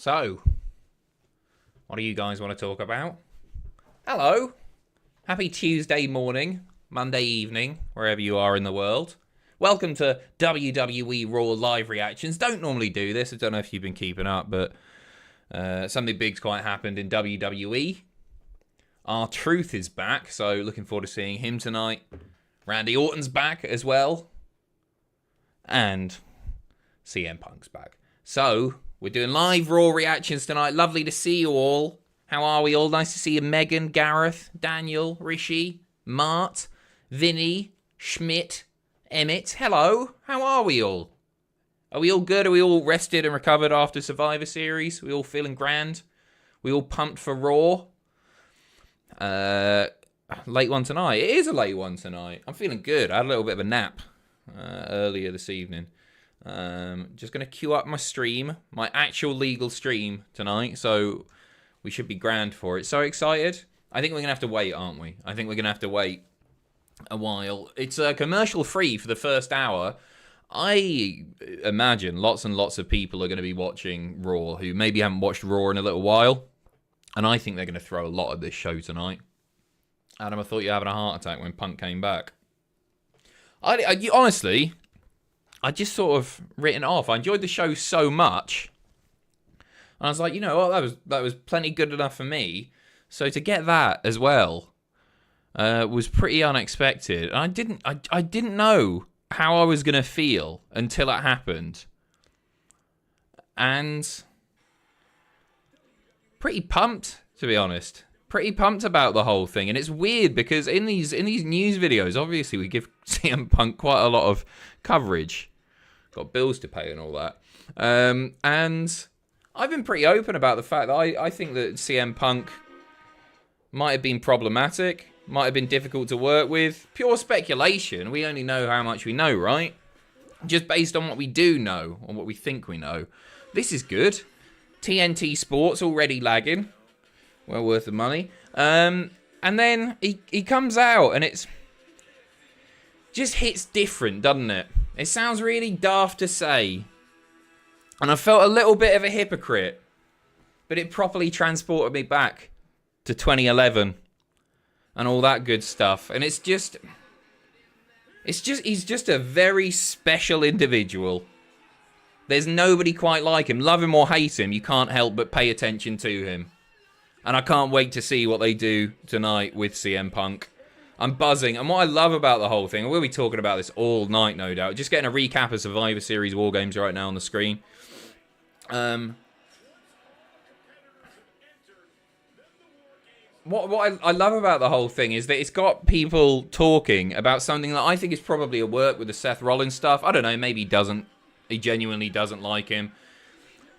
So, what do you guys want to talk about? Hello. Happy Tuesday morning, Monday evening, wherever you are in the world. Welcome to WWE Raw live reactions. Don't normally do this. I don't know if you've been keeping up, but something big's quite happened in WWE. R-Truth is back, so looking forward to seeing him tonight. Randy Orton's back as well. And CM Punk's back. So, we're doing live Raw reactions tonight. Lovely to see you all. How are we all? Nice to see you, Megan, Gareth, Daniel, Rishi, Mart, Vinny, Schmidt, Emmett. Hello. How are we all? Are we all good? Are we all rested and recovered after Survivor Series? Are we all feeling grand? We all pumped for Raw? Late one tonight. It is a late one tonight. I'm feeling good. I had a little bit of a nap earlier this evening. Just going to queue up my stream, my actual legal stream tonight, so we should be grand for it. So excited. I think we're going to have to wait, aren't we? I think we're going to have to wait a while. It's commercial free for the first hour. I imagine lots and lots of people are going to be watching Raw who maybe haven't watched Raw in a little while, and I think they're going to throw a lot at this show tonight. Adam, I thought you were having a heart attack when Punk came back. Honestly, I just sort of written it off. I enjoyed the show so much. And I was like, you know what, that was plenty good enough for me. So to get that as well was pretty unexpected. And I didn't know how I was gonna feel until it happened. And pretty pumped, to be honest. Pretty pumped about the whole thing. And it's weird because in these news videos, obviously we give CM Punk quite a lot of coverage. Got bills to pay and all that. And I've been pretty open about the fact that I think that CM Punk might have been problematic, might have been difficult to work with. Pure speculation. We only know how much we know, right? Just based on what we do know, or what we think we know. This is good. TNT Sports already lagging. Well worth the money. And then he comes out and it's just hits different, doesn't it? It sounds really daft to say. And I felt a little bit of a hypocrite. But it properly transported me back to 2011. And all that good stuff. And he's just a very special individual. There's nobody quite like him. Love him or hate him, you can't help but pay attention to him. And I can't wait to see what they do tonight with CM Punk. I'm buzzing. And what I love about the whole thing, and we'll be talking about this all night, no doubt. Just getting a recap of Survivor Series WarGames right now on the screen. What I love about the whole thing is that it's got people talking about something that I think is probably a work with the Seth Rollins stuff. I don't know, maybe he doesn't. He genuinely doesn't like him.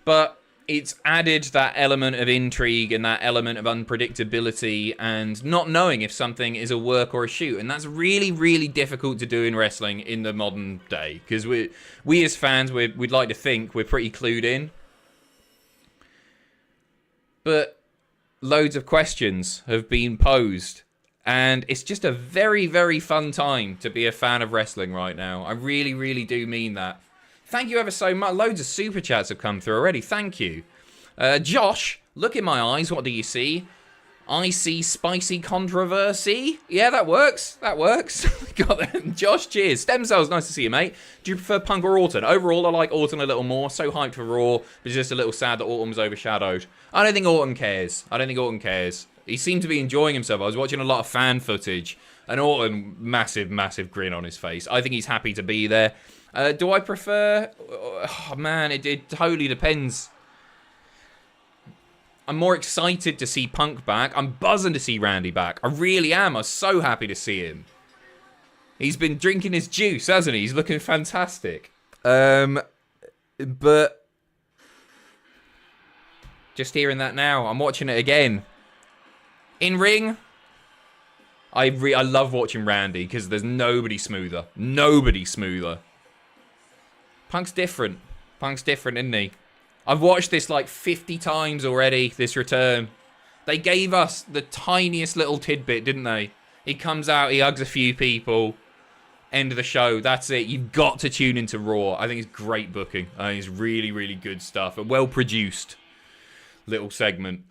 But it's added that element of intrigue and that element of unpredictability and not knowing if something is a work or a shoot. And that's really, really difficult to do in wrestling in the modern day. Because we as fans, we'd like to think we're pretty clued in. But loads of questions have been posed. And it's just a very, very fun time to be a fan of wrestling right now. I really, really do mean that. Thank you ever so much. Loads of super chats have come through already. Thank you. Josh, look in my eyes. What do you see? I see spicy controversy. Yeah, that works. That works. Got that. Josh, cheers. Stem cells, nice to see you, mate. Do you prefer Punk or Orton? Overall, I like Orton a little more. So hyped for Raw, but it's just a little sad that Orton was overshadowed. I don't think Orton cares. I don't think Orton cares. He seemed to be enjoying himself. I was watching a lot of fan footage, and Orton, massive, massive grin on his face. I think he's happy to be there. Do I prefer... Oh, man, it totally depends. I'm more excited to see Punk back. I'm buzzing to see Randy back. I really am. I'm so happy to see him. He's been drinking his juice, hasn't he? He's looking fantastic. But... just hearing that now. I'm watching it again. In ring... I love watching Randy because there's nobody smoother. Nobody smoother. Punk's different. Punk's different, isn't he? I've watched this like 50 times already, this return. They gave us the tiniest little tidbit, didn't they? He comes out, he hugs a few people. End of the show. That's it. You've got to tune into Raw. I think it's great booking. I think it's really, really good stuff. And well produced. little segment.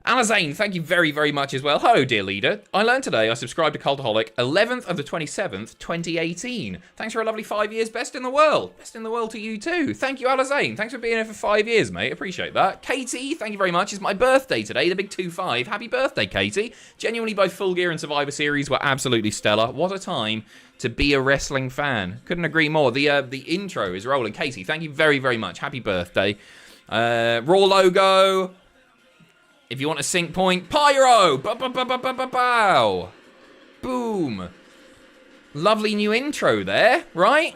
Alizane, thank you very, very much as well. Hello, dear leader. I learned today I subscribed to Cultaholic 11th of the 27th, 2018. Thanks for a lovely 5 years. Best in the world. Best in the world to you too. Thank you, Alizane. Thanks for being here for 5 years, mate. Appreciate that. Katie, thank you very much. It's my birthday today, the big 2-5. Happy birthday, Katie. Genuinely, both Full Gear and Survivor Series were absolutely stellar. What a time to be a wrestling fan. Couldn't agree more. The intro is rolling. Katie, thank you very, very much. Happy birthday. Raw logo. If you want a sync point, Pyro! Bow! Boom! Lovely new intro there, right?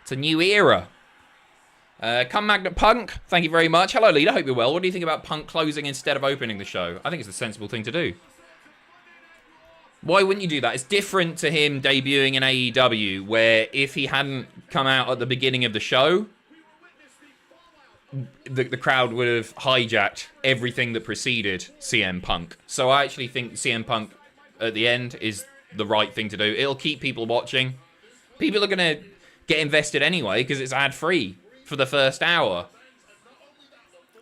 It's a new era. Come Magnet Punk, thank you very much. Hello, leader, hope you're well. What do you think about Punk closing instead of opening the show? I think it's the sensible thing to do. Why wouldn't you do that? It's different to him debuting in AEW, where if he hadn't come out at the beginning of the show, the crowd would have hijacked everything that preceded CM Punk. So I actually think CM Punk at the end is the right thing to do. It'll keep people watching. People are going to get invested anyway because it's ad-free for the first hour.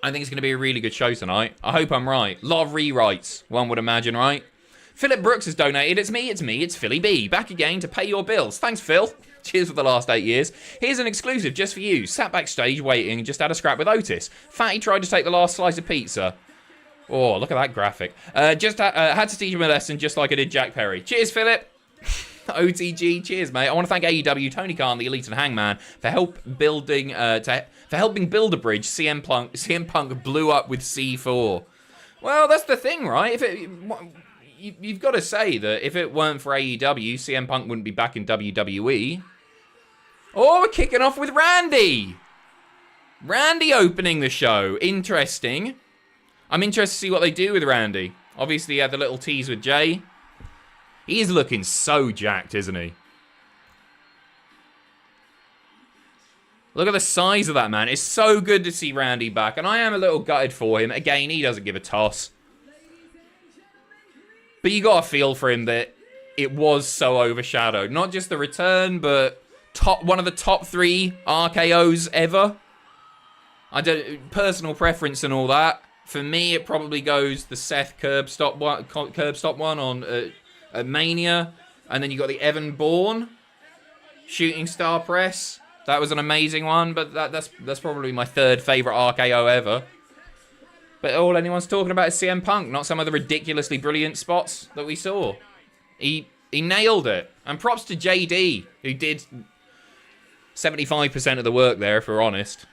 I think it's going to be a really good show tonight. I hope I'm right. A lot of rewrites, one would imagine, right? Philip Brooks has donated. It's me, it's Philly B. Back again to pay your bills. Thanks, Phil. Cheers for the last 8 years. Here's an exclusive just for you. Sat backstage waiting and just had a scrap with Otis. Fatty tried to take the last slice of pizza. Oh, look at that graphic. Just had to teach him a lesson just like I did Jack Perry. Cheers, Philip. OTG, cheers, mate. I want to thank AEW, Tony Khan, the Elite and Hangman for helping build a bridge. CM Punk blew up with C4. Well, that's the thing, right? You've got to say that if it weren't for AEW, CM Punk wouldn't be back in WWE. Oh, we're kicking off with Randy. Randy opening the show. Interesting. I'm interested to see what they do with Randy. Obviously, he had the little tease with Jay. He is looking so jacked, isn't he? Look at the size of that man. It's so good to see Randy back. And I am a little gutted for him. Again, he doesn't give a toss. But you got to feel for him that it was so overshadowed. Not just the return, but one of the top 3 RKOs ever. Personal preference and all that. For me, it probably goes the Seth curb stop one on Mania. And then you got the Evan Bourne shooting star press. That was an amazing one, but that's probably my 3rd favourite RKO ever. But all anyone's talking about is CM Punk, not some of the ridiculously brilliant spots that we saw. He nailed it. And props to JD, who did 75% of the work there, if we're honest.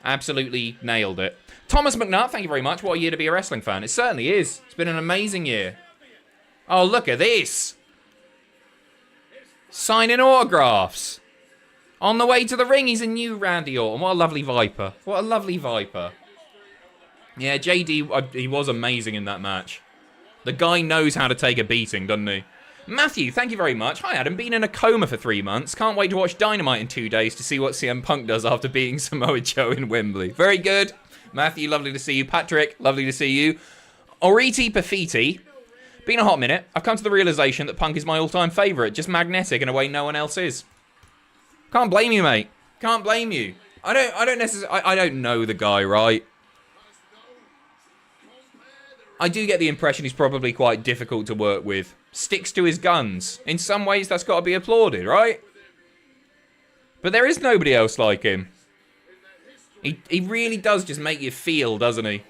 Absolutely nailed it. Thomas McNutt, thank you very much. What a year to be a wrestling fan. It certainly is. It's been an amazing year. Oh, look at this. Signing autographs. On the way to the ring, he's a new Randy Orton. What a lovely Viper. What a lovely Viper. Yeah, JD, he was amazing in that match. The guy knows how to take a beating, doesn't he? Matthew, thank you very much. Hi, Adam. Been in a coma for 3 months. Can't wait to watch Dynamite in 2 days to see what CM Punk does after beating Samoa Joe in Wembley. Very good. Matthew, lovely to see you. Patrick, lovely to see you. Oriti Pacitti. Been a hot minute. I've come to the realization that Punk is my all-time favourite. Just magnetic in a way no one else is. Can't blame you, mate. Can't blame you. I don't know the guy, right? I do get the impression he's probably quite difficult to work with. Sticks to his guns. In some ways, that's got to be applauded, right? But there is nobody else like him. He really does just make you feel, doesn't he?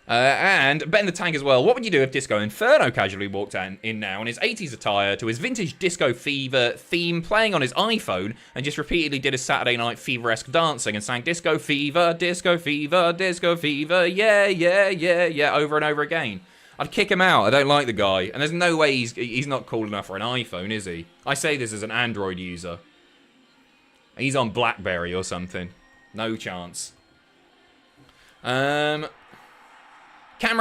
And Ben the Tank as well. What would you do if Disco Inferno casually walked in now in his 80s attire to his vintage Disco Fever theme, playing on his iPhone, and just repeatedly did his Saturday Night Fever-esque dancing and sang Disco Fever, Disco Fever, Disco Fever, yeah, yeah, yeah, yeah, over and over again? I'd kick him out. I don't like the guy. And there's no way he's not cool enough for an iPhone, is he? I say this as an Android user. He's on BlackBerry or something. No chance. Cameron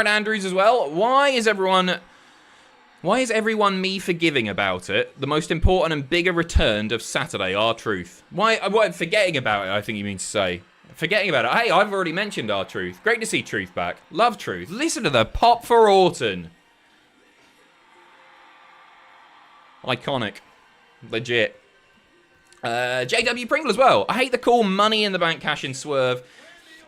Andrews as well. Why is everyone me forgiving about it? The most important and bigger return of Saturday, R-Truth. Why forgetting about it, I think you mean to say. Forgetting about it. Hey, I've already mentioned R-Truth. Great to see Truth back. Love Truth. Listen to the pop for Orton. Iconic. Legit. JW Pringle as well. I hate the call Money in the Bank cash in swerve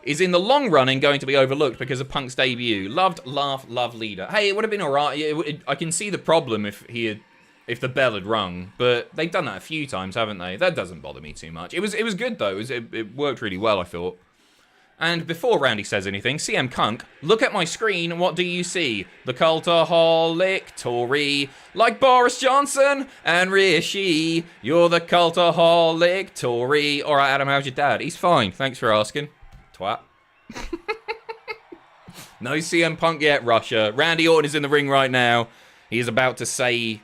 is in the long run and going to be overlooked because of Punk's debut. Loved, laugh, love leader. Hey, it would have been alright. I can see the problem if the bell had rung, but they've done that a few times, haven't they? That doesn't bother me too much. It was good though. It worked really well, I thought. And before Randy says anything, CM Punk, look at my screen, what do you see? The Cultaholic Tory, like Boris Johnson and Rishi. You're the Cultaholic Tory. All right, Adam, how's your dad? He's fine, thanks for asking. Twat. No CM Punk yet, Russia. Randy Orton is in the ring right now. He is about to say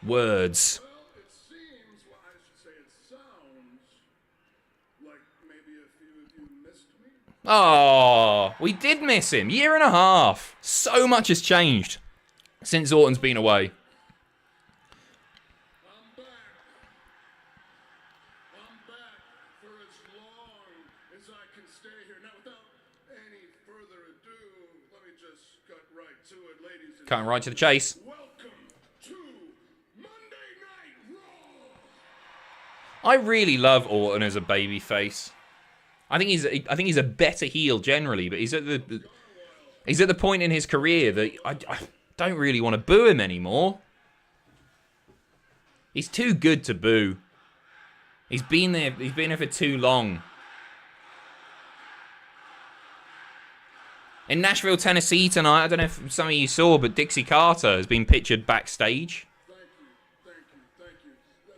words. Oh, we did miss him. Year and a half. So much has changed since Orton's been away. I'm back for as long as I can stay here. Now, without any further ado, let me just cut right to it, ladies and Cutting right to the chase. welcome to Monday Night Raw. I really love Orton as a babyface. I think he's a better heel generally, but he's at the point in his career that I don't really want to boo him anymore. He's too good to boo. He's been there for too long. In Nashville, Tennessee tonight, I don't know if some of you saw, but Dixie Carter has been pictured backstage. Thank you.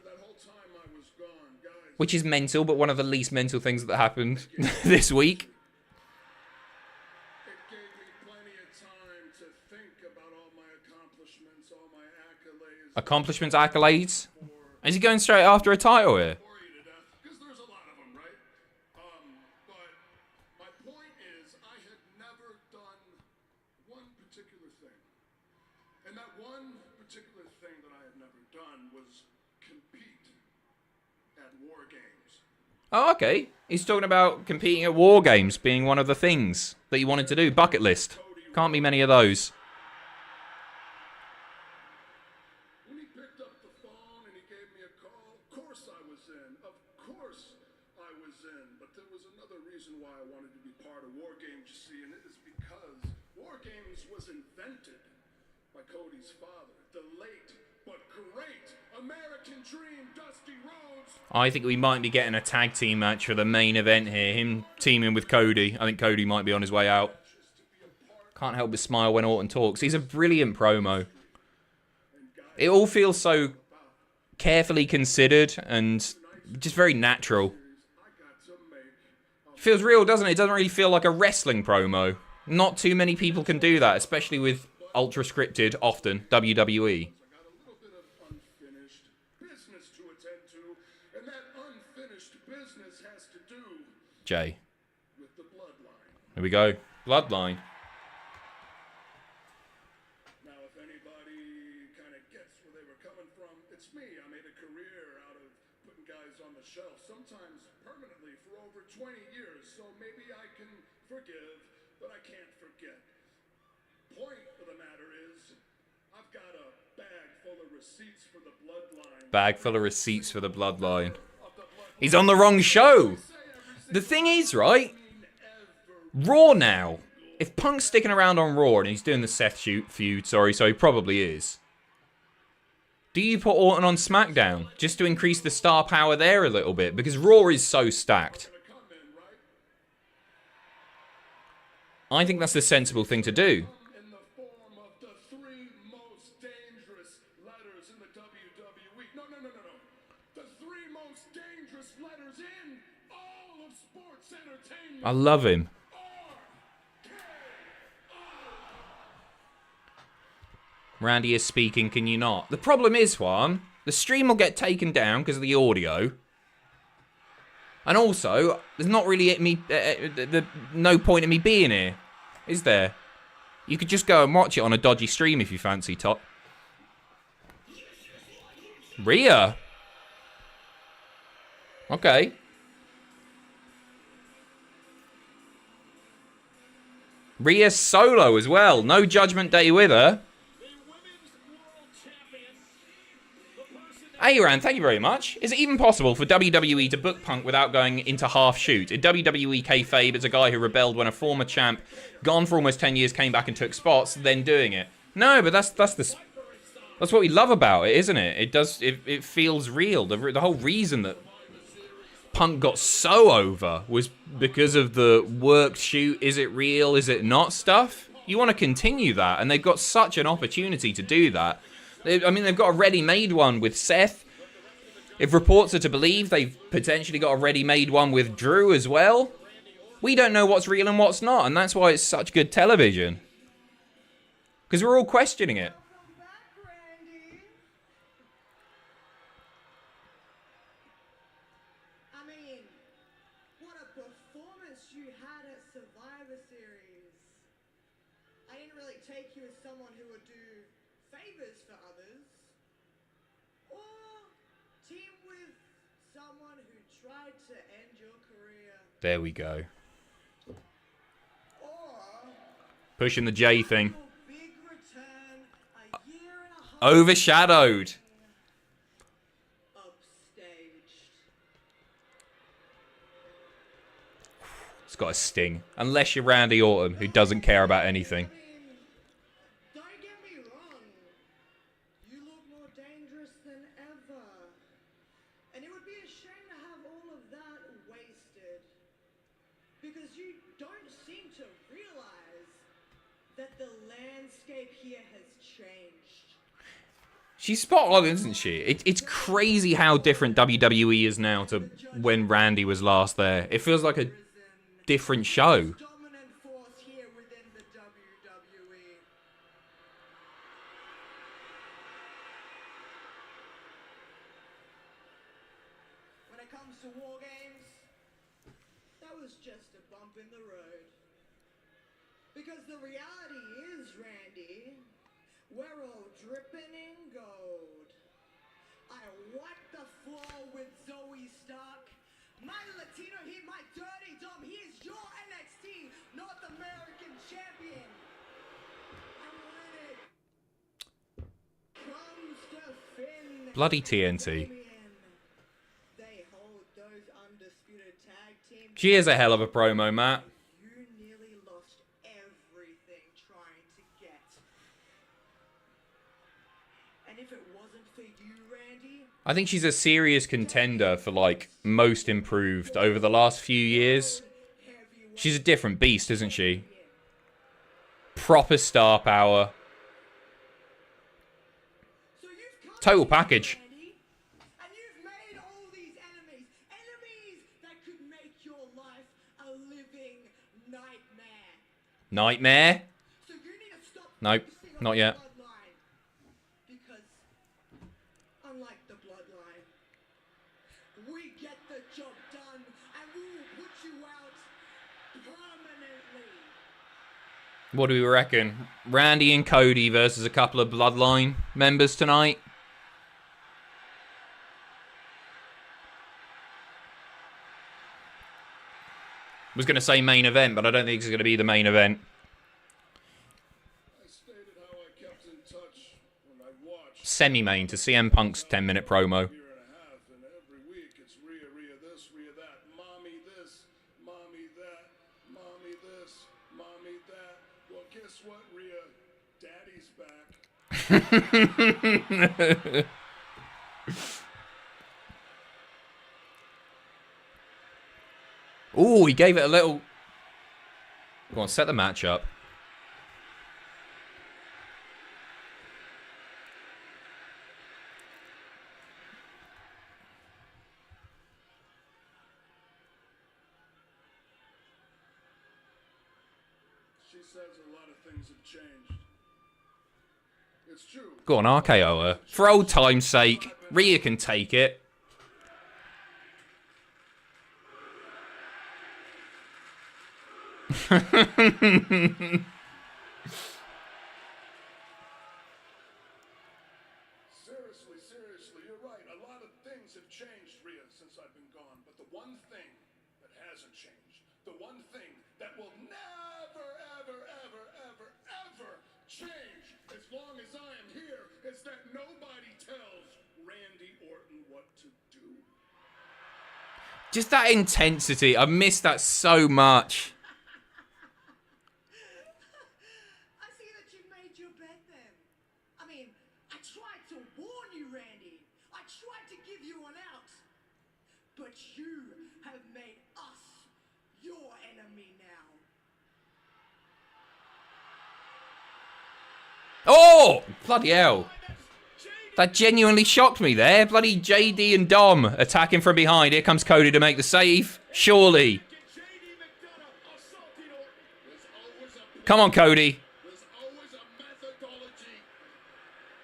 That whole time I was gone, guys. Which is mental, but one of the least mental things that happened this week. It gave me plenty of time to think about all my accomplishments, all my accolades. Accolades? Is he going straight after a title here? Bore you to death, because there's a lot of them, right? But my point is, I had never done one particular thing. And that one particular thing that I had never done was compete at WarGames. Oh, okay. He's talking about competing at WarGames being one of the things that he wanted to do. Bucket list. Can't be many of those. When he picked up the phone and he gave me a call, of course I was in. Of course I was in. But there was another reason why I wanted to be part of WarGames, you see, and it is because WarGames was invented by Cody's father, the late but great American Dream, Dusty Rhodes. I think we might be getting a tag team match for the main event here. Him teaming with Cody. I think Cody might be on his way out. Can't help but smile when Orton talks. He's a brilliant promo. It all feels so carefully considered and just very natural. It feels real, doesn't it? It doesn't really feel like a wrestling promo. Not too many people can do that, especially with ultra scripted, often, WWE. Jay. With the bloodline. Here we go. Bloodline. Now, if anybody kind of gets where they were coming from, it's me. I made a career out of putting guys on the shelf, sometimes permanently for over 20 years. So maybe I can forgive, but I can't forget. Point of the matter is, I've got a bag full of receipts for the bloodline. Bag full of receipts for the bloodline. He's on the wrong show. The thing is, right? Raw now. If Punk's sticking around on Raw and he's doing the Seth feud, so he probably is. Do you put Orton on SmackDown just to increase the star power there a little bit? Because Raw is so stacked. I think that's the sensible thing to do. In the form of the three most dangerous letters in the WWE. No. The three most dangerous letters in all of sports entertainment. I love him. Randy is speaking, can you not? The problem is, Juan, the stream will get taken down because of the audio. And also, there's not really no point in me being here, is there? You could just go and watch it on a dodgy stream if you fancy, Tot. Rhea? Okay. Rhea solo as well. No Judgment Day with her. Aaron, thank you very much. Is it even possible for WWE to book Punk without going into half-shoot? In WWE kayfabe, it's a guy who rebelled when a former champ, gone for almost 10 years, came back and took spots, then doing it. No, but that's what we love about it, isn't it? It feels real. The whole reason that Punk got so over was because of the worked shoot, is it real, is it not stuff. You want to continue that, and they've got such an opportunity to do that. I mean, they've got a ready-made one with Seth. If reports are to believe, they've potentially got a ready-made one with Drew as well. We don't know what's real and what's not, and that's why it's such good television. Because we're all questioning it. I mean, what a performance you had at Survivor Series. I didn't really take you as someone who would do favors for others, or team with someone who tried to end your career. There we go. Or Pushing the J thing. your big return a year and a half Overshadowed. upstaged. It's got a sting. Unless you're Randy Orton, who doesn't care about anything. I mean, don't get me wrong. You look more dangerous than ever. And it would be a shame to have all of that wasted. Because you don't seem to realize that the landscape here has changed. She's spot on, isn't she? It's crazy how different WWE is now to when Randy was last there. It feels like a different show. Dominant force here within the WWE. When it comes to WarGames, that was just a bump in the road. Because the reality is, Randy, we're all dripping in gold. I wiped the floor with Zoe Stark. My Latino Heat, my dirty dumb, he is your NXT North American champion. And when it comes to Finn, Bloody TNT. they hold those undisputed tag team. She is a hell of a promo, Matt. You nearly lost everything trying to get. And if it wasn't for you, Randy, I think she's a serious contender for, like, most improved over the last few years. She's a different beast, isn't she? Proper star power. so you've come Total here, package. Randy, and you've made all these enemies, enemies that could make your life a living nightmare. Nightmare? So you need to stop Nope, focusing on not the yet. bloodline. Because unlike the bloodline, we get the job done and we will put you out permanently. What do we reckon? Randy and Cody versus a couple of Bloodline members tonight? Was going to say main event, but I don't think it's going to be the main event. I stated how I kept in touch when I watched Semi-main to CM Punk's 10-minute promo. a year and a half, and every week it's Rhea, Rhea this, Rhea that, mommy this, mommy that, mommy this, mommy that. Well, guess what, Rhea? Daddy's back. Ooh, he gave it a little... Go on, set the match up. She says a lot of things have changed. It's true. Go on, RKO her. For old time's sake, Rhea can take it. Seriously, you're right. A lot of things have changed, Rhea, since I've been gone. But the one thing that hasn't changed, the one thing that will never, ever, ever, ever, ever change as long as I am here is that nobody tells Randy Just that intensity. I miss that so much. I see that you made your bed then. I mean, I tried to warn you, Randy. I tried to give you an out. But you have made us your enemy now. Oh! Bloody hell. That genuinely shocked me there. Bloody JD and Dom attacking from behind. Here comes Cody to make the save. Surely. Come on, Cody.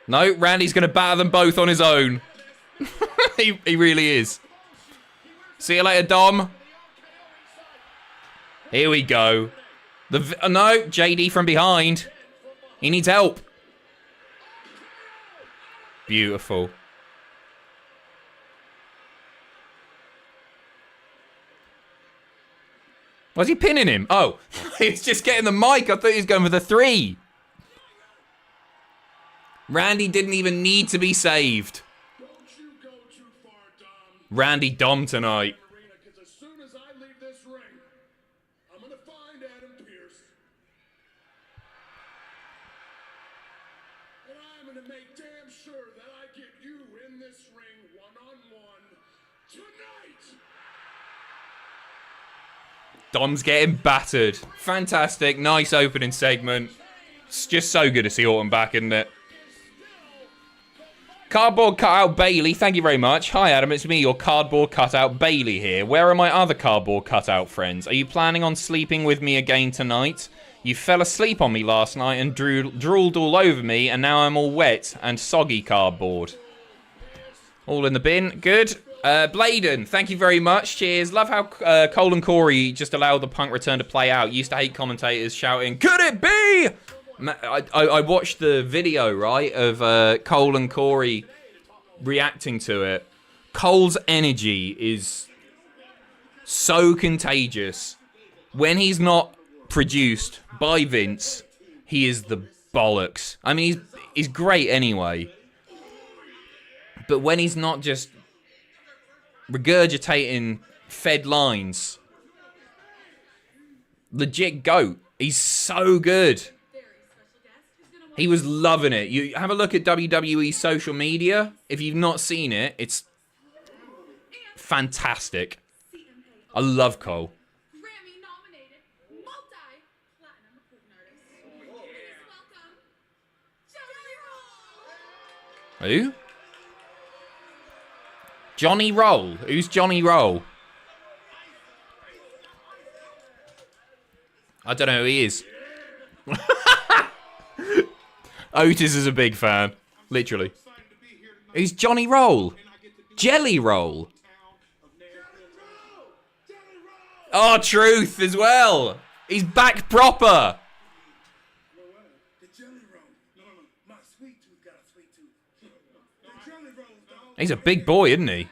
No, Randy's going to batter them both on his own. he really is. See you later, Dom. Here we go. No, JD from behind. He needs help. Beautiful. Was he pinning him? Oh, he's just getting the mic. I thought he was going for the 3. Randy didn't even need to be saved. Randy Dom tonight. As soon as I leave this ring, I'm gonna find Adam Pearce. And I'm gonna make damn sure that I get you in this ring one-on-one tonight. Dom's getting battered. Fantastic. Nice opening segment. It's just so good to see Orton back, isn't it? Cardboard cutout Bailey, thank you very much. Hi Adam, it's me, your cardboard cutout Bailey here. Where are my other cardboard cutout friends? Are you planning on sleeping with me again tonight? You fell asleep on me last night and drooled all over me, and now I'm all wet and soggy cardboard. All in the bin, good. Bladen, thank you very much, cheers. Love how Cole and Corey just allowed the Punk return to play out. Used to hate commentators shouting, could it be? I watched the video, right, of Cole and Corey reacting to it. Cole's energy is so contagious. When he's not produced by Vince, he is the bollocks. I mean, he's great anyway. But when he's not just regurgitating fed lines, legit GOAT. He's so good. He was loving it. You have a look at WWE social media. If you've not seen it, it's fantastic. I love Cole. Grammy-nominated, multi-platinum recording artist. Please welcome Johnny Roll. Who? Johnny Roll. Who's Johnny Roll? I don't know who he is. Otis is a big fan. Literally. Who's Johnny Roll? Jelly Roll. Oh, Truth as well. He's back proper. He's a big boy, isn't he?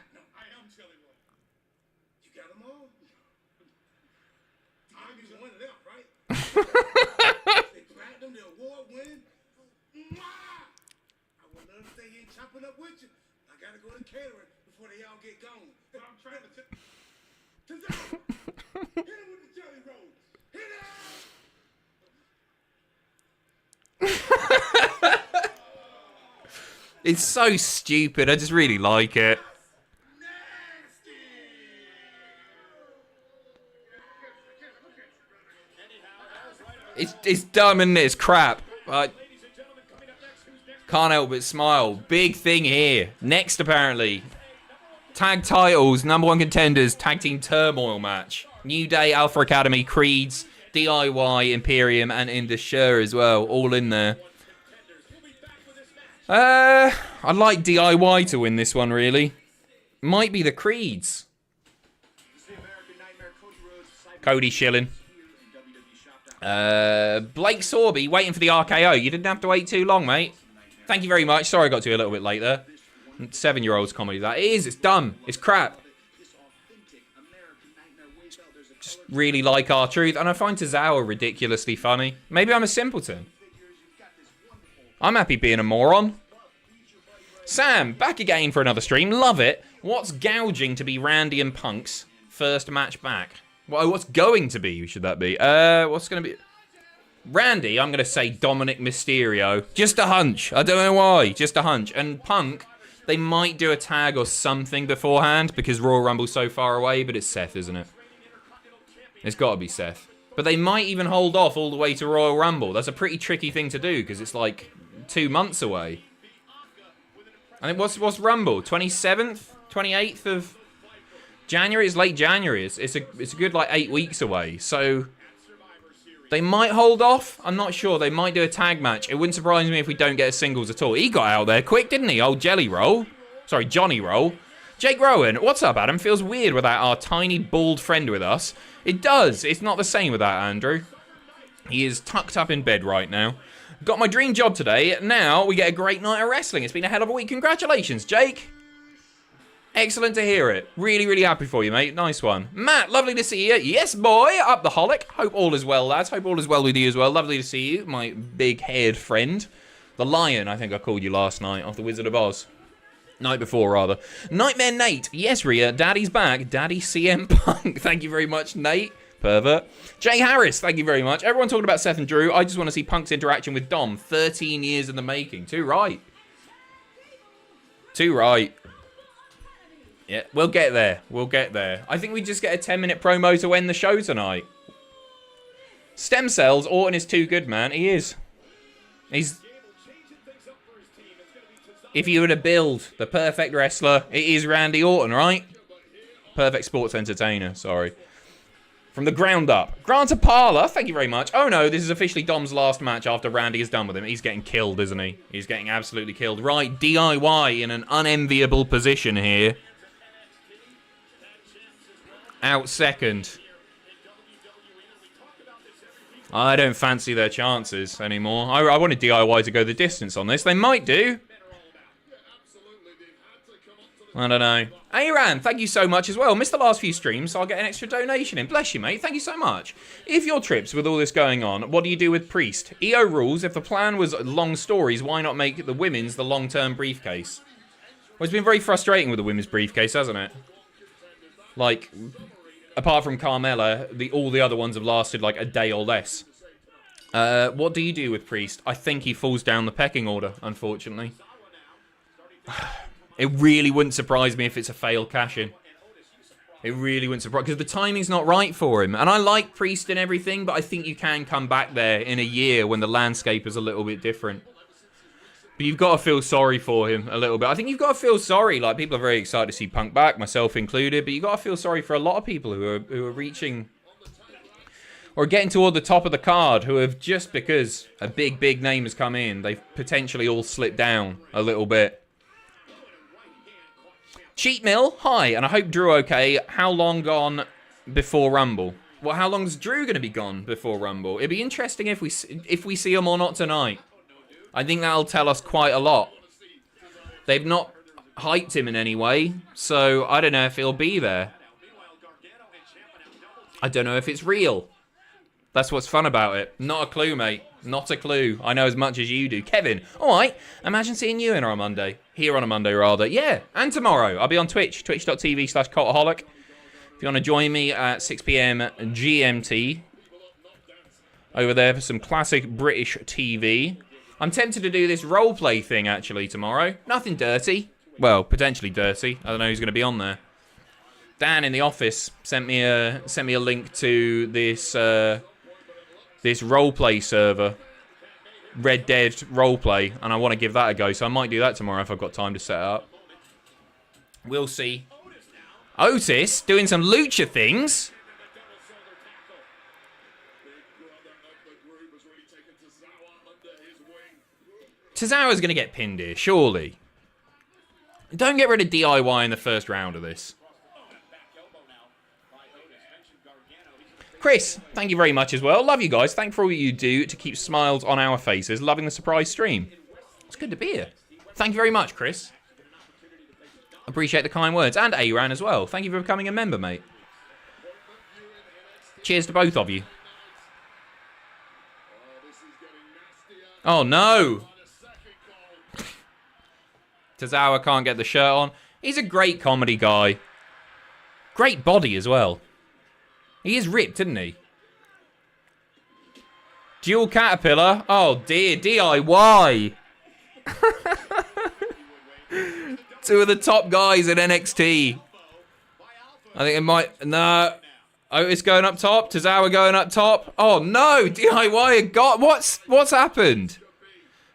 It's so stupid. I just really like it. It's dumb, isn't it? It's crap. Can't help but smile. Big thing here. Next, apparently. Tag titles, #1 contenders, tag team turmoil match. New Day, Alpha Academy, Creeds, DIY, Imperium, and Indus Sher as well. All in there. I'd like DIY to win this one, really. Might be the Creeds. Cody Schilling. Blake Sorby, waiting for the RKO. You didn't have to wait too long, mate. Thank you very much. Sorry I got to you a little bit late there. 7-year-old's comedy, that. It is. It's dumb. It's crap. Just really like R-Truth. And I find Tozawa ridiculously funny. Maybe I'm a simpleton. I'm happy being a moron. Sam, back again for another stream. Love it. What's gouging to be Randy and Punk's first match back. Well, what's going to be, should that be? What's going to be? Randy, I'm going to say Dominic Mysterio. Just a hunch. I don't know why. Just a hunch. And Punk, they might do a tag or something beforehand because Royal Rumble's so far away, but it's Seth, isn't it? It's got to be Seth. But they might even hold off all the way to Royal Rumble. That's a pretty tricky thing to do because it's like 2 months away. I think what's Rumble? 27th? 28th of January? It's late January. It's a good like 8 weeks away. So they might hold off. I'm not sure. They might do a tag match. It wouldn't surprise me if we don't get a singles at all. He got out there quick, didn't he? Old Jelly Roll. Sorry, Johnny Roll. Jake Rowan. What's up, Adam? Feels weird without our tiny bald friend with us. It does. It's not the same without Andrew. He is tucked up in bed right now. Got my dream job today. Now we get a great night of wrestling. It's been a hell of a week. Congratulations, Jake. Excellent to hear it. Really, really happy for you, mate. Nice one. Matt, lovely to see you. Yes, boy. Up the holic. Hope all is well, lads. Hope all is well with you as well. Lovely to see you, my big-haired friend. The Lion, I think I called you last night, off the Wizard of Oz. Night before, rather. Nightmare Nate. Yes, Rhea. Daddy's back. Daddy CM Punk. Thank you very much, Nate. Pervert. Jay Harris, thank you very much. Everyone talking about Seth and Drew. I just want to see Punk's interaction with Dom. 13 years in the making. Too right. Too right. Yeah, we'll get there. We'll get there. I think we just get a 10-minute promo to end the show tonight. Stem cells. Orton is too good, man. He is. He's... If you were to build the perfect wrestler, it is Randy Orton, right? Perfect sports entertainer, sorry. From the ground up. Grant Parler, thank you very much. Oh no, this is officially Dom's last match after Randy is done with him. He's getting killed, isn't he? He's getting absolutely killed. Right, DIY in an unenviable position here. Out second. I don't fancy their chances anymore. I wanted DIY to go the distance on this. They might do. I don't know. Aaron, thank you so much as well. Missed the last few streams, so I'll get an extra donation in. Bless you, mate. Thank you so much. If your trips with all this going on, what do you do with Priest? EO rules, if the plan was long stories, why not make the women's the long-term briefcase? Well, it's been very frustrating with the women's briefcase, hasn't it? Like, apart from Carmella, all the other ones have lasted like a day or less. What do you do with Priest? I think he falls down the pecking order, unfortunately. It really wouldn't surprise me if it's a failed cash-in. It really wouldn't surprise... Because the timing's not right for him. And I like Priest and everything, but I think you can come back there in a year when the landscape is a little bit different. But you've got to feel sorry for him a little bit. I think you've got to feel sorry. Like, people are very excited to see Punk back, myself included. But you've got to feel sorry for a lot of people who are reaching... or getting toward the top of the card, who have, just because a big name has come in, they've potentially all slipped down a little bit. Cheat Mill, hi, and I hope Drew okay. How long gone before Rumble? Well, how long's Drew going to be gone before Rumble? It'd be interesting if we see him or not tonight. I think that'll tell us quite a lot. They've not hyped him in any way, so I don't know if he'll be there. I don't know if it's real. That's what's fun about it. Not a clue, mate. Not a clue. I know as much as you do. Kevin, all right. Imagine seeing you in on a Monday. Here on a Monday, rather. Yeah, and tomorrow. I'll be on Twitch. Twitch.tv/Cultaholic. If you want to join me at 6 p.m. GMT. Over there for some classic British TV. I'm tempted to do this roleplay thing, actually, tomorrow. Nothing dirty. Well, potentially dirty. I don't know who's going to be on there. Dan in the office sent me a link to this... this roleplay server, Red Dead roleplay, and I want to give that a go, so I might do that tomorrow if I've got time to set it up. We'll see. Otis doing some lucha things. Tozawa's going to get pinned here, surely. Don't get rid of DIY in the first round of this. Chris, thank you very much as well. Love you guys. Thank you for all you do to keep smiles on our faces. Loving the surprise stream. It's good to be here. Thank you very much, Chris. Appreciate the kind words. And Aaron as well. Thank you for becoming a member, mate. Cheers to both of you. Oh, no. Tozawa can't get the shirt on. He's a great comedy guy. Great body as well. He is ripped, isn't he? Dual Caterpillar. Oh dear, DIY. Two of the top guys in NXT. I think it might... No. Otis going up top. Tozawa going up top. Oh no, DIY got... What's happened?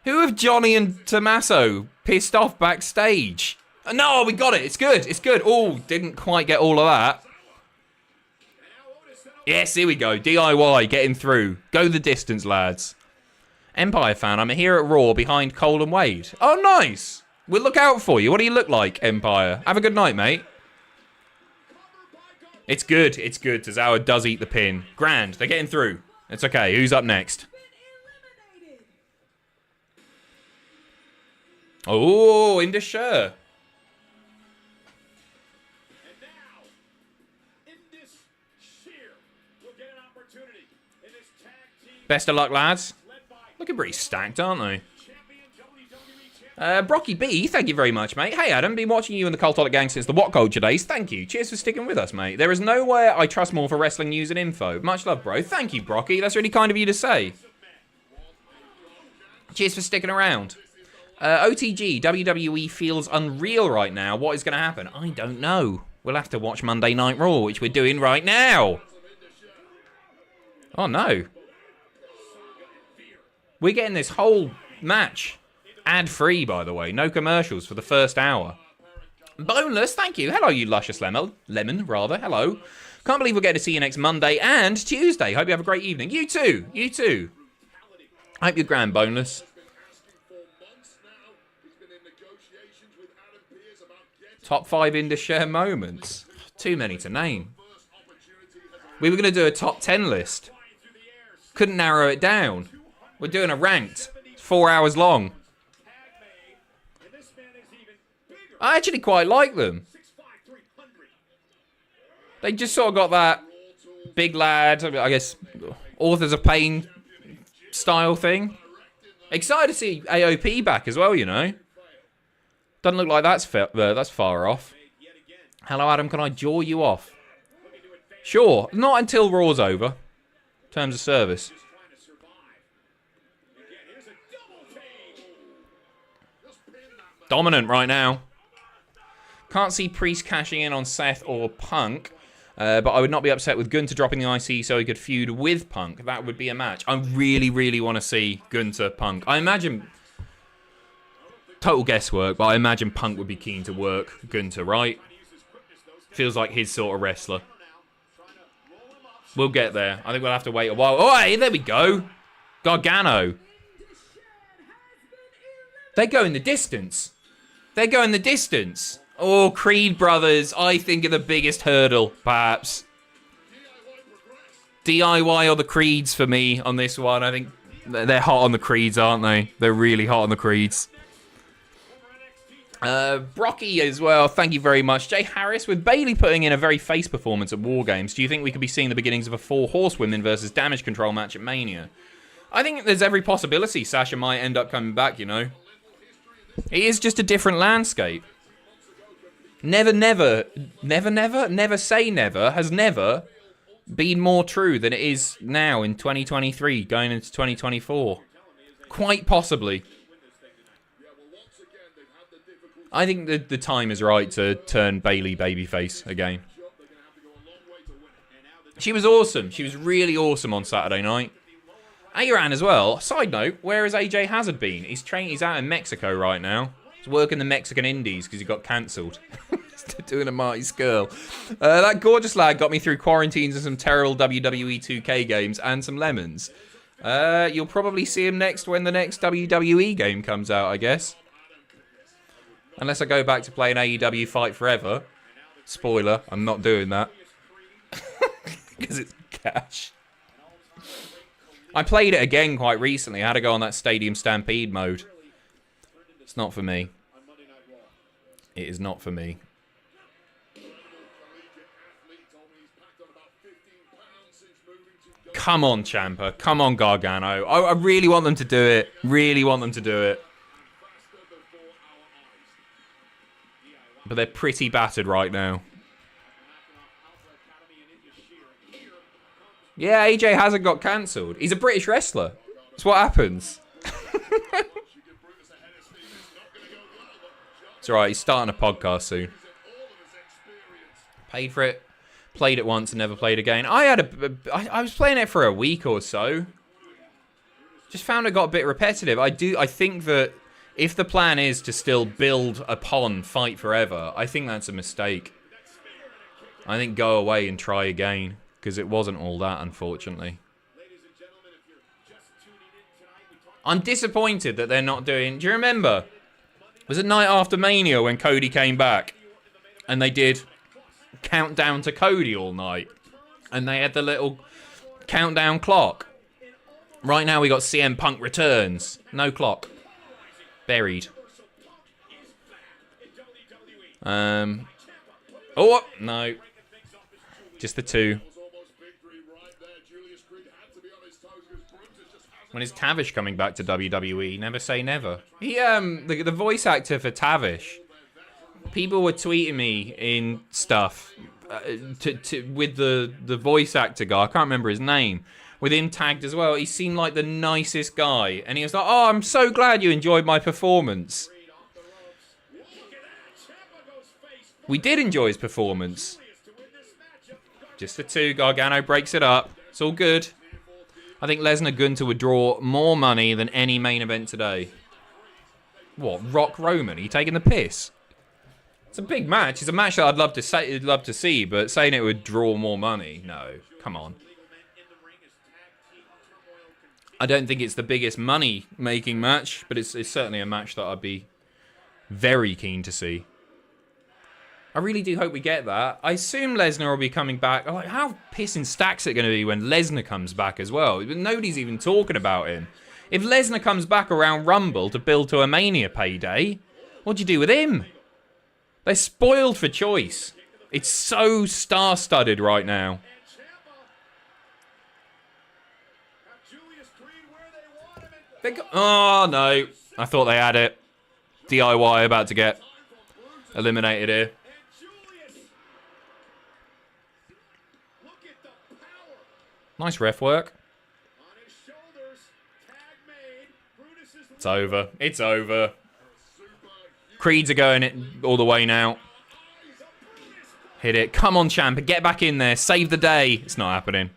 Who have Johnny and Tommaso pissed off backstage? No, we got it. It's good. It's good. Oh, didn't quite get all of that. Yes, here we go. DIY getting through. Go the distance, lads. Empire fan, I'm here at Raw behind Cole and Wade. Oh, nice. We'll look out for you. What do you look like, Empire? Have a good night, mate. It's good. It's good. Tozawa does eat the pin. Grand. They're getting through. It's okay. Who's up next? Oh, Indus. Best of luck, lads. Looking pretty stacked, aren't they? Brocky B, thank you very much, mate. Hey, Adam, been watching you and the Cultaholic gang since the What Culture days. Thank you. Cheers for sticking with us, mate. There is nowhere I trust more for wrestling news and info. Much love, bro. Thank you, Brocky. That's really kind of you to say. Cheers for sticking around. OTG, WWE feels unreal right now. What is going to happen? I don't know. We'll have to watch Monday Night Raw, which we're doing right now. Oh, no. We're getting this whole match ad-free, by the way. No commercials for the first hour. Boneless, thank you. Hello, you luscious lemon. Hello. Can't believe we're getting to see you next Monday and Tuesday. Hope you have a great evening. You too. You too. Hope you're grand, Boneless. Top 5 Indus moments. Too many to name. We were going to do a top 10 list. Couldn't narrow it down. We're doing a ranked. It's 4 hours long. I actually quite like them. They just sort of got that big lad, I guess, Authors of Pain style thing. Excited to see AOP back as well, you know. Doesn't look like that's far off. Hello, Adam, can I jaw you off? Sure, not until Raw's over. Terms of service. Dominant right now. Can't see Priest cashing in on Seth or Punk. But I would not be upset with Gunther dropping the IC so he could feud with Punk. That would be a match. I really, really want to see Gunther Punk. I imagine... Total guesswork, but I imagine Punk would be keen to work Gunther, right? Feels like his sort of wrestler. We'll get there. I think we'll have to wait a while. Oh, hey, there we go. Gargano. They're going the distance. They're going the distance. Oh, Creed brothers, I think are the biggest hurdle, perhaps. DIY or the Creeds for me on this one. I think they're hot on the Creeds, aren't they? They're really hot on the Creeds. Brocky as well, thank you very much. Jay Harris, with Bayley putting in a very face performance at WarGames, do you think we could be seeing the beginnings of a 4 horsewomen versus Damage Control match at Mania? I think there's every possibility Sasha might end up coming back, you know. It is just a different landscape. Never say never has never been more true than it is now in 2023, going into 2024. Quite possibly. I think the time is right to turn Bayley babyface again. She was awesome. She was really awesome on Saturday night. Aaron as well. Side note, where has AJ Hazard been? He's out in Mexico right now. He's working the Mexican Indies because he got cancelled. Doing a Marty Skrull. That gorgeous lad got me through quarantines and some terrible WWE 2K games and some lemons. You'll probably see him next when the next WWE game comes out, I guess. Unless I go back to playing AEW Fight Forever. Spoiler, I'm not doing that. Because it's cash. I played it again quite recently. I had to go on that Stadium Stampede mode. It's not for me. It is not for me. Come on, Ciampa. Come on, Gargano. I really want them to do it. Really want them to do it. But they're pretty battered right now. Yeah, AJ hasn't got cancelled. He's a British wrestler. That's what happens. It's alright, he's starting a podcast soon. Paid for it. Played it once and never played again. I was playing it for a week or so. Just found it got a bit repetitive. I think that if the plan is to still build upon Fight Forever, I think that's a mistake. I think go away and try again, because it wasn't all that, unfortunately. I'm disappointed that they're not doing... Do you remember? Was it Night After Mania when Cody came back? And they did Countdown to Cody all night. And they had the little countdown clock. Right now we got CM Punk returns. No clock. Buried. Oh, no. Just the two. When is Tavish coming back to WWE? Never say never. He, the voice actor for Tavish, people were tweeting me in stuff with the voice actor guy. I can't remember his name. With him tagged as well. He seemed like the nicest guy. And he was like, oh, I'm so glad you enjoyed my performance. We did enjoy his performance. Just the two. Gargano breaks it up. It's all good. I think Lesnar Gunter would draw more money than any main event today. What? Rock Roman? Are you taking the piss? It's a big match. It's a match that I'd love to see, but saying it would draw more money, no. Come on. I don't think it's the biggest money-making match, but it's certainly a match that I'd be very keen to see. I really do hope we get that. I assume Lesnar will be coming back. Like, how pissing stack's it going to be when Lesnar comes back as well? Nobody's even talking about him. If Lesnar comes back around Rumble to build to a Mania payday, what do you do with him? They're spoiled for choice. It's so star-studded right now. Oh, no. I thought they had it. DIY about to get eliminated here. Nice ref work. It's over. It's over. Creeds are going it all the way now. Hit it. Come on, champ. Get back in there. Save the day. It's not happening.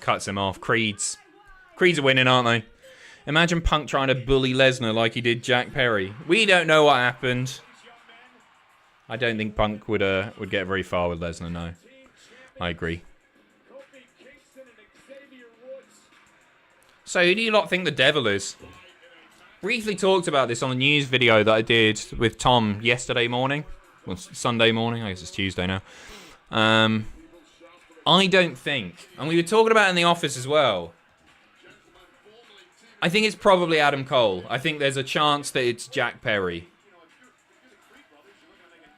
Cuts him off. Creeds are winning, aren't they? Imagine Punk trying to bully Lesnar like he did Jack Perry. We don't know what happened. I don't think Punk would get very far with Lesnar, no. I agree. So who do you lot think the Devil is? Briefly talked about this on a news video that I did with Tom yesterday morning. Well, Sunday morning. I guess it's Tuesday now. I don't think, and we were talking about it in the office as well, I think it's probably Adam Cole. I think there's a chance that it's Jack Perry.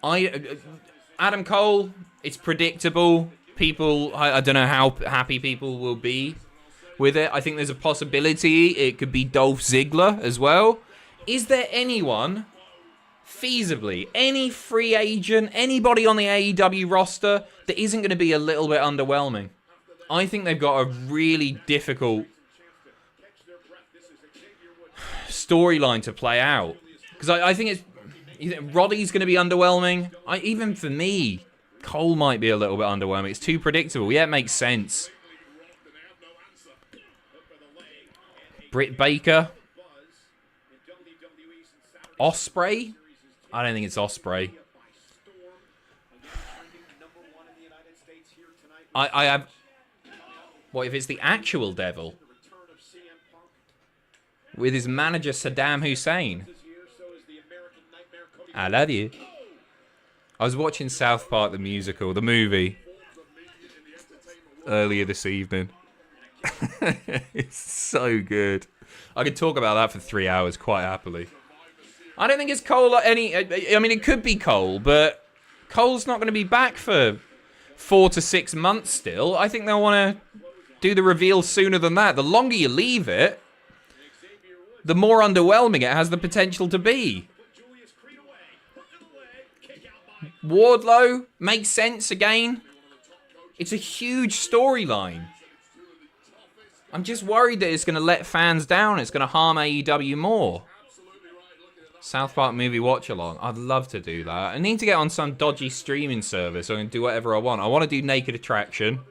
Adam Cole, it's predictable. People, I don't know how happy people will be with it. I think there's a possibility it could be Dolph Ziggler as well. Is there anyone, feasibly, any free agent, anybody on the AEW roster that isn't going to be a little bit underwhelming? I think they've got a really difficult storyline to play out. Because I think Roddy's going to be underwhelming. Even for me, Cole might be a little bit underwhelming. It's too predictable. Yeah, it makes sense. Britt Baker. Ospreay? I don't think it's Ospreay. I have... What if it's the actual Devil? With his manager Saddam Hussein. I love you. I was watching South Park the musical, the movie, earlier this evening. It's so good. I could talk about that for 3 hours quite happily. I don't think it's Cole I mean, it could be Cole, but Cole's not going to be back for 4 to 6 months still. I think they'll want to do the reveal sooner than that. The longer you leave it, the more underwhelming it has the potential to be. Wardlow makes sense again. It's a huge storyline. I'm just worried that it's going to let fans down. It's going to harm AEW more. South Park movie watch along. I'd love to do that. I need to get on some dodgy streaming service. I can do whatever I want. I want to do Naked Attraction.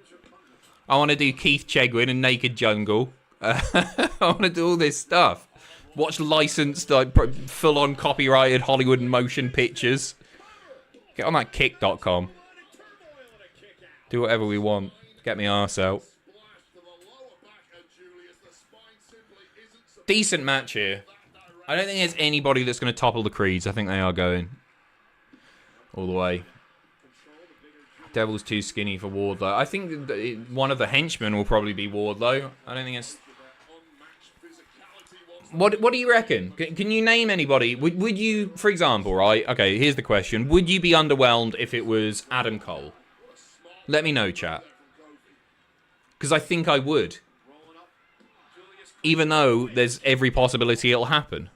I want to do Keith Chegwin and Naked Jungle. I want to do all this stuff. Watch licensed, like, full-on copyrighted Hollywood motion pictures. Get on that kick.com. Do whatever we want. Get me arse out. Decent match here. I don't think there's anybody that's going to topple the Creeds. I think they are going all the way. Devil's too skinny for Wardlow. I think one of the henchmen will probably be Wardlow. I don't think it's... What do you reckon? Can you name anybody? Would you, for example, right? Okay, here's the question. Would you be underwhelmed if it was Adam Cole? Let me know, chat. Because I think I would. Even though there's every possibility it'll happen.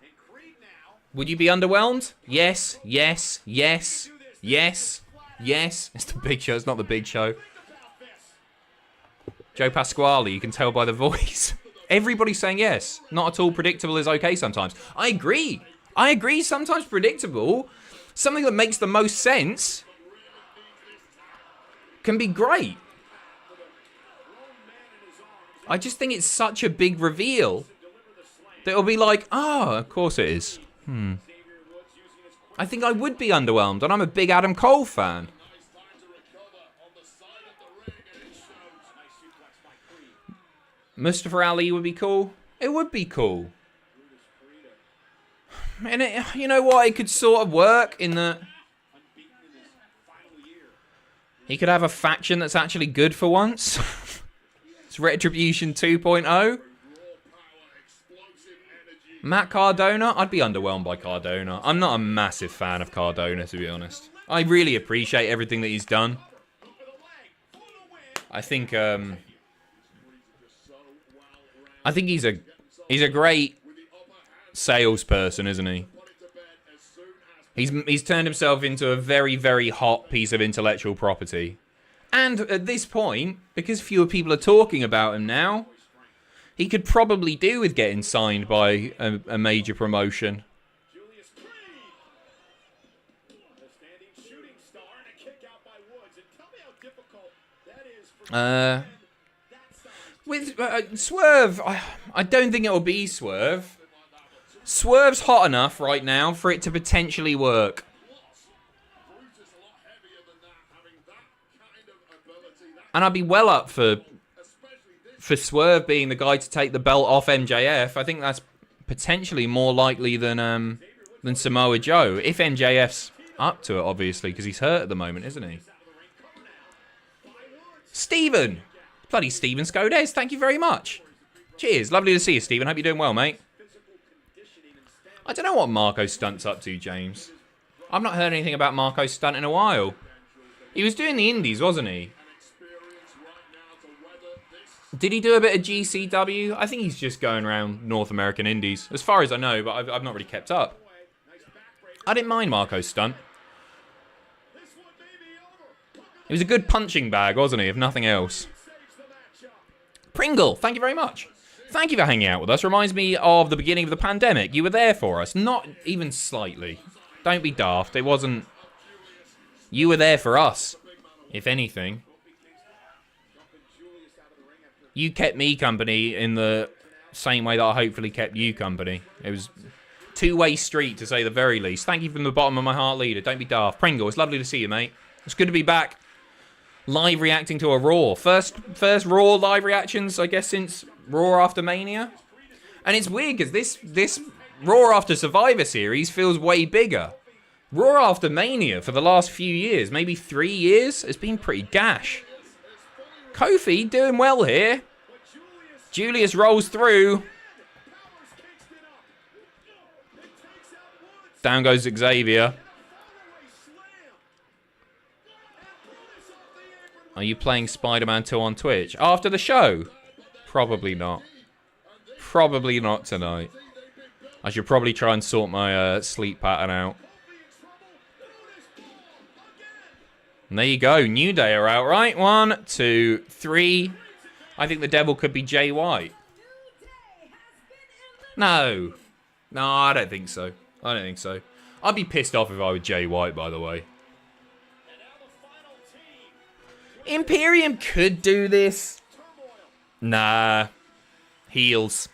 Would you be underwhelmed? Yes, yes, yes, yes, yes. It's the Big Show. It's not the Big Show. Joe Pasquale, you can tell by the voice. Everybody's saying yes. Not at all predictable is okay sometimes. I agree. I agree. Sometimes predictable, something that makes the most sense, can be great. I just think it's such a big reveal that it'll be like, oh, of course it is. I think I would be underwhelmed, and I'm a big Adam Cole fan. Mustafa Ali would be cool. It would be cool. And you know what? It could sort of work in that he could have a faction that's actually good for once. It's Retribution 2.0. Matt Cardona, I'd be underwhelmed by Cardona. I'm not a massive fan of Cardona, to be honest. I really appreciate everything that he's done. I think he's a great salesperson, isn't he? He's turned himself into a very, very hot piece of intellectual property. And at this point, because fewer people are talking about him now, he could probably do with getting signed by a major promotion. With Swerve, I don't think it'll be Swerve. Swerve's hot enough right now for it to potentially work. And I'd be well up for Swerve being the guy to take the belt off MJF. I think that's potentially more likely than Samoa Joe. If MJF's up to it, obviously, because he's hurt at the moment, isn't he? Steven! Bloody Steven Scodes, thank you very much. Cheers, lovely to see you, Steven. Hope you're doing well, mate. I don't know what Marco Stunt's up to, James. I've not heard anything about Marco Stunt in a while. He was doing the indies, wasn't he? Did he do a bit of GCW? I think he's just going around North American indies, as far as I know, but I've not really kept up. I didn't mind Marco's stunt. He was a good punching bag, wasn't he, if nothing else. Pringle, thank you very much. Thank you for hanging out with us. Reminds me of the beginning of the pandemic. You were there for us, not even slightly. Don't be daft. It wasn't... You were there for us, if anything. You kept me company in the same way that I hopefully kept you company. It was two-way street, to say the very least. Thank you from the bottom of my heart, leader. Don't be daft. Pringle, it's lovely to see you, mate. It's good to be back. Live reacting to a Raw. First Raw live reactions, I guess, since Raw after Mania. And it's weird, because this Raw after Survivor Series feels way bigger. Raw after Mania for the last few years, maybe 3 years, has been pretty gash. Kofi doing well here. Julius rolls through. Down goes Xavier. Are you playing Spider-Man 2 on Twitch? After the show? Probably not. Probably not tonight. I should probably try and sort my sleep pattern out. And there you go. New Day are out, right? 1, 2, 3. I think the Devil could be Jay White. No. No, I don't think so. I don't think so. I'd be pissed off if I were Jay White, by the way. Imperium could do this. Nah. Heels.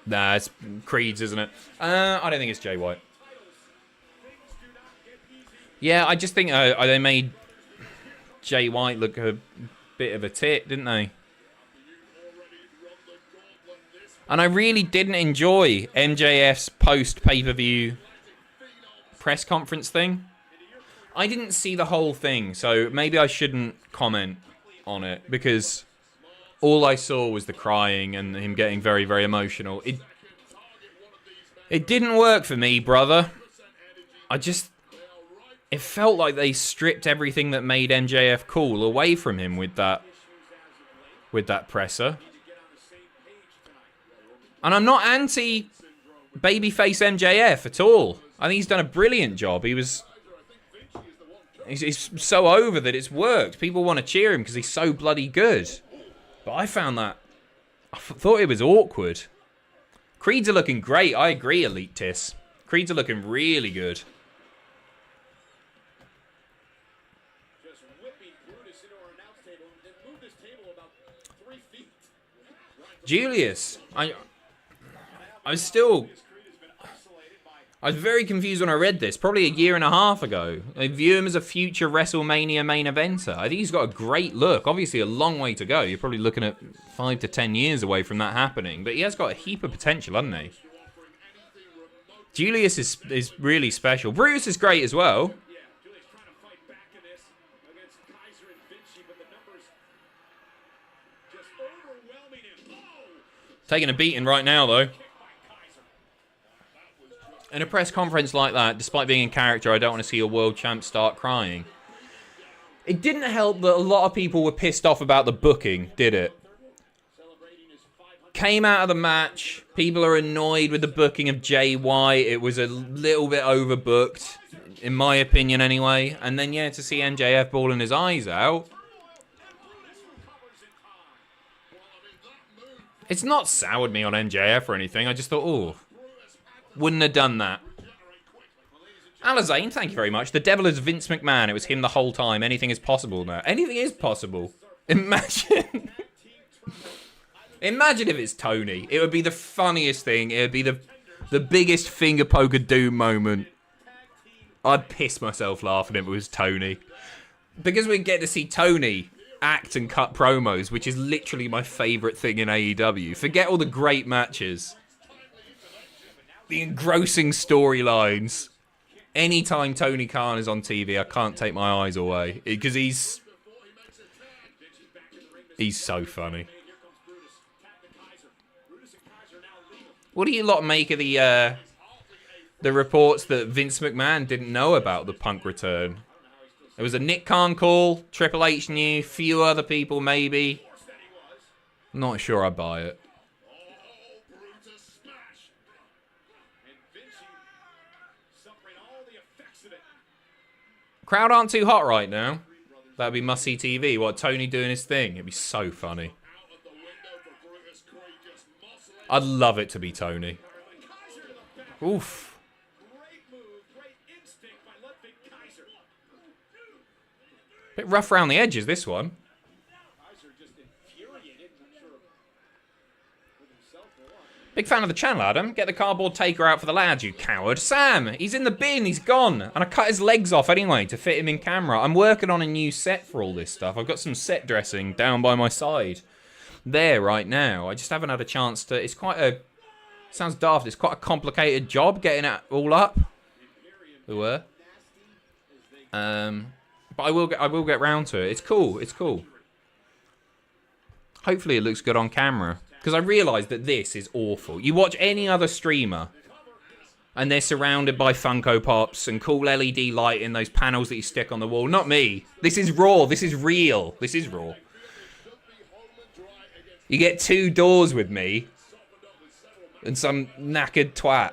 Nah, it's Creed's, isn't it? I don't think it's Jay White. Yeah, I just think they made Jay White look a bit of a tit, didn't they? And I really didn't enjoy MJF's post-pay-per-view press conference thing. I didn't see the whole thing, so maybe I shouldn't comment on it, because all I saw was the crying and him getting very, very emotional. It didn't work for me, brother. It felt like they stripped everything that made MJF cool away from him with that presser. And I'm not anti babyface MJF at all. I think he's done a brilliant job. He's so over that it's worked. People want to cheer him because he's so bloody good. But I thought it was awkward. Creeds are looking great. I agree, Elite Tiss. Creeds are looking really good. Julius, I was very confused when I read this, probably a year and a half ago. I view him as a future WrestleMania main eventer. I think he's got a great look. Obviously a long way to go. You're probably looking at 5 to 10 years away from that happening. But he has got a heap of potential, hasn't he? Julius is really special. Brutus is great as well. Taking a beating right now, though. In a press conference like that, despite being in character, I don't want to see a world champ start crying. It didn't help that a lot of people were pissed off about the booking, did it? Came out of the match, people are annoyed with the booking of Jay White. It was a little bit overbooked, in my opinion anyway. And then, yeah, to see MJF bawling his eyes out. It's not soured me on MJF or anything. I just thought, oh, wouldn't have done that. Alizane, thank you very much. The Devil is Vince McMahon. It was him the whole time. Anything is possible now. Anything is possible. Imagine. Imagine if it's Tony. It would be the funniest thing. It would be the biggest finger poke of doom moment. I'd piss myself laughing if it was Tony. Because we get to see Tony act and cut promos, which is literally my favourite thing in AEW. Forget all the great matches. The engrossing storylines. Anytime Tony Khan is on TV, I can't take my eyes away. Because he's so funny. What do you lot make of the reports that Vince McMahon didn't know about the Punk return? It was a Nick Khan call, Triple H knew, few other people maybe. Not sure I buy it. Crowd aren't too hot right now. That'd be must-see TV. What, Tony doing his thing? It'd be so funny. I'd love it to be Tony. Oof. Bit rough around the edges, this one. Big fan of the channel, Adam. Get the cardboard taker out for the lads, you coward. Sam, he's in the bin, he's gone. And I cut his legs off anyway to fit him in camera. I'm working on a new set for all this stuff. I've got some set dressing down by my side there right now. I just haven't had a chance to... It's quite a... Sounds daft. It's quite a complicated job getting it all up. We were. But I will get round to it. It's cool. It's cool. Hopefully it looks good on camera. Because I realise that this is awful. You watch any other streamer and they're surrounded by Funko Pops and cool LED light in those panels that you stick on the wall. Not me. This is raw. This is real. This is raw. You get 2 doors with me and some knackered twat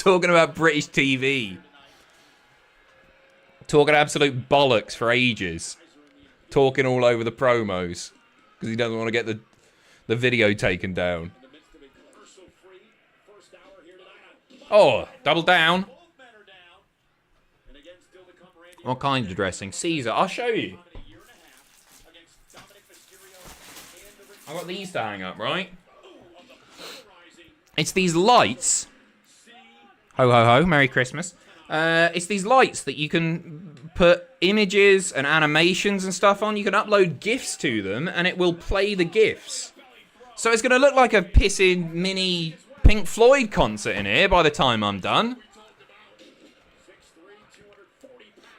talking about British TV. Talking absolute bollocks for ages. Talking all over the promos. Because he doesn't want to get the video taken down. Oh, double down. What kind of dressing? Caesar, I'll show you. I got these to hang up, right? It's these lights. Ho, ho, ho. Merry Christmas. It's these lights that you can put images and animations and stuff on. You can upload GIFs to them, and it will play the GIFs. So it's going to look like a pissing mini Pink Floyd concert in here by the time I'm done.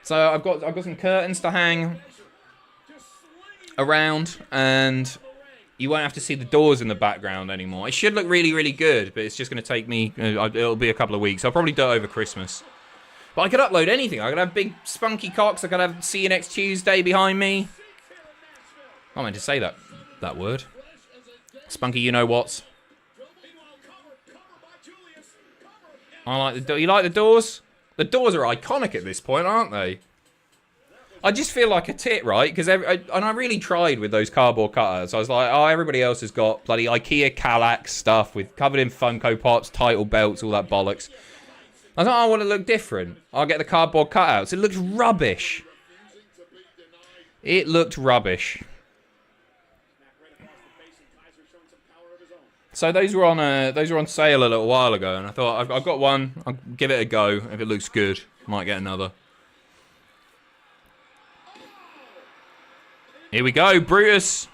So I've got some curtains to hang around, and you won't have to see the doors in the background anymore. It should look really, really good, but it's just going to take me... it'll be a couple of weeks. I'll probably do it over Christmas. But I could upload anything. I could have big spunky cocks. I could have See You Next Tuesday behind me. I meant to say that word. Spunky you-know-whats. I like the... You like the doors? The doors are iconic at this point, aren't they? I just feel like a tit, right? Because and I really tried with those cardboard cutouts. I was like, oh, everybody else has got bloody IKEA Kallax stuff with covered in Funko Pops, title belts, all that bollocks. I thought, I want to look different. I'll get the cardboard cutouts. It looks rubbish. It looked rubbish. So those were on sale a little while ago, and I thought I've got one. I'll give it a go. If it looks good, might get another. Here we go, Brutus.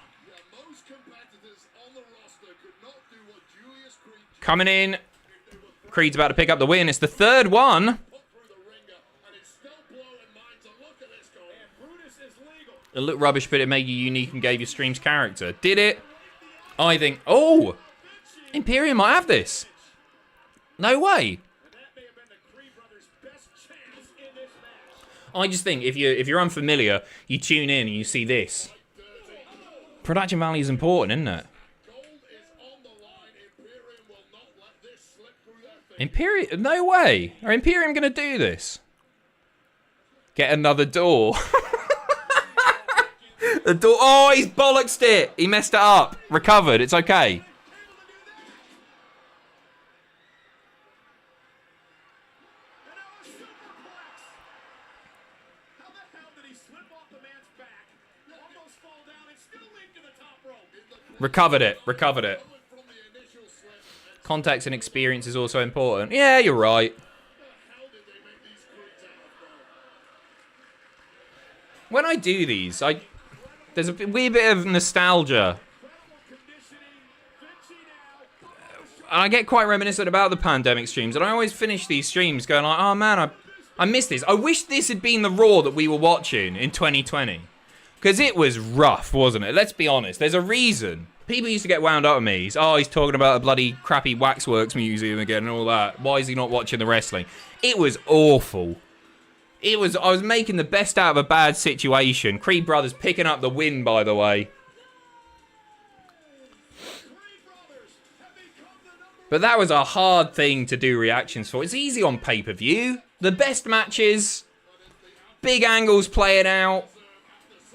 Coming in. Creed's about to pick up the win. It's the third one. It looked rubbish, but it made you unique and gave your stream's character. Did it? I think... Oh! Imperium might have this. No way. I just think if you're unfamiliar, you tune in and you see this. Production value is important, isn't it? Imperium? No way. Are Imperium going to do this? Get another door. The door. Oh, he's bollocksed it. He messed it up. Recovered. It's okay. Recovered it. Recovered it. Context and experience is also important. Yeah, you're right. When I do these, there's a wee bit of nostalgia. And I get quite reminiscent about the pandemic streams, and I always finish these streams going like, oh man, I missed this. I wish this had been the Raw that we were watching in 2020. Because it was rough, wasn't it? Let's be honest. There's a reason. People used to get wound up with me. He's talking about a bloody crappy Waxworks museum again and all that. Why is he not watching the wrestling? It was awful. I was making the best out of a bad situation. Creed Brothers picking up the win, by the way. But that was a hard thing to do reactions for. It's easy on pay-per-view. The best matches. Big angles playing out.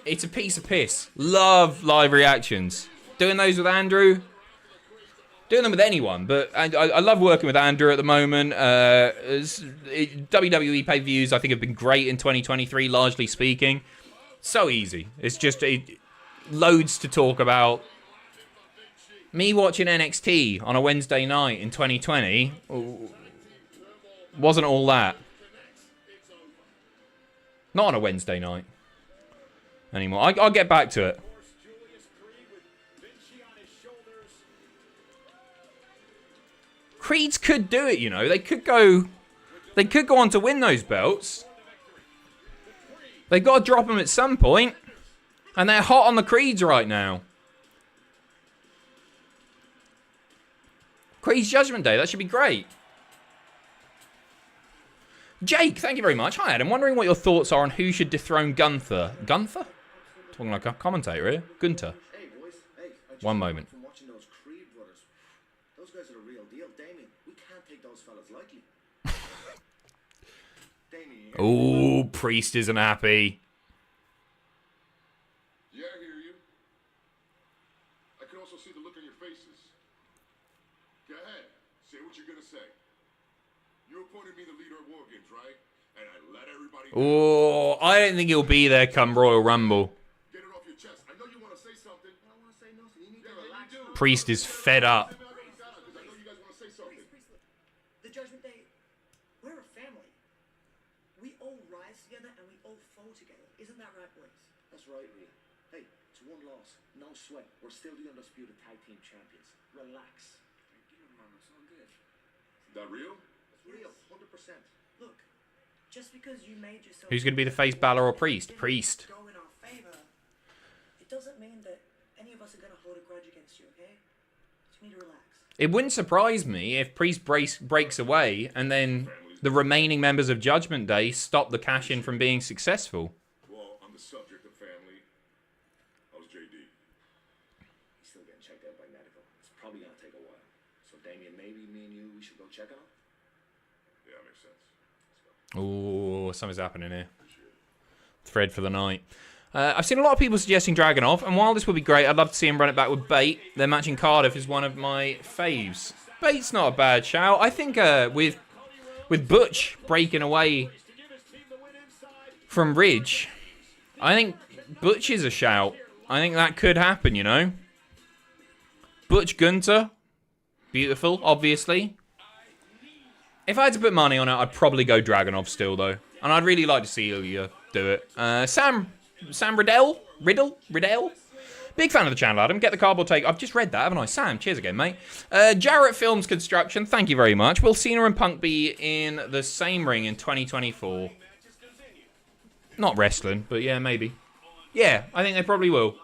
It's a piece of piss. Love live reactions. Doing those with Andrew. Doing them with anyone. But I love working with Andrew at the moment. WWE pay-per-views, I think, have been great in 2023, largely speaking. So easy. It's just loads to talk about. Me watching NXT on a Wednesday night in 2020 wasn't all that. Not on a Wednesday night anymore. I'll get back to it. Creeds could do it, you know. They could go on to win those belts. They've got to drop them at some point. And they're hot on the Creeds right now. Creeds Judgment Day, that should be great. Jake, thank you very much. Hi, Adam. Wondering what your thoughts are on who should dethrone Gunther. Gunther? Talking like a commentator here. Gunter. Hey, boys. Hey, One moment. from watching those Creed brothers. Those guys are the real deal. Damien, we can't take those fellas lightly. Oh, Priest isn't happy. Yeah, I hear you. I can also see the look on your faces. Go ahead. Say what you're gonna say. You appointed me the leader of WarGames, right? And I let everybody know. Oh, I don't think he'll be there come Royal Rumble. Get it off your chest. I know you want to say something. I don't want to say nothing. You need to relax. Priest is fed up. I know you guys want to say something. The Judgment Day, we're a family. We all rise together and we all fall together. Isn't that right, boys? That's right, Rhea. Hey, it's one loss, no sweat. We're still the undisputed tag team champions. Relax. It's all good. Is that real? It's real, 100%. Look, just because you made yourself... Who's going to be the face, Balor or Priest? Priest. ...go in our favor, it doesn't mean that any of us are going to hold a grudge against you, okay? You need to relax. It wouldn't surprise me if Priest breaks away and then the remaining members of Judgment Day stop the cash-in from being successful. Well, on the subject of family, how's JD? He's still getting checked out by medical. It's probably gonna take a while. So, Damien, maybe me and you, we should go check on him? Yeah, makes sense. Let's go. Oh, something's happening here. Thread for the night. I've seen a lot of people suggesting Dragunov, and while this would be great, I'd love to see him run it back with Bate. Their match in Cardiff is one of my faves. Bate's not a bad shout. I think with Butch breaking away from Ridge, I think Butch is a shout. I think that could happen, you know. Butch Gunter, beautiful, obviously. If I had to put money on it, I'd probably go Dragunov still, though. And I'd really like to see Ilya do it. Sam Riddell? Big fan of the channel, Adam. Get the cardboard take. I've just read that, haven't I? Sam, cheers again, mate. Jarrett Films Construction, thank you very much. Will Cena and Punk be in the same ring in 2024? Not wrestling, but yeah, maybe. Yeah, I think they probably will.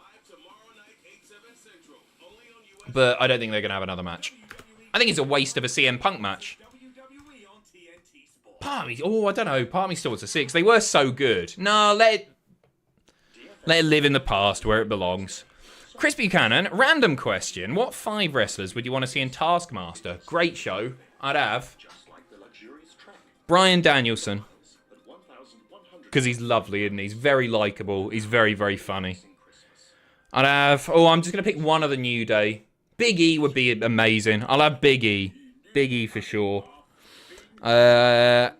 But I don't think they're going to have another match. I think it's a waste of a CM Punk match. Part of me, I don't know. Part of me still wants a 6. They were so good. No, let it live in the past where it belongs. Chris Buchanan, random question. What 5 wrestlers would you want to see in Taskmaster? Great show. I'd have Bryan Danielson. Because he's lovely, isn't he? He's very likeable. He's very, very funny. I'd have... I'm just going to pick one of the New Day. Big E would be amazing. I'll have Big E. Big E for sure. I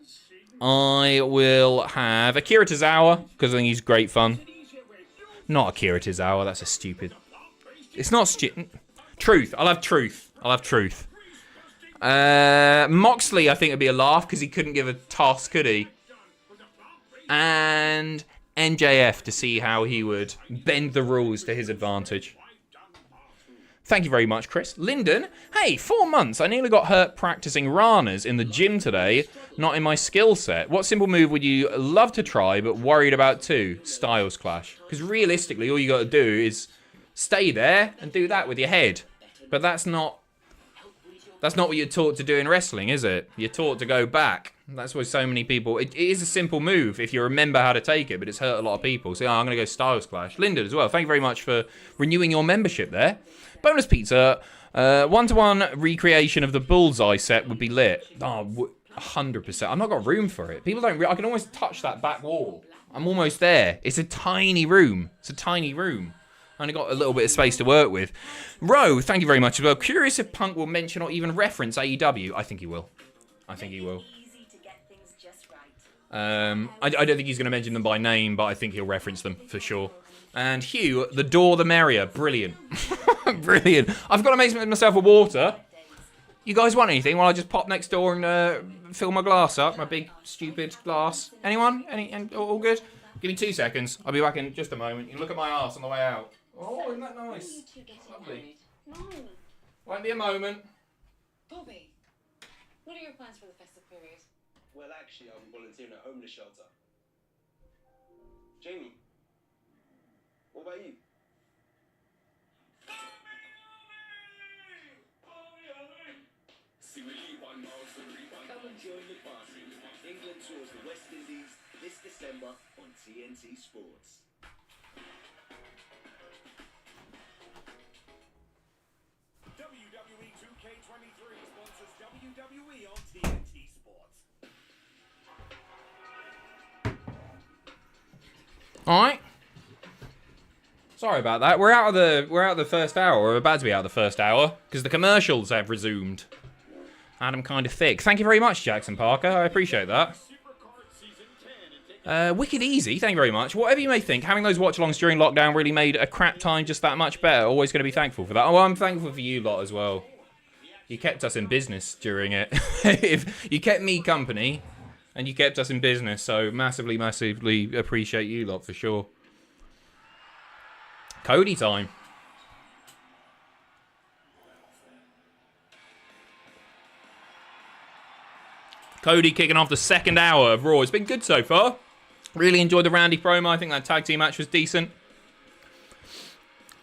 will have Akira Tozawa, because I think he's great fun. Not Akira Tozawa, that's a stupid... It's not stupid. Truth. I'll have Truth. Moxley, I think, would be a laugh, because he couldn't give a toss, could he? And NJF, to see how he would bend the rules to his advantage. Thank you very much, Chris. Lyndon, hey, 4 months. I nearly got hurt practicing Ranas in the gym today. Not in my skill set. What simple move would you love to try but worried about too? Styles Clash. Because realistically, all you got to do is stay there and do that with your head. But that's not what you're taught to do in wrestling, is it? You're taught to go back. That's why so many people... It is a simple move if you remember how to take it, but it's hurt a lot of people. So I'm going to go Styles Clash. Lyndon as well. Thank you very much for renewing your membership there. Bonus pizza, 1-to-1 recreation of the Bullseye set would be lit. 100%. I've not got room for it. People don't... I can almost touch that back wall. I'm almost there. It's a tiny room. I only got a little bit of space to work with. Ro, thank you very much as well. Curious if Punk will mention or even reference AEW. I think he will. I don't think he's going to mention them by name, but I think he'll reference them for sure. And Hugh, the door the merrier. Brilliant. Brilliant. I've got to make myself a water. You guys want anything? Well, I just pop next door and fill my glass up. My big, stupid glass. Anyone? All good? Give me 2 seconds. I'll be back in just a moment. You can look at my arse on the way out. Oh, isn't that nice? Lovely. No. Won't be a moment. Bobby, what are your plans for the festive period? Well, actually, I'm volunteering at a homeless shelter. Jamie, what about you? Come and join the party. England tours the West Indies this December on TNT Sports. WWE 2K23 sponsors WWE on TNT Sports. All right. Sorry about that. We're out of the first hour. We're about to be out of the first hour because the commercials have resumed. Adam kind of thick. Thank you very much, Jackson Parker. I appreciate that. Wicked Easy, thank you very much. Whatever you may think, having those watch-alongs during lockdown really made a crap time just that much better. Always going to be thankful for that. Oh, I'm thankful for you lot as well. You kept us in business during it. If you kept me company, and you kept us in business, so massively, massively appreciate you lot for sure. Cody time. Cody kicking off the second hour of Raw. It's been good so far. Really enjoyed the Randy promo. I think that tag team match was decent.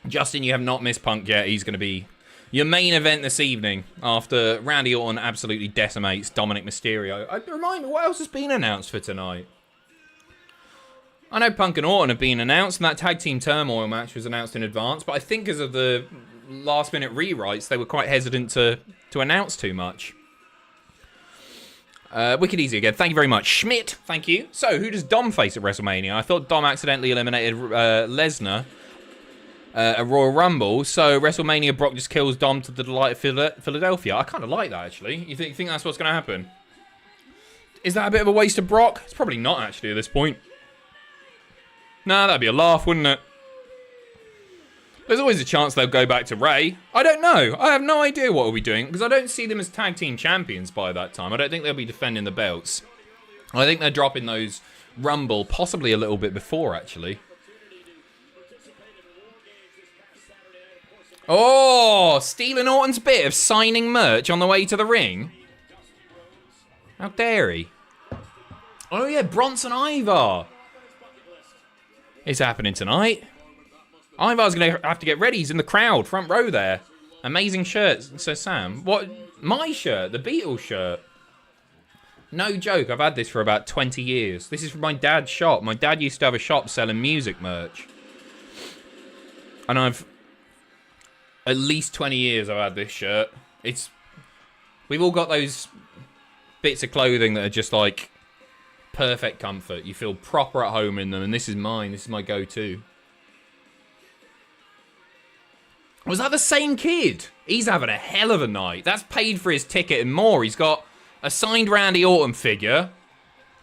Justin, you have not missed Punk yet. He's going to be your main event this evening after Randy Orton absolutely decimates Dominic Mysterio. Remind me, what else has been announced for tonight? I know Punk and Orton have been announced, and that tag team turmoil match was announced in advance, but I think because of the last-minute rewrites, they were quite hesitant to announce too much. Wicked Easy again. Thank you very much. Schmidt, thank you. So, who does Dom face at WrestleMania? I thought Dom accidentally eliminated Lesnar at Royal Rumble. So, WrestleMania, Brock just kills Dom to the delight of Philadelphia. I kind of like that, actually. You think that's what's going to happen? Is that a bit of a waste of Brock? It's probably not, actually, at this point. Nah, that'd be a laugh, wouldn't it? There's always a chance they'll go back to Ray. I don't know. I have no idea what we'll be doing because I don't see them as tag team champions by that time. I don't think they'll be defending the belts. I think they're dropping those Rumble possibly a little bit before, actually. Oh, stealing Orton's bit of signing merch on the way to the ring. How dare he? Oh yeah, Bronson Ivar. It's happening tonight. Ivar's going to have to get ready. He's in the crowd, front row there. Amazing shirt, says Sam. What? My shirt? The Beatles shirt? No joke, I've had this for about 20 years. This is from my dad's shop. My dad used to have a shop selling music merch. And I've... At least 20 years I've had this shirt. We've all got those bits of clothing that are just like perfect comfort. You feel proper at home in them, and this is mine. This is my go-to. Was that the same kid? He's having a hell of a night. That's paid for his ticket and more. He's got a signed Randy Orton figure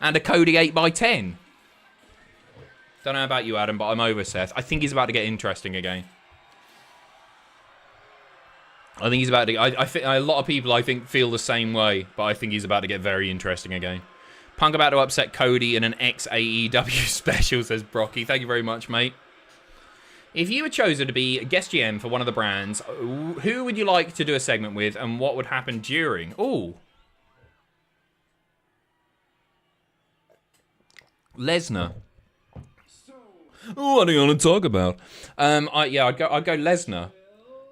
and a Cody 8x10. Don't know about you, Adam, but I'm over Seth. I think he's about to get interesting again. I think he's about to... I think a lot of people, I think, feel the same way, but I think he's about to get very interesting again. Punk about to upset Cody in an ex-AEW special, says Brocky. Thank you very much, mate. If you were chosen to be guest GM for one of the brands, who would you like to do a segment with, and what would happen during? Ooh. Lesnar. What are you going to talk about? I'd go Lesnar.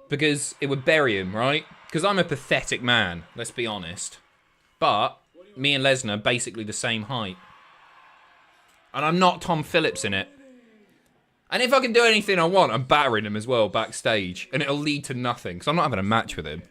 Because it would bury him, right? Because I'm a pathetic man, let's be honest. But me and Lesnar basically the same height. And I'm not Tom Phillips in it. And if I can do anything I want, I'm battering him as well backstage. And it'll lead to nothing, because I'm not having a match with him.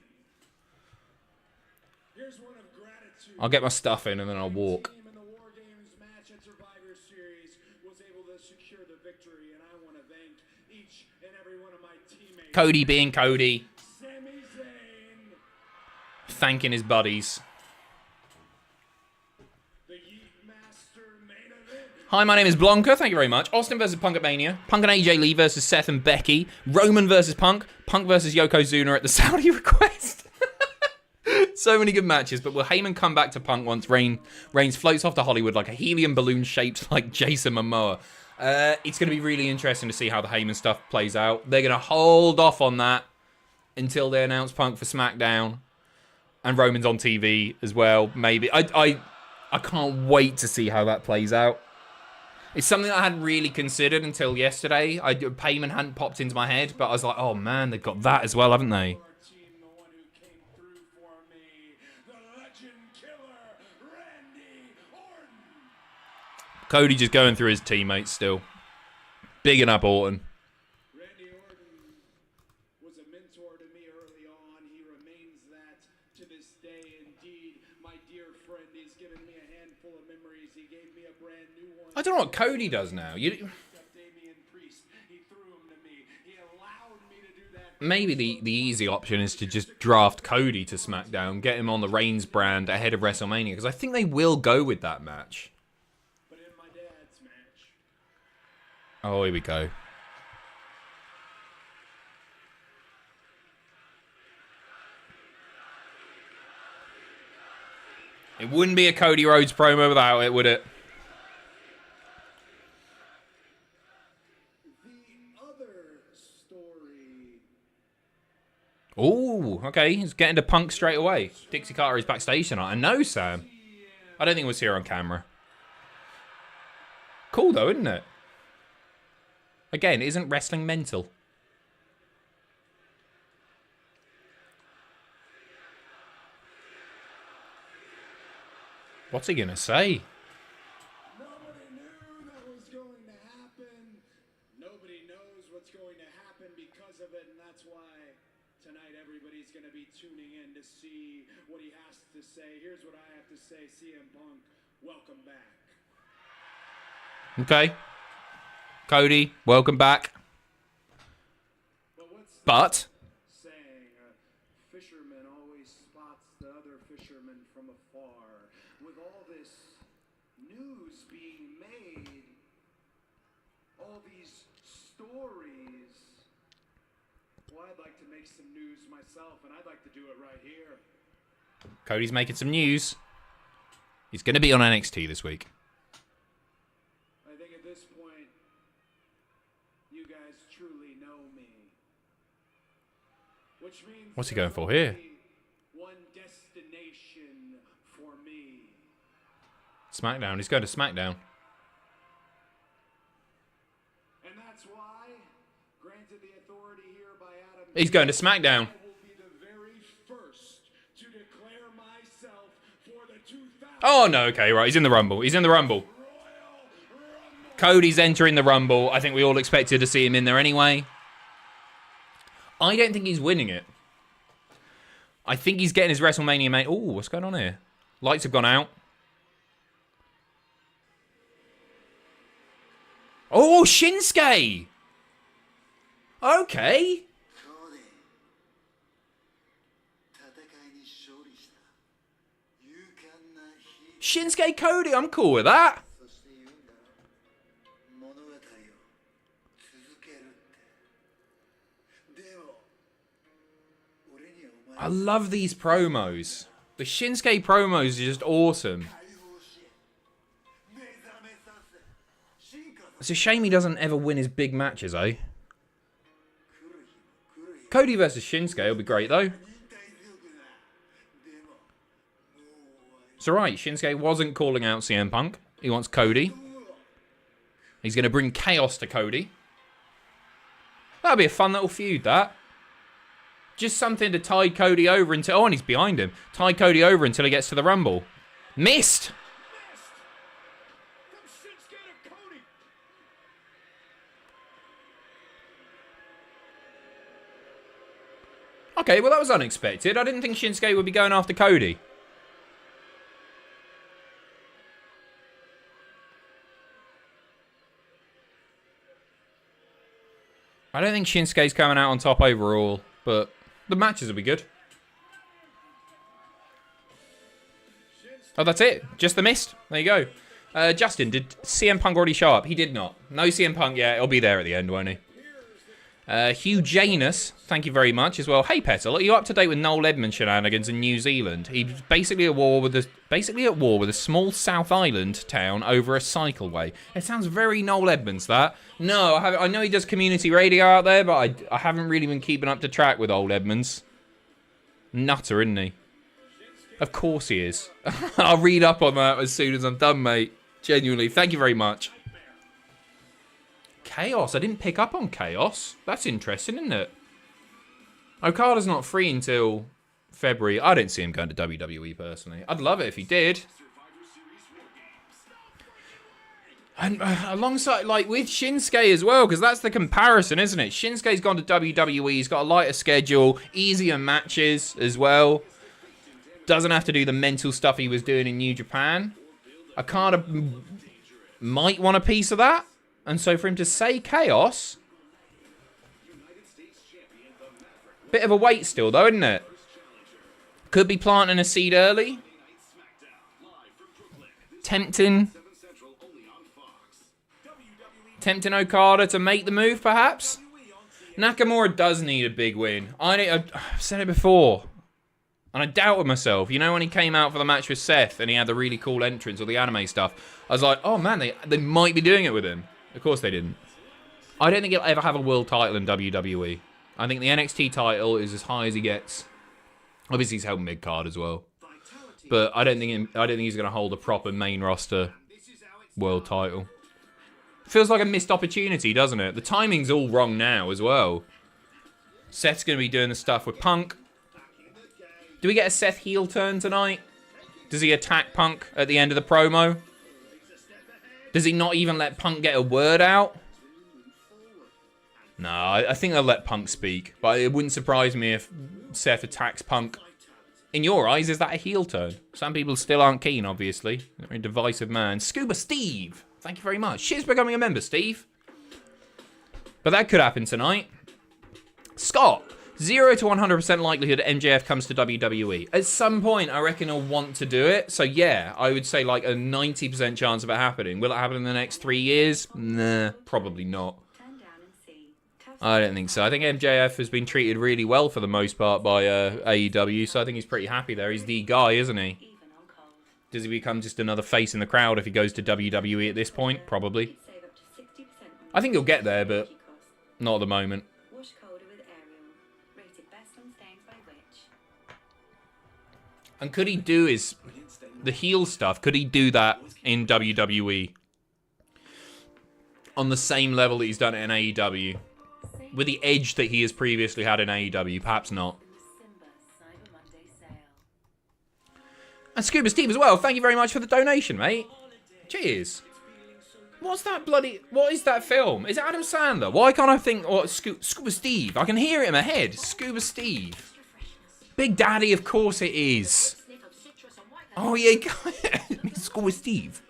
I'll get my stuff in and then I'll walk. Team in the WarGames match at Survivor Series was able to secure the victory, and I want to thank each and every one of my teammates. Cody being Cody. Sami Zayn, Thanking his buddies. the Yeet Master main event. Hi, my name is Blanca. Thank you very much. Austin versus Punk at Mania. Punk and AJ Lee versus Seth and Becky. Roman versus Punk. Punk versus Yokozuna at the Saudi request. So many good matches, but will Heyman come back to Punk once Reigns floats off to Hollywood like a helium balloon shaped like Jason Momoa? It's going to be really interesting to see how the Heyman stuff plays out. They're going to hold off on that until they announce Punk for SmackDown. And Roman's on TV as well, maybe. I can't wait to see how that plays out. It's something that I hadn't really considered until yesterday. Heyman hadn't popped into my head, but I was like, oh man, they've got that as well, haven't they? Team, the one who came through for me, the legend killer, Randy Orton. Cody just going through his teammates still. Bigging up Orton. Randy Orton was a mentor to me early on. He remains that to this day. Indeed, my dear friend, he's given me a handful of memories. He gave me a brand new one. I don't know what Cody does now. maybe the easy option is to just draft Cody to SmackDown, get him on the Reigns brand ahead of WrestleMania, because I think they will go with that match. But in my dad's match, Oh, here we go. It wouldn't be a Cody Rhodes promo without it, would it? the other story. Oh, okay. He's getting to Punk straight away. Dixie Carter is backstage tonight. I know, Sam. I don't think it was here on camera. Cool, though, isn't it? Again, isn't wrestling mental? What's he going to say? Nobody knew that was going to happen. Nobody knows what's going to happen because of it, and that's why tonight everybody's going to be tuning in to see what he has to say. Here's what I have to say, CM Punk, welcome back. Okay. Cody, welcome back. But what's But saying? A fisherman always spots the other fisherman from afar. With all this news being made, all these stories, well, I'd like to make some news myself, and I'd like to do it right here. Cody's making some news. He's going to be on NXT this week. I think at this point, you guys truly know me. Which means What's he there's going for here? only one destination for me. SmackDown. He's going to SmackDown. And that's why, granted the authority here by Adam, He's going to SmackDown. I will be the very first to declare myself for the 2000 Oh, no. Okay, right. He's in the Rumble. He's in the Rumble. Royal Rumble. Cody's entering the Rumble. I think we all expected to see him in there anyway. I don't think he's winning it. I think he's getting his WrestleMania mate. Oh, what's going on here? Lights have gone out. Oh, Shinsuke! Okay. Shinsuke Cody, I'm cool with that. I love these promos. The Shinsuke promos are just awesome. It's a shame he doesn't ever win his big matches, eh? Cody versus Shinsuke will be great, though. It's alright, Shinsuke wasn't calling out CM Punk. He wants Cody. He's going to bring chaos to Cody. That'll be a fun little feud, that. Just something to tide Cody over until... Oh, and he's behind him. Tide Cody over until he gets to the Rumble. Missed! From Shinsuke to Cody. Okay, well, that was unexpected. I didn't think Shinsuke would be going after Cody. I don't think Shinsuke's coming out on top overall, but the matches will be good. Oh, that's it. Just the mist. There you go. Justin, did CM Punk already show up? He did not. No CM Punk yet. He'll be there at the end, won't he? Hugh Janus, thank you very much as well. Hey Petal, are you up to date with Noel Edmonds shenanigans in New Zealand? He's basically at war with a small South Island town over a cycleway. It sounds very Noel Edmonds, that. No, I know he does community radio out there, but I haven't really been keeping up to track with old Edmonds. Nutter, isn't he? Of course he is. I'll read up on that as soon as I'm done, mate. Genuinely, thank you very much. Chaos. I didn't pick up on Chaos. That's interesting, isn't it? Okada's not free until February. I don't see him going to WWE personally. I'd love it if he did. And alongside, like, with Shinsuke as well, because that's the comparison, isn't it? Shinsuke's gone to WWE. He's got a lighter schedule, easier matches as well. Doesn't have to do the mental stuff he was doing in New Japan. Okada might want a piece of that. And so for him to say Chaos, Bit of a wait still, though, isn't it? Could be planting a seed early. Tempting Okada to make the move, perhaps. Nakamura does need a big win. I've said it before. And I doubted myself. You know when he came out for the match with Seth and he had the really cool entrance, all the anime stuff? I was like, oh man, they might be doing it with him. Of course they didn't. I don't think he'll ever have a world title in WWE. I think the NXT title is as high as he gets. Obviously he's held mid-card as well. But I don't think he's going to hold a proper main roster world title. Feels like a missed opportunity, doesn't it? The timing's all wrong now as well. Seth's going to be doing the stuff with Punk. Do we get a Seth heel turn tonight? Does he attack Punk at the end of the promo? Does he not even let Punk get a word out? No, I think they'll let Punk speak. But it wouldn't surprise me if Seth attacks Punk. In your eyes, is that a heel turn? Some people still aren't keen, obviously. They're a divisive man. Scuba Steve! Thank you very much. Cheers for becoming a member, Steve. But that could happen tonight. Scott! 0 to 100% likelihood MJF comes to WWE. At some point, I reckon he'll want to do it. So yeah, I would say like a 90% chance of it happening. Will it happen in the next 3 years? Nah, probably not. I don't think so. I think MJF has been treated really well for the most part by AEW, so I think he's pretty happy there. He's the guy, isn't he? Does he become just another face in the crowd if he goes to WWE at this point? Probably. I think he'll get there, but not at the moment. And could he do the heel stuff? Could he do that in WWE? On the same level that he's done it in AEW? With the edge that he has previously had in AEW? Perhaps not. And Scuba Steve as well. Thank you very much for the donation, mate. Cheers. What is that film? Is it Adam Sandler? Why can't I think... Oh, Scuba Steve. I can hear it in my head. Scuba Steve. Big Daddy, of course it is. Oh, yeah. Scuba Steve.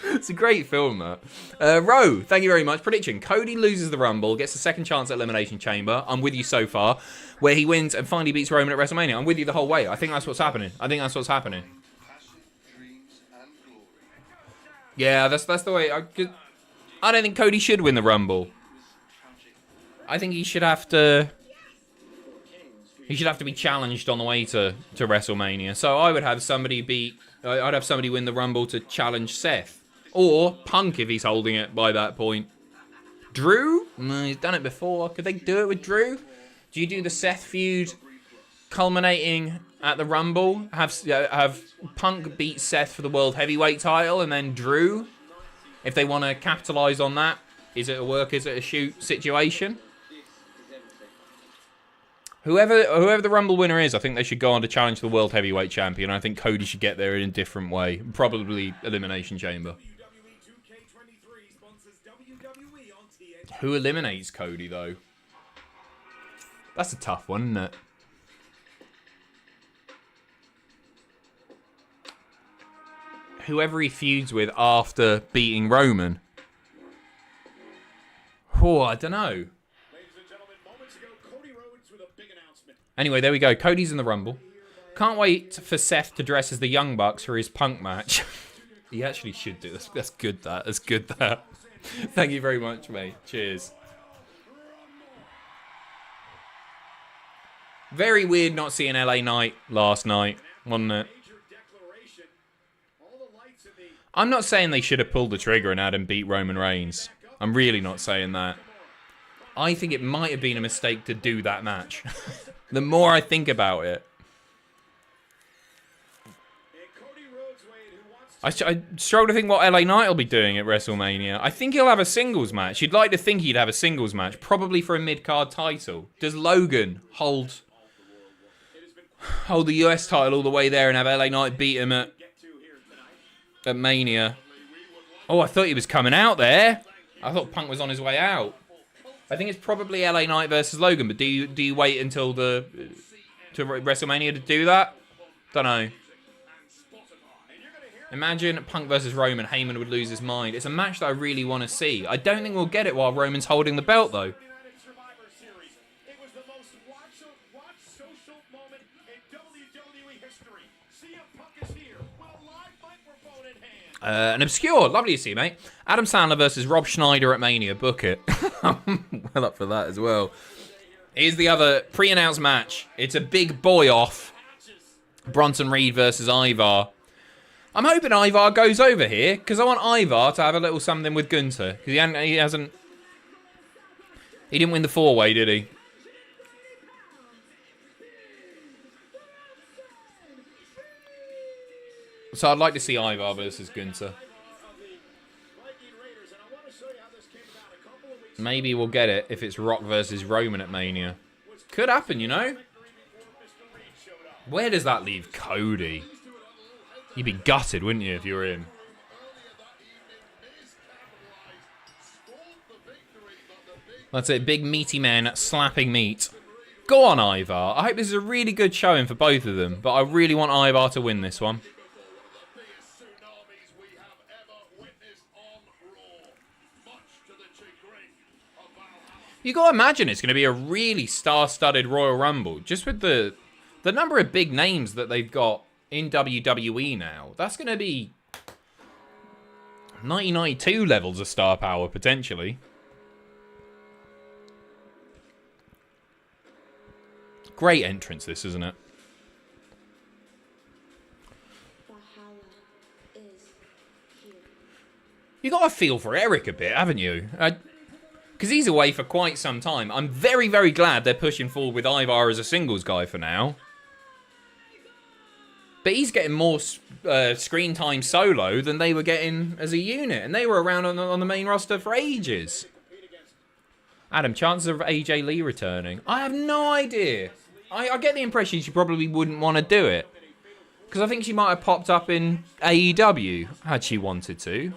It's a great film, that. Ro, thank you very much. Prediction. Cody loses the Rumble, gets a second chance at Elimination Chamber. I'm with you so far. Where he wins and finally beats Roman at WrestleMania. I'm with you the whole way. I think that's what's happening. Yeah, that's the way. I don't think Cody should win the Rumble. I think he should have to... He should have to be challenged on the way to WrestleMania. So I would have somebody I'd have somebody win the Rumble to challenge Seth. Or Punk if he's holding it by that point. Drew? No, he's done it before. Could they do it with Drew? Do you do the Seth feud culminating at the Rumble? Have Punk beat Seth for the World Heavyweight title and then Drew? If they want to capitalise on that. Is it a work, is it a shoot situation? Whoever the Rumble winner is, I think they should go on to challenge the World Heavyweight Champion. I think Cody should get there in a different way. Probably Elimination Chamber. Who eliminates Cody, though? That's a tough one, isn't it? Whoever he feuds with after beating Roman. Oh, I don't know. Anyway, there we go. Cody's in the Rumble. Can't wait for Seth to dress as the Young Bucks for his Punk match. He actually should do this. That's good, that. That's good, that. Thank you very much, mate. Cheers. Very weird not seeing LA Knight last night, wasn't it? I'm not saying they should have pulled the trigger and had him beat Roman Reigns. I'm really not saying that. I think it might have been a mistake to do that match. The more I think about it. I struggle to think what LA Knight will be doing at WrestleMania. I think he'll have a singles match. You'd like to think he'd have a singles match. Probably for a mid-card title. Does Logan hold the US title all the way there and have LA Knight beat him at Mania? Oh, I thought he was coming out there. I thought Punk was on his way out. I think it's probably LA Knight versus Logan, but do you wait until to WrestleMania to do that? Don't know. Imagine Punk versus Roman. Heyman would lose his mind. It's a match that I really want to see. I don't think we'll get it while Roman's holding the belt, though. social moment in WWE history. CM Punk is here with a live microphone in hand. An obscure, lovely to see you, mate. Adam Sandler versus Rob Schneider at Mania. Book it. Well up for that as well. Here's the other pre-announced match. It's a big boy off. Bronson Reed versus Ivar. I'm hoping Ivar goes over here because I want Ivar to have a little something with Gunther. Because he didn't win the four-way, did he? So I'd like to see Ivar versus Gunther. Maybe we'll get it if it's Rock versus Roman at Mania. Could happen, you know? Where does that leave Cody? You'd be gutted, wouldn't you, if you were him? That's it, big meaty man slapping meat. Go on, Ivar. I hope this is a really good showing for both of them, but I really want Ivar to win this one. You got to imagine it's going to be a really star-studded Royal Rumble, just with the number of big names that they've got in WWE now. That's going to be 1992 levels of star power, potentially. Great entrance, this, isn't it? You got to feel for Eric a bit, haven't you? Because he's away for quite some time. I'm very, very glad they're pushing forward with Ivar as a singles guy for now. But he's getting more screen time solo than they were getting as a unit. And they were around on the main roster for ages. Adam, chances of AJ Lee returning? I have no idea. I get the impression she probably wouldn't want to do it. Because I think she might have popped up in AEW, had she wanted to.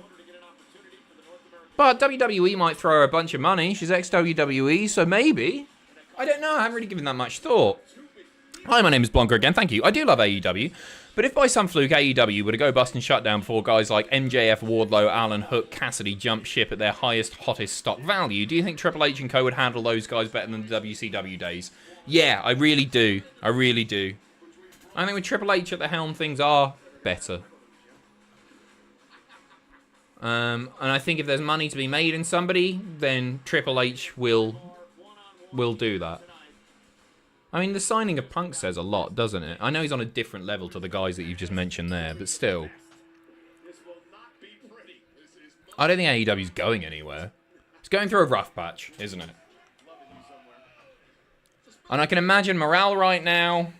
But WWE might throw her a bunch of money. She's ex-WWE, so maybe. I don't know. I haven't really given that much thought. Hi, my name is Blanca again. Thank you. I do love AEW. But if by some fluke AEW were to go bust and shut down before guys like MJF, Wardlow, Allen, Hook, Cassidy jump ship at their highest, hottest stock value, do you think Triple H and Co would handle those guys better than the WCW days? Yeah, I really do. I really do. I think with Triple H at the helm, things are better. And I think if there's money to be made in somebody, then Triple H will do that. I mean, the signing of Punk says a lot, doesn't it? I know he's on a different level to the guys that you've just mentioned there, but still. I don't think AEW's going anywhere. It's going through a rough patch, isn't it? And I can imagine morale right now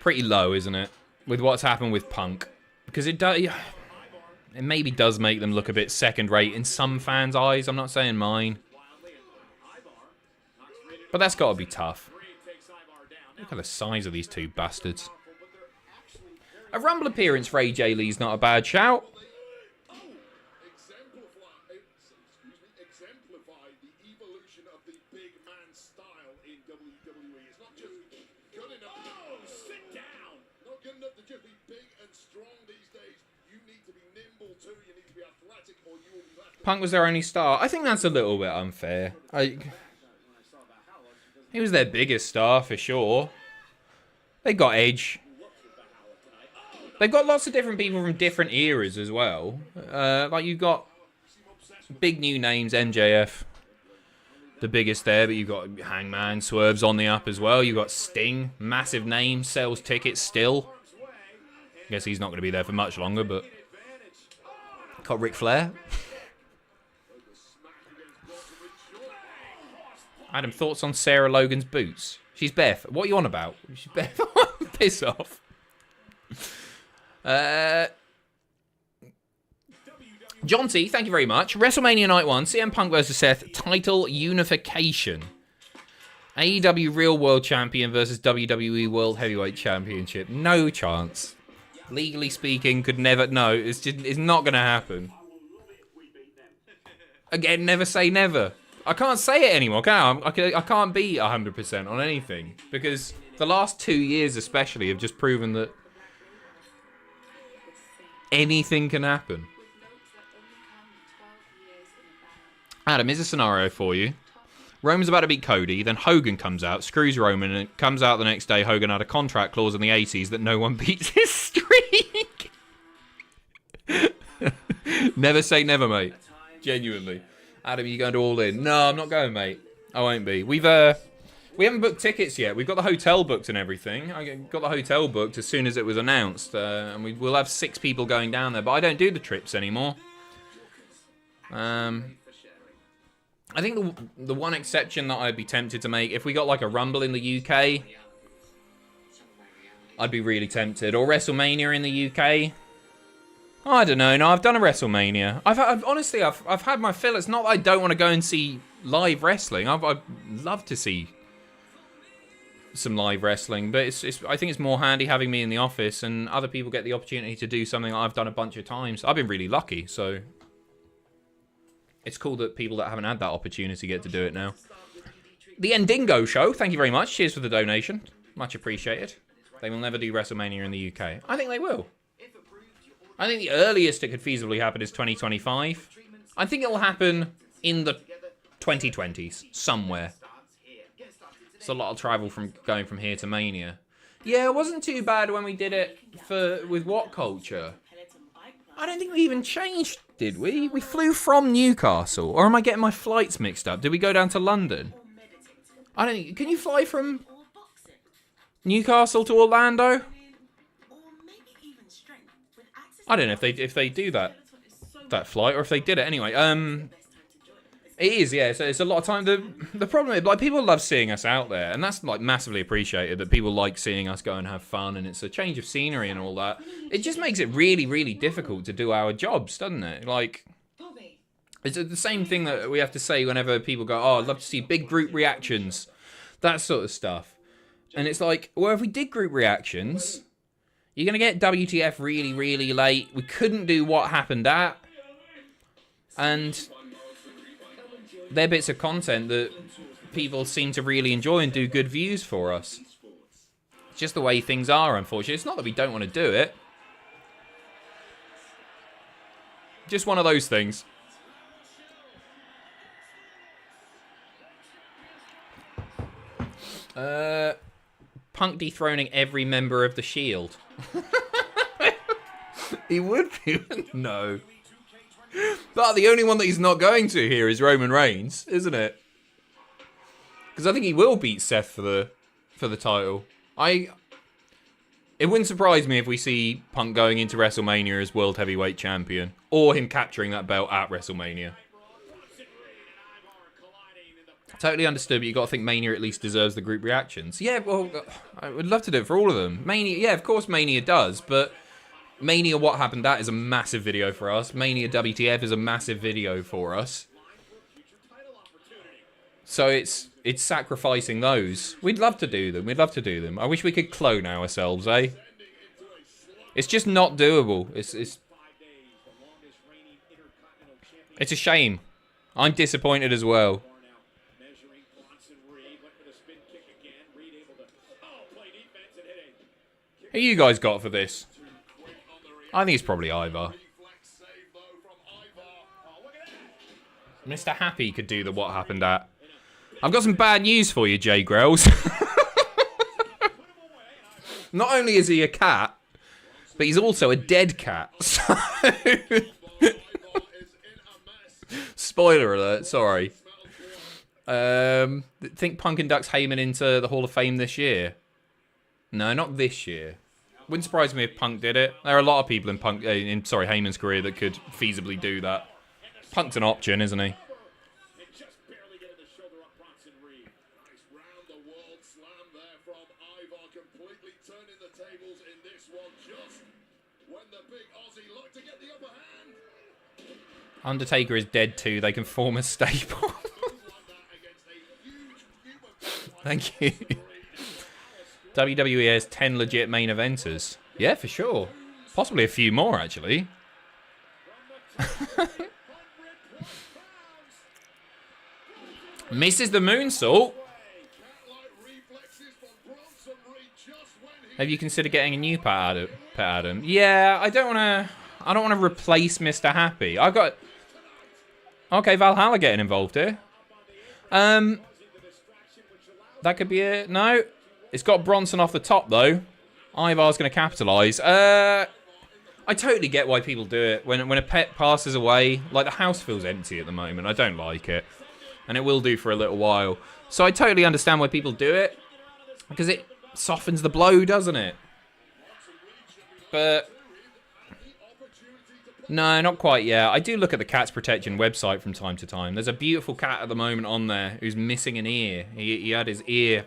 pretty low, isn't it? With what's happened with Punk. Because it maybe does make them look a bit second-rate in some fans' eyes. I'm not saying mine. But that's got to be tough. Look at the size of these two bastards. A Rumble appearance for AJ Lee's not a bad shout. Exemplify the evolution of the big man style in WWE. It's not just good enough. Oh, sit down! Not good enough to just be big and strong these days. You need to be nimble too. You need to be athletic, or you will be left. Punk was their only star. I think that's a little bit unfair. He was their biggest star, for sure. They got Edge. They've got lots of different people from different eras as well. Like, you've got big new names, MJF. The biggest there, but you've got Hangman, Swerve's on the up as well. You've got Sting, massive name, sells tickets still. I guess he's not going to be there for much longer, but... Got Ric Flair. Adam, thoughts on Sarah Logan's boots? She's barefoot. What are you on about? She's barefoot. Piss off. John T, thank you very much. WrestleMania Night 1, CM Punk vs. Seth, title unification. AEW Real World Champion versus WWE World Heavyweight Championship. No chance. Legally speaking, could never... No, it's not going to happen. Again, never say never. I can't say it anymore, can I? I can't be 100% on anything. Because the last 2 years especially have just proven that anything can happen. Adam, here's a scenario for you. Roman's about to beat Cody, then Hogan comes out, screws Roman, and it comes out the next day Hogan had a contract clause in the 80s that no one beats his streak. Never say never, mate. Genuinely. Adam, you going to All In? No, I'm not going, mate. I won't be. We haven't booked tickets yet. We've got the hotel booked and everything. I got the hotel booked as soon as it was announced. And we'll have 6 people going down there, but I don't do the trips anymore. I think the one exception that I'd be tempted to make, if we got like a Rumble in the UK, I'd be really tempted. Or WrestleMania in the UK. I don't know. No, I've done a WrestleMania. Honestly, I've had my fill. It's not that I don't want to go and see live wrestling. I'd love to see some live wrestling, but I think it's more handy having me in the office and other people get the opportunity to do something that I've done a bunch of times. I've been really lucky, so it's cool that people that haven't had that opportunity get to do it now. The Endingo Show, thank you very much. Cheers for the donation. Much appreciated. They will never do WrestleMania in the UK. I think they will. I think the earliest it could feasibly happen is 2025. I think it'll happen in the 2020s, somewhere. It's a lot of travel from going from here to Mania. Yeah, it wasn't too bad when we did it with What Culture. I don't think we even changed, did we? We flew from Newcastle. Or am I getting my flights mixed up? Did we go down to London? I don't think... Can you fly from Newcastle to Orlando? I don't know if they do that flight, or if they did it anyway. It is, yeah. So it's a lot of time. The problem is, like, people love seeing us out there, and that's like massively appreciated. That people like seeing us go and have fun, and it's a change of scenery and all that. It just makes it really, really difficult to do our jobs, doesn't it? Like, it's the same thing that we have to say whenever people go, "Oh, I'd love to see big group reactions," that sort of stuff. And it's like, well, if we did group reactions, you're gonna get WTF really, really late. We couldn't do What Happened At, and they're bits of content that people seem to really enjoy and do good views for us. It's just the way things are, unfortunately. It's not that we don't want to do it. Just one of those things. Punk dethroning every member of the Shield. He would be, no. But the only one that he's not going to here is Roman Reigns, isn't it? Because I think he will beat Seth for the title. It wouldn't surprise me if we see Punk going into WrestleMania as World Heavyweight Champion, or him capturing that belt at WrestleMania. Totally understood, but you got to think Mania at least deserves the group reactions. Yeah, well, I would love to do it for all of them. Mania, yeah, of course Mania does, but Mania What Happened That is a massive video for us. Mania WTF is a massive video for us. So it's sacrificing those. We'd love to do them. We'd love to do them. I wish we could clone ourselves, eh? It's just not doable. It's a shame. I'm disappointed as well. Who you guys got for this? I think it's probably Ivar. Mr. Happy could do the What Happened At. I've got some bad news for you, Jay Grells. Not only is he a cat, but he's also a dead cat. So... Spoiler alert, sorry. Think Punk inducts Heyman into the Hall of Fame this year? No, not this year. Wouldn't surprise me if Punk did it. There are a lot of people in Heyman's career that could feasibly do that. Punk's an option, isn't he? Undertaker is dead too. They can form a stable. Thank you. WWE has 10 legit main eventers. Yeah, for sure. Possibly a few more, actually. Misses the moonsault. Have you considered getting a new Pat Adam? Yeah, I don't want to replace Mr. Happy. Okay, Valhalla getting involved here. That could be it. No. It's got Bronson off the top, though. Ivar's going to capitalise. I totally get why people do it. When a pet passes away, like, the house feels empty at the moment. I don't like it. And it will do for a little while. So I totally understand why people do it. Because it softens the blow, doesn't it? But... no, not quite yet. I do look at the Cats Protection website from time to time. There's a beautiful cat at the moment on there who's missing an ear. He had his ear...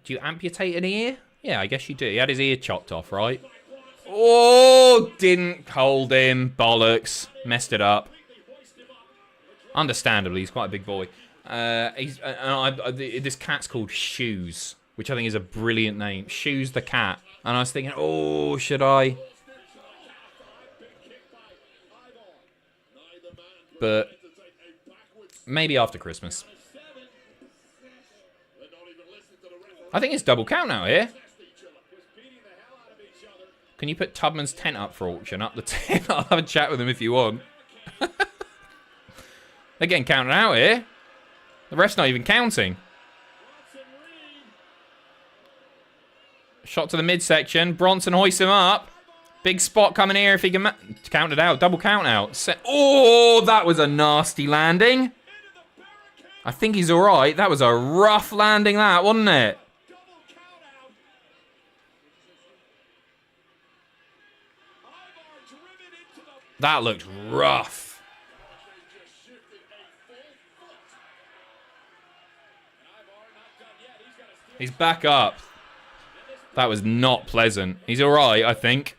do you amputate an ear? Yeah, I guess you do. He had his ear chopped off, right? Oh, didn't hold him. Bollocks. Messed it up. Understandably, he's quite a big boy. This cat's called Shoes, which I think is a brilliant name. Shoes the cat. And I was thinking, oh, should I? But maybe after Christmas. I think it's double count out here. Can you put Tubman's tent up for auction? Up the tent? I'll have a chat with him if you want. They're getting counted out here. The ref's not even counting. Shot to the midsection. Bronson hoists him up. Big spot coming here if he can... count it out. Double count out. Oh, that was a nasty landing. I think he's all right. That was a rough landing, that, wasn't it? That looked rough. He's back up. That was not pleasant. He's all right, I think.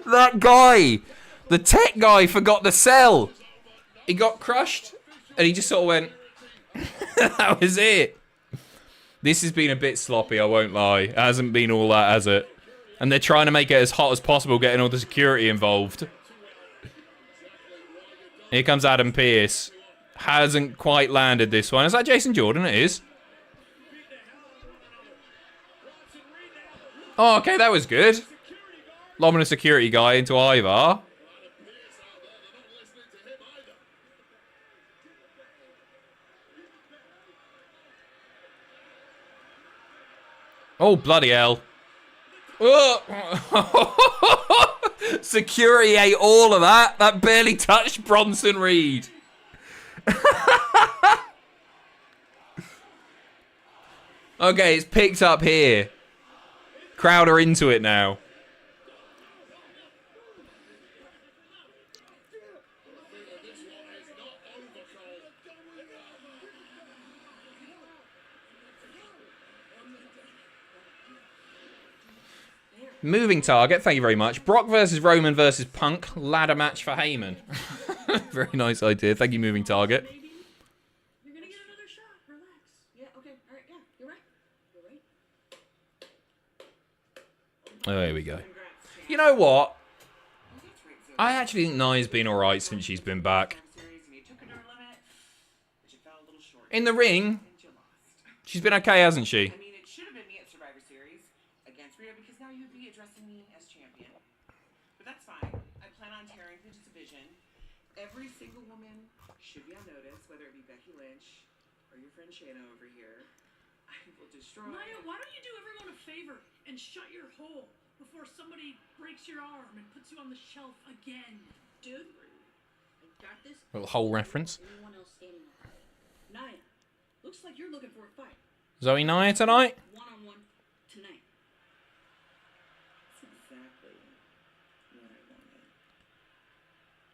That guy, the tech guy, forgot to sell. He got crushed, and he just sort of went, that was it. This has been a bit sloppy, I won't lie. It hasn't been all that, has it? And they're trying to make it as hot as possible, getting all the security involved. Here comes Adam Pearce. Hasn't quite landed this one. Is that Jason Jordan? It is. Oh, okay, that was good. Lobbing a security guy into Ivar. Oh, bloody hell. Oh. Security ate all of that. That barely touched Bronson Reed. Okay, it's picked up here. Crowd are into it now. Moving target, thank you very much. Brock versus Roman versus Punk. Ladder match for Heyman. Very nice idea. Thank you, moving target. You're gonna get another shot. Relax. Yeah, okay. All right, yeah, you're right. You're right. Oh, there we go. You know what? I actually think Nia's been alright since she's been back. In the ring, she's been okay, hasn't she? I mean, it should have been me at Survivor Series against Rhea because now you'd be addressing me as champion. But that's fine. I plan on tearing through this division. Every single woman should be on notice, whether it be Becky Lynch or your friend Shayna over here. I will destroy. Nia, why don't you do everyone a favor and shut your hole before somebody breaks your arm and puts you on the shelf again? Dude, I got this. Little hole reference. Anyone else standing up? Nia, looks like you're looking for a fight. Zoe Nia tonight? One-on-one tonight. That's exactly what I wanted.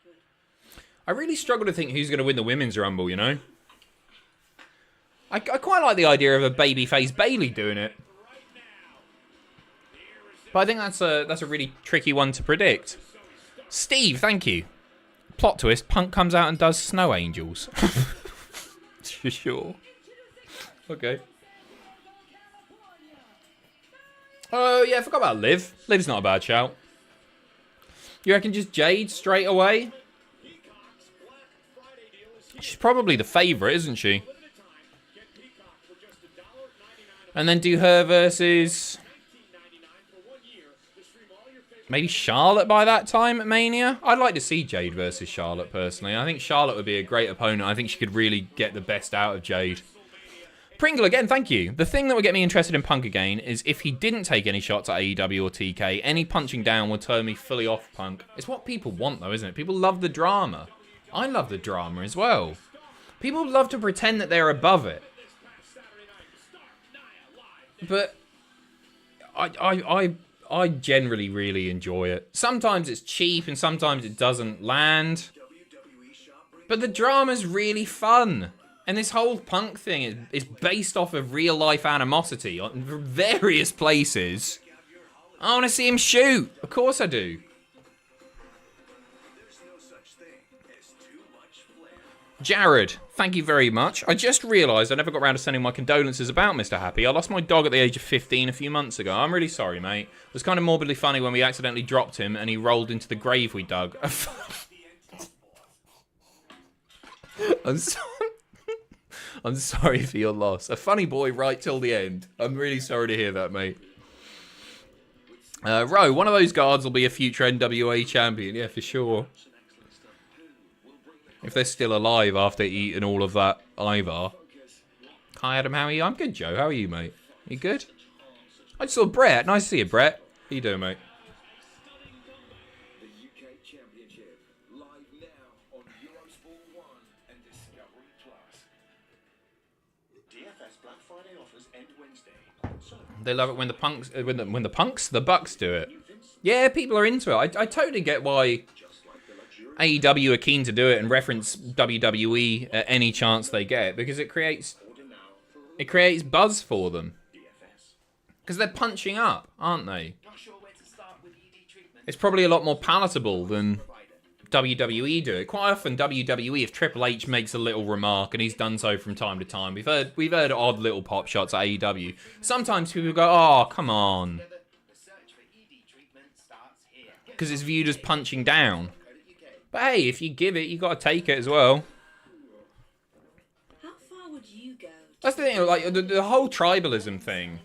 Good. I really struggle to think who's going to win the Women's Rumble, you know? I quite like the idea of a babyface Bayley doing it. But I think that's a really tricky one to predict. Steve, thank you. Plot twist, Punk comes out and does Snow Angels. Sure. Okay. Oh, yeah, I forgot about Liv. Liv's not a bad shout. You reckon just Jade straight away? She's probably the favourite, isn't she? And then do her versus maybe Charlotte by that time at Mania. I'd like to see Jade versus Charlotte personally. I think Charlotte would be a great opponent. I think she could really get the best out of Jade. Pringle again, thank you. The thing that would get me interested in Punk again is if he didn't take any shots at AEW or TK, any punching down would turn me fully off Punk. It's what people want though, isn't it? People love the drama. I love the drama as well. People love to pretend that they're above it. But I generally really enjoy it. Sometimes it's cheap and sometimes it doesn't land. But the drama's really fun. And this whole Punk thing is based off of real-life animosity on various places. I want to see him shoot. Of course I do. Jared, thank you very much. I just realised I never got around to sending my condolences about Mr. Happy. I lost my dog at the age of 15 a few months ago. I'm really sorry, mate. It was kind of morbidly funny when we accidentally dropped him and he rolled into the grave we dug. I'm sorry for your loss. A funny boy right till the end. I'm really sorry to hear that, mate. Ro, one of those guards will be a future NWA champion. Yeah, for sure. If they're still alive after eating all of that Ivar. Hi, Adam. How are you? I'm good, Joe. How are you, mate? You good? I just saw Brett. Nice to see you, Brett. How you doing, mate? They love it when the punks, the Bucks do it. Yeah, people are into it. I totally get why AEW are keen to do it and reference WWE at any chance they get because it creates buzz for them. Because they're punching up, aren't they? It's probably a lot more palatable than WWE do it. Quite often WWE, if Triple H makes a little remark, and he's done so from time to time, we've heard odd little pop shots at AEW. Sometimes people go, oh, come on. Because it's viewed as punching down. But hey, if you give it, you got to take it as well. How far would you go? That's the thing, like the whole tribalism thing.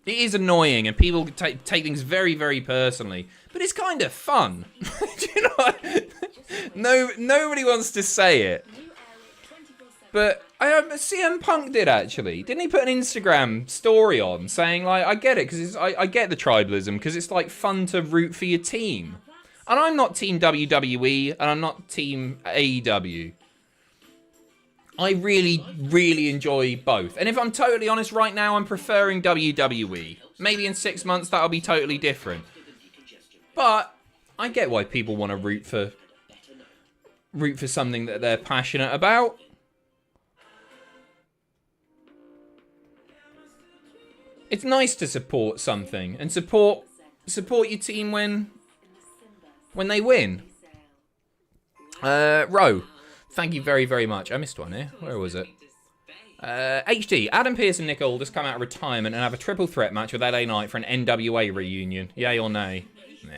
It is annoying, and people take things very, very personally. But it's kind of fun. Do you know what? Nobody wants to say it. But CM Punk did, actually. Didn't he put an Instagram story on saying, like, I get it, because I get the tribalism, because it's, like, fun to root for your team. And I'm not Team WWE, and I'm not Team AEW. I really, really enjoy both. And if I'm totally honest right now, I'm preferring WWE. Maybe in 6 months that'll be totally different. But I get why people want to root for something that they're passionate about. It's nice to support something and support your team when they win. Ro, thank you very, very much. I missed one here. Where was it? HD, Adam Pearce and Nick Aldis come out of retirement and have a triple threat match with LA Knight for an NWA reunion. Yay or nay? Nah.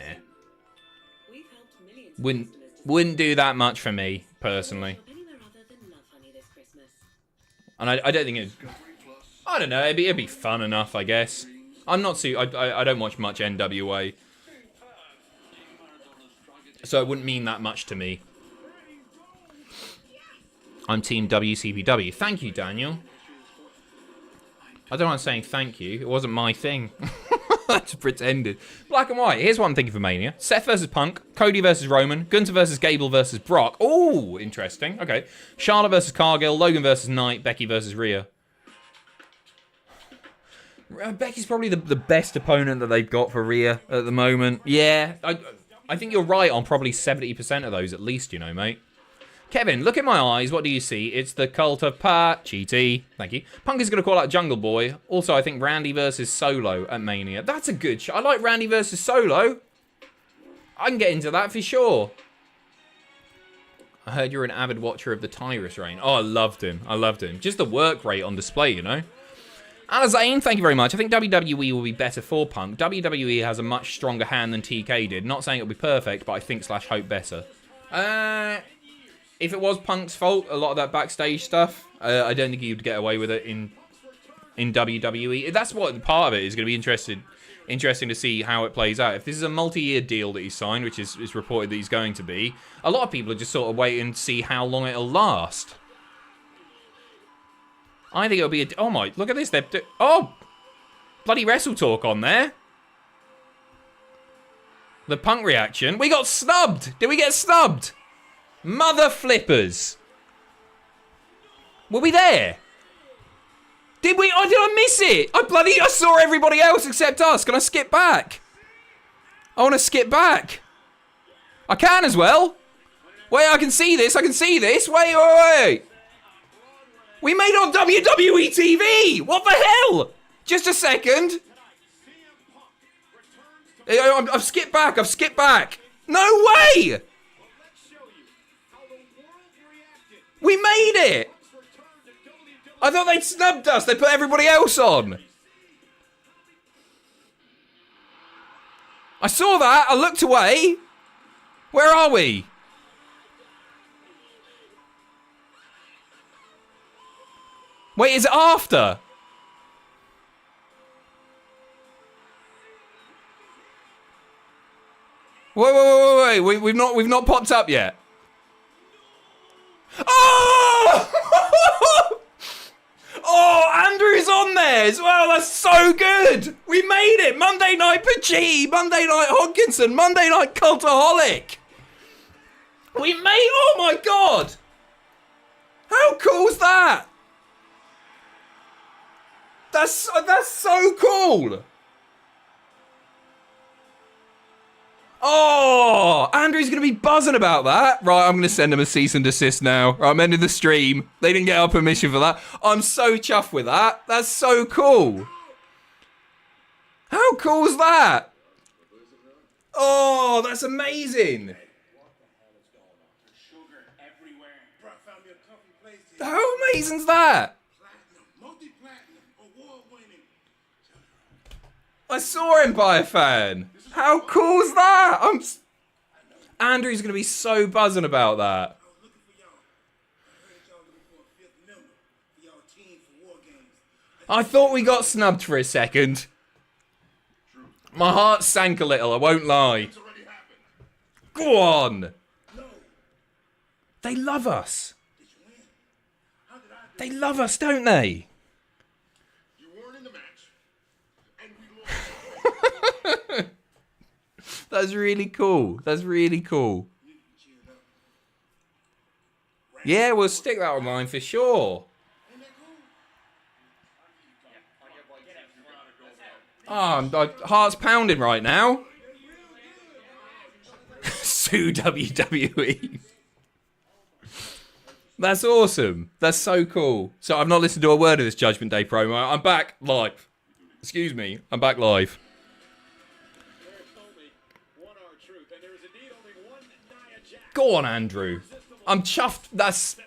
Wouldn't do that much for me, personally. And I don't think it'd... I don't know, it'd be fun enough, I guess. I'm not I don't watch much NWA. So it wouldn't mean that much to me. I'm Team WCPW. Thank you, Daniel. I don't mind saying thank you. It wasn't my thing. That's pretended. Black and white. Here's what I'm thinking for Mania. Seth versus Punk. Cody versus Roman. Gunther versus Gable versus Brock. Oh, interesting. Okay. Charlotte versus Cargill. Logan versus Knight. Becky versus Rhea. Becky's probably the best opponent that they've got for Rhea at the moment. Yeah. I think you're right on probably 70% of those at least, you know, mate. Kevin, look at my eyes. What do you see? It's the cult of Pacitti. Thank you. Punk is going to call out Jungle Boy. Also, I think Randy versus Solo at Mania. That's a good shot. I like Randy versus Solo. I can get into that for sure. I heard you're an avid watcher of the Tyrus reign. Oh, I loved him. I loved him. Just the work rate on display, you know. Alazane, thank you very much. I think WWE will be better for Punk. WWE has a much stronger hand than TK did. Not saying it'll be perfect, but I think / hope better. If it was Punk's fault, a lot of that backstage stuff, I don't think you'd get away with it in in WWE. That's what part of it is going to be interesting to see how it plays out. If this is a multi-year deal that he signed, which is reported that he's going to be, a lot of people are just sort of waiting to see how long it'll last. I think it'll be oh my, look at this. Oh, bloody Wrestle Talk on there. The Punk reaction. We got snubbed. Did we get snubbed? Mother flippers. Were we there? Did we? Oh, did I miss it? I saw everybody else except us. Can I skip back? I want to skip back. I can as well. Wait, I can see this. I can see this. Wait. We made it on WWE TV. What the hell? Just a second. I've skipped back. I've skipped back. No way. We made it. I thought they'd snubbed us. They put everybody else on. I saw that. I looked away. Where are we? Wait, is it after? Wait. We've not popped up yet. Oh! Oh, Andrew's on there as well. That's so good. We made it. Monday night Pacitti, Monday night Hodgkinson, Monday night Cultaholic. We made. Oh my god. How cool's that? That's so cool. Oh, Andrew's going to be buzzing about that. Right, I'm going to send him a cease and desist now. Right, I'm ending the stream. They didn't get our permission for that. I'm so chuffed with that. That's so cool. How cool's that? Oh, that's amazing. How amazing's that? I saw Empire Fan. How cool's that? Andrew's going to be so buzzing about that. I thought we got snubbed for a second. My heart sank a little, I won't lie. Go on. They love us. They love us, don't they? That's really cool. That's really cool. Yeah, we'll stick that online for sure. Oh, my heart's pounding right now. Sue WWE. That's awesome. That's so cool. So I've not listened to a word of this Judgment Day promo. I'm back live. Excuse me. I'm back live. Go on, Andrew. I'm chuffed. That's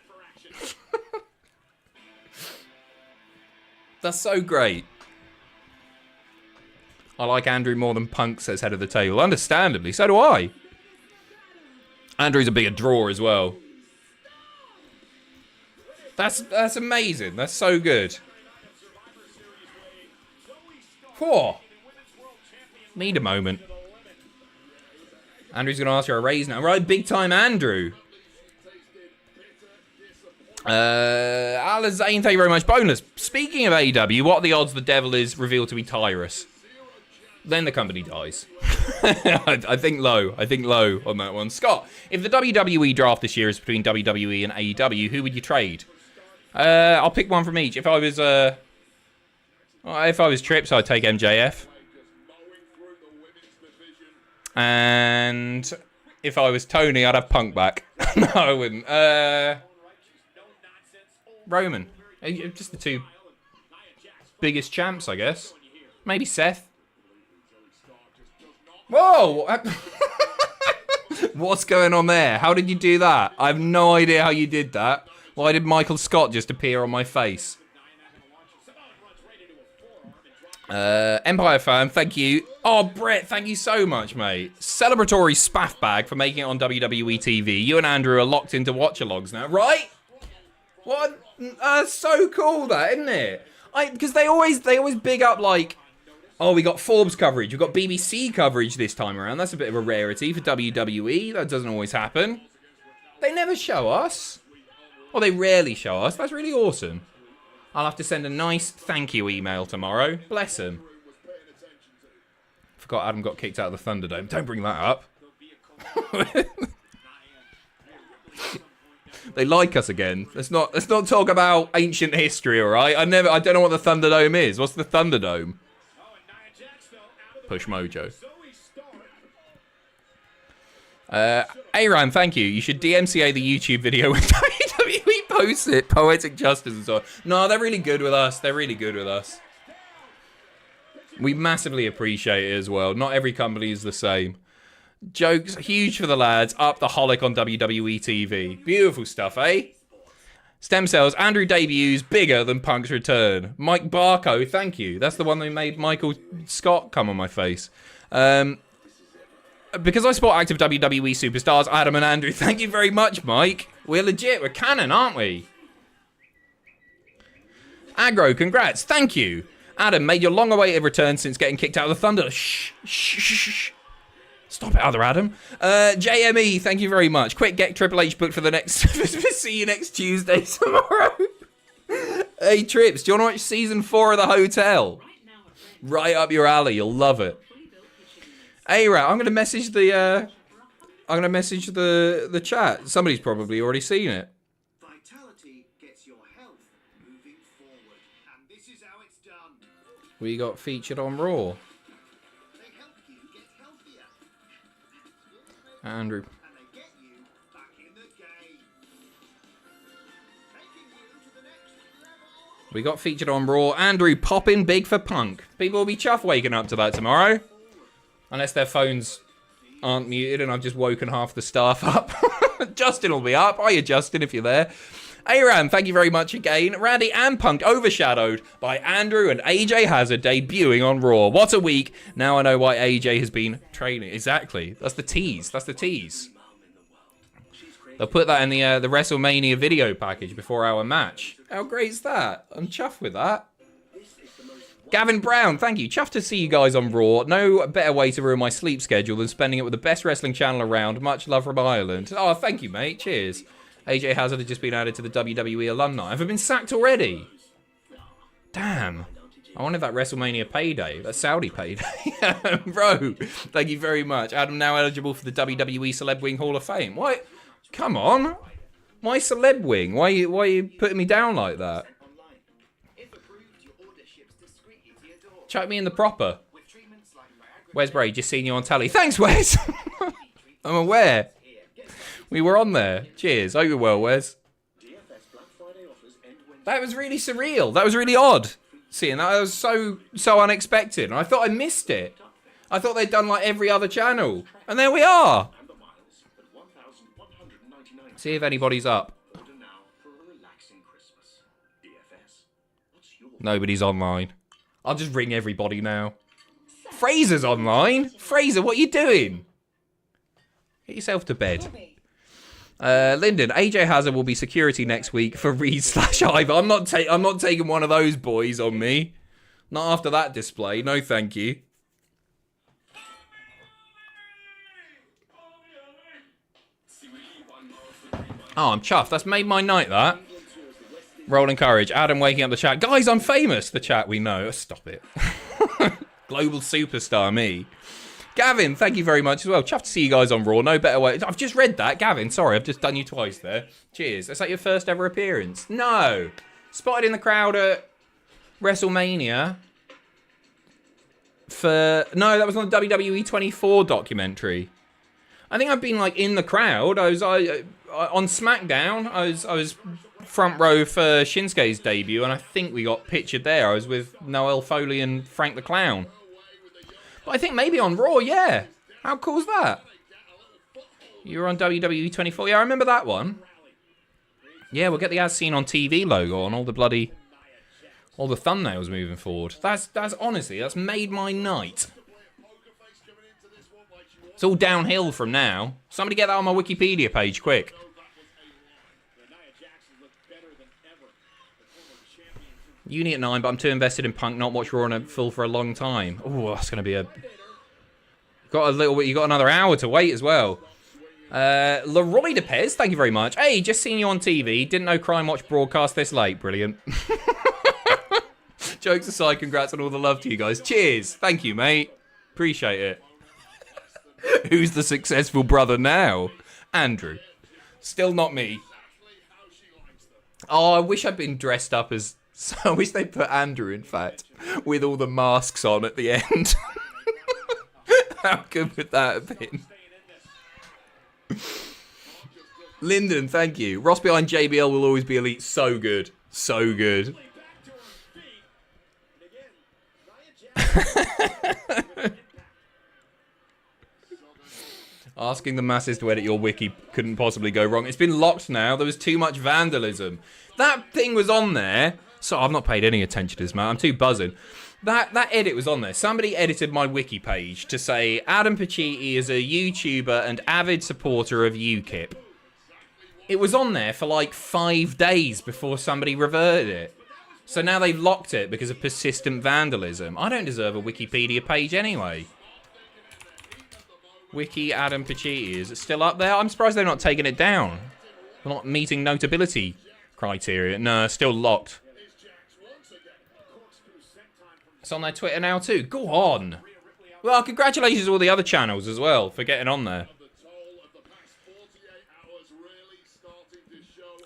so great. I like Andrew more than Punk, says head of the table. Understandably, so do I. Andrew's a bigger draw as well. That's amazing. That's so good. Whoa. Need a moment. Andrew's going to ask for a raise now. Right, big time Andrew. Alizane, thank you very much. Bonus. Speaking of AEW, what are the odds the Devil is revealed to be Tyrus? Then the company dies. I think low. I think low on that one. Scott, if the WWE draft this year is between WWE and AEW, who would you trade? I'll pick one from each. If I was Trips, I'd take MJF. And if I was Tony, I'd have Punk back. No, I wouldn't. Roman. Just the two biggest champs, I guess. Maybe Seth. Whoa! What's going on there? How did you do that? I have no idea how you did that. Why did Michael Scott just appear on my face? Empire Fan, thank you. Oh, Brett, thank you so much, mate. Celebratory spaff bag for making it on WWE TV. You and Andrew are locked into watch-alongs now, right? What? That's so cool, that, isn't it? Because they always big up like, oh, we got Forbes coverage, we got BBC coverage this time around. That's a bit of a rarity for WWE. That doesn't always happen. They never show us. Or they rarely show us. That's really awesome. I'll have to send a nice thank you email tomorrow. Bless him. Forgot Adam got kicked out of the Thunderdome. Don't bring that up. They like us again. Let's not talk about ancient history, all right? I don't know what the Thunderdome is. What's the Thunderdome? Push Mojo. Aaron, thank you. You should DMCA the YouTube video when WWE posts it. Poetic Justice and so on. No, they're really good with us. They're really good with us. We massively appreciate it as well. Not every company is the same. Jokes, huge for the lads. Up the holic on WWE TV. Beautiful stuff, eh? Stem cells, Andrew debuts bigger than Punk's return. Mike Barco, thank you. That's the one that made Michael Scott come on my face. Because I support active WWE superstars, Adam and Andrew, thank you very much, Mike. We're legit, we're canon, aren't we? Aggro, congrats, thank you. Adam, made your long-awaited return since getting kicked out of the Thunder. Shh, shh, shh, shh. Stop it, other Adam. JME, thank you very much. Quick, get Triple H booked for the next... See you next Tuesday tomorrow. Hey, Trips, do you want to watch Season 4 of The Hotel? Right up your alley, you'll love it. Hey, Rat, I'm going to message the... I'm going to message the chat. Somebody's probably already seen it. Vitality gets your health moving forward. And this is how it's done. We got featured on Raw. They help you get healthier. Andrew. And they get you back in the game. Taking you to the next level. We got featured on Raw. Andrew popping big for Punk. People will be chuff waking up to that tomorrow. Unless their phones aren't muted and I've just woken half the staff up. Justin will be up. Hiya, Justin, if you're there. Aram, thank you very much again. Randy and Punk overshadowed by Andrew and AJ Hazard debuting on Raw. What a week. Now I know why AJ has been training. Exactly. That's the tease. That's the tease. They'll put that in the WrestleMania video package before our match. How great's that? I'm chuffed with that. Gavin Brown, thank you. Chuffed to see you guys on Raw. No better way to ruin my sleep schedule than spending it with the best wrestling channel around. Much love from Ireland. Oh, thank you, mate. Cheers. AJ Hazard has just been added to the WWE alumni. Have I been sacked already? Damn. I wanted that WrestleMania payday. That Saudi payday. Bro, thank you very much. Adam now eligible for the WWE Celeb Wing Hall of Fame. Why? Come on. Why Celeb Wing? Why are you putting me down like that? Chuck me in the proper. Wes Bray, just seen you on telly. Thanks, Wes. I'm aware. We were on there. Cheers. Hope you're well, Wes. That was really surreal. That was really odd. Seeing that, was so unexpected. And I thought I missed it. I thought they'd done like every other channel. And there we are. See if anybody's up. Nobody's online. I'll just ring everybody now. Fraser's online. Fraser, what are you doing? Get yourself to bed. Lyndon, AJ Hazard will be security next week for Reed/Ivar. I'm not taking one of those boys on me. Not after that display. No, thank you. Oh, I'm chuffed. That's made my night, that. Rolling courage. Adam waking up the chat. Guys, I'm famous. The chat, we know. Stop it. Global superstar, me. Gavin, thank you very much as well. Chuffed to see you guys on Raw. No better way. I've just read that. Gavin, sorry. I've just done you twice there. Cheers. Is that your first ever appearance? No. Spotted in the crowd at WrestleMania. No, that was on the WWE 24 documentary. I think I've been like in the crowd. I was on SmackDown. I was front row for Shinsuke's debut, and I think we got pictured there. I was with Noel Foley and Frank the Clown. But I think maybe on Raw, yeah. How cool is that? You were on WWE 24. Yeah, I remember that one. Yeah, we'll get the As Seen on TV logo on all the thumbnails moving forward. That's honestly, that's made my night. It's all downhill from now. Somebody get that on my Wikipedia page, quick. Uni at 9, but I'm too invested in Punk, not watch Raw in full for a long time. Oh, that's going to be a... Got a little bit. You got another hour to wait as well. Leroy DePez, thank you very much. Hey, just seen you on TV. Didn't know Crime Watch broadcast this late. Brilliant. Jokes aside, congrats on all the love to you guys. Cheers. Thank you, mate. Appreciate it. Who's the successful brother now? Andrew. Still not me. Oh, I wish I'd been dressed up as... I wish they put Andrew, in fact, with all the masks on at the end. How good would that have been? Lyndon, thank you. Ross behind JBL will always be elite. So good. So good. Asking the masses to edit your wiki couldn't possibly go wrong. It's been locked now. There was too much vandalism. That thing was on there. So I've not paid any attention to this, man. I'm too buzzing. That edit was on there. Somebody edited my wiki page to say Adam Pacitti is a YouTuber and avid supporter of UKIP. It was on there for like 5 days before somebody reverted it. So now they've locked it because of persistent vandalism. I don't deserve a Wikipedia page anyway. Wiki Adam Pacitti, is it still up there? I'm surprised they're not taking it down. They're not meeting notability criteria. No, still locked. It's on their Twitter now too. Go on. Well, congratulations to all the other channels as well for getting on there.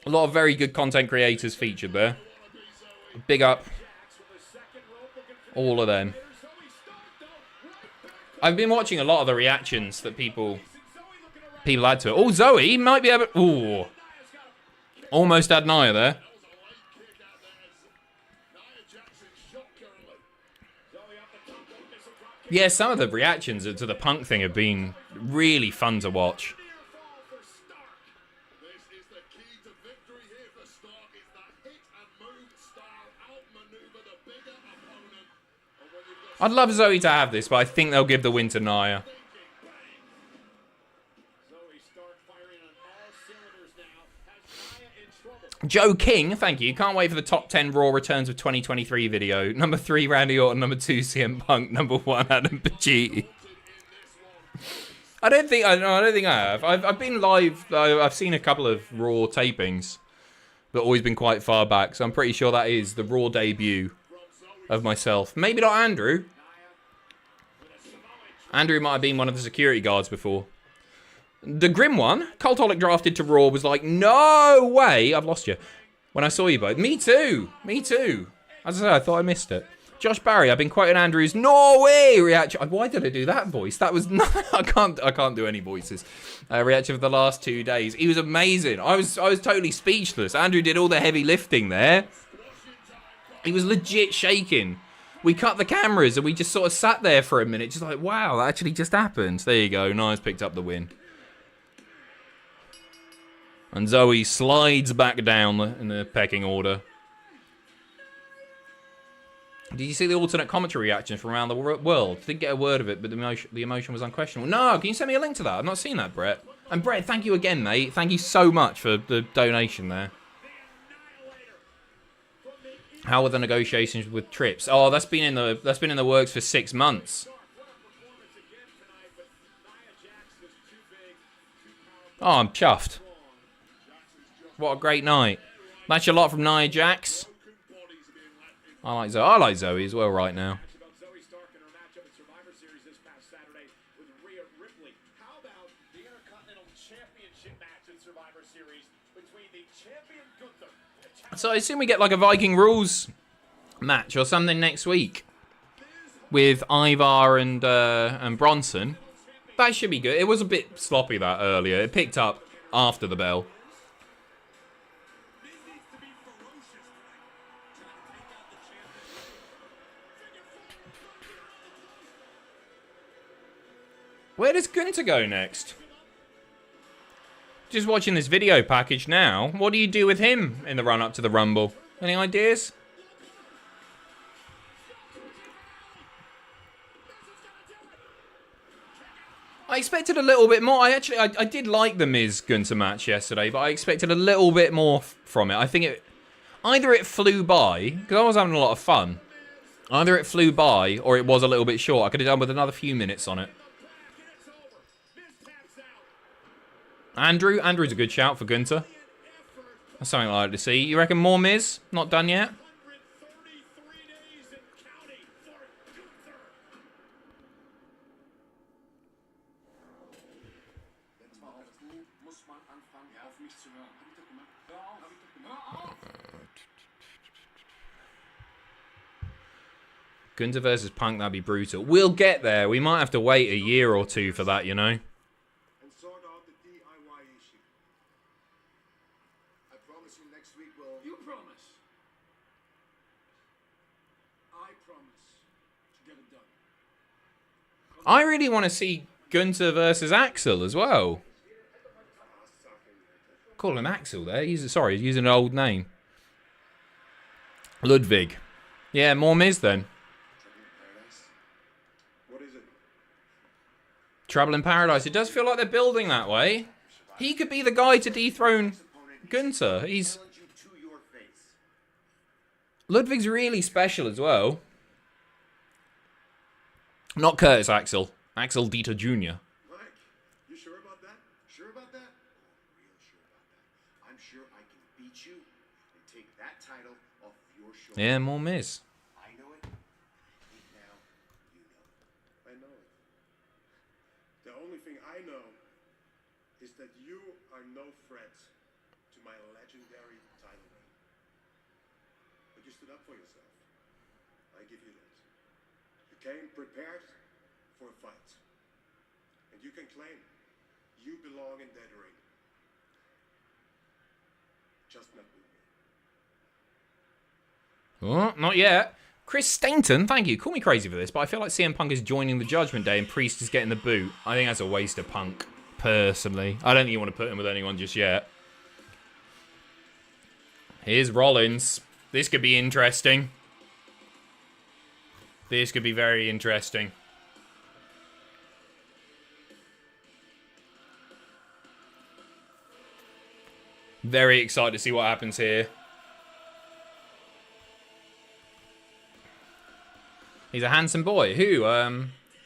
A lot of very good content creators featured there. Big up. All of them. I've been watching a lot of the reactions that people had to it. Oh, Zoe might be able... Ooh. Almost had Nia there. Yeah, some of the reactions to the Punk thing have been really fun to watch. I'd love Zoe to have this, but I think they'll give the win to Nia. Joe King, thank you. Can't wait for the top 10 Raw returns of 2023 video. Number 3, Randy Orton. Number 2, CM Punk. Number 1, Adam Pacitti. I don't think I have. I've been live. I've seen a couple of Raw tapings, but always been quite far back. So I'm pretty sure that is the Raw debut of myself. Maybe not Andrew. Andrew might have been one of the security guards before. The Grim one, Cultaholic drafted to Raw, was like, no way, I've lost you. When I saw you both. Me too. Me too. As I said, I thought I missed it. Josh Barry, I've been quoting Andrew's Norway reaction. Why did I do that voice? That was not, I can't do any voices. Reaction of the last 2 days. He was amazing. I was totally speechless. Andrew did all the heavy lifting there. He was legit shaking. We cut the cameras and we just sort of sat there for a minute, just like, wow, that actually just happened. There you go. Nice, picked up the win. And Zoe slides back down in the pecking order. Did you see the alternate commentary reactions from around the world? Didn't get a word of it, but the emotion was unquestionable. No, can you send me a link to that? I've not seen that, Brett. And Brett, thank you again, mate. Thank you so much for the donation there. How are the negotiations with Trips? Oh, that's been in the works for 6 months. Oh, I'm chuffed. What a great night. That's a lot from Nia Jax. I like Zoe as well right now. So I assume we get like a Viking Rules match or something next week with Ivar and Bronson. That should be good. It was a bit sloppy that earlier. It picked up after the bell. Where does Gunther go next? Just watching this video package now. What do you do with him in the run-up to the Rumble? Any ideas? I expected a little bit more. I did like the Miz Gunther match yesterday, but I expected a little bit more from it. Either it flew by, because I was having a lot of fun. Either it flew by, or it was a little bit short. I could have done with another few minutes on it. Andrew's a good shout for Gunther. That's something I like to see. You reckon more Miz? Not done yet? Gunther versus Punk, that'd be brutal. We'll get there. We might have to wait a year or two for that, you know? And sort out the DIY issue. I promise you next week we'll... You promise. I promise to get it done. I really want to see Gunther versus Axel as well. Call him Axel there. Sorry, he's using an old name. Ludwig. Yeah, more Miz then. Trouble in Paradise. It does feel like they're building that way. He could be the guy to dethrone Gunther. Ludwig's really special as well. Not Curtis Axel. Axel Dieter Jr. Mike, you sure about that? Sure about that? Oh, real sure about that. I'm sure I can beat you and take that title off your shoulders. Yeah, more Miz. I know it. Now you know it. I know it. The only thing I know is that you are no threat to my legendary title reign. But you stood up for yourself. I give you that. You came prepared for a fight. And you can claim you belong in that ring. Just not with me. Oh, not yet. Chris Stainton, thank you. Call me crazy for this, but I feel like CM Punk is joining the Judgment Day and Priest is getting the boot. I think that's a waste of Punk, personally. I don't think you want to put him with anyone just yet. Here's Rollins. This could be interesting. This could be very interesting. Very excited to see what happens here. He's a handsome boy. Who?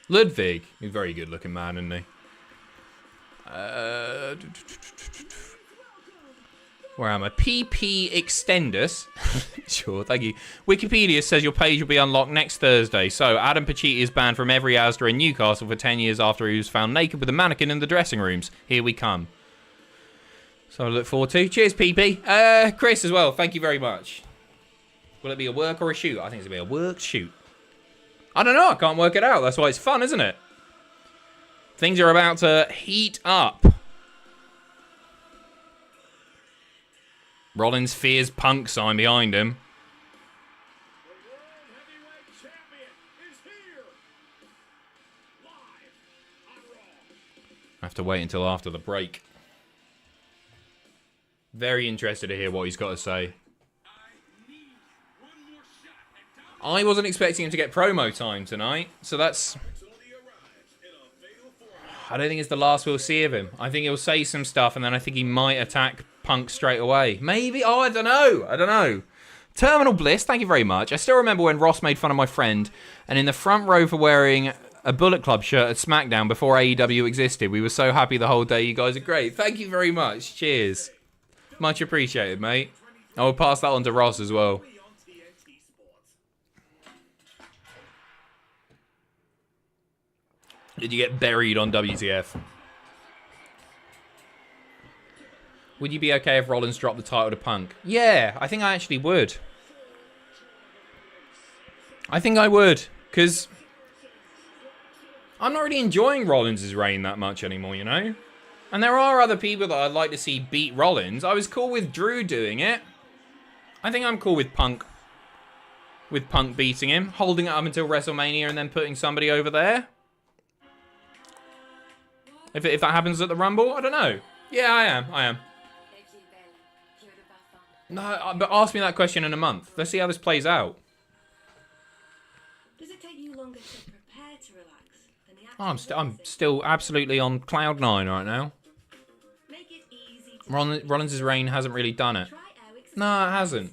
Ludwig. He's a very good looking man, isn't he? Where am I? PP Extendus. Sure, thank you. Wikipedia says your page will be unlocked next Thursday. So, Adam Pacitti is banned from every Asda in Newcastle for 10 years after he was found naked with a mannequin in the dressing rooms. Here we come. So I look forward to. Cheers, PP. Chris as well. Thank you very much. Will it be a work or a shoot? I think it's going to be a work shoot. I don't know. I can't work it out. That's why it's fun, isn't it? Things are about to heat up. Rollins fears Punk sign behind him. The World Heavyweight Champion is here. Live on Raw. I have to wait until after the break. Very interested to hear what he's got to say. I wasn't expecting him to get promo time tonight, so that's... I don't think it's the last we'll see of him. I think he'll say some stuff, and then I think he might attack Punk straight away. Maybe? Oh, I don't know. I don't know. Terminal Bliss, thank you very much. I still remember when Ross made fun of my friend, and in the front row for wearing a Bullet Club shirt at SmackDown before AEW existed. We were so happy the whole day. You guys are great. Thank you very much. Cheers. Much appreciated, mate. I will pass that on to Ross as well. Did you get buried on WTF? Would you be okay if Rollins dropped the title to Punk? Yeah, I think I actually would. I think I would, because I'm not really enjoying Rollins' reign that much anymore, you know? And there are other people that I'd like to see beat Rollins. I was cool with Drew doing it. I think I'm cool with Punk. With Punk beating him, holding it up until WrestleMania and then putting somebody over there. If that happens at the Rumble, I don't know. Yeah, I am. No, but ask me that question in a month. Let's see how this plays out. Does it take you longer to prepare to relax than the Oh, I'm still absolutely on cloud 9 right now. Make it easy to Rollins' reign hasn't really done it. try out No, it hasn't.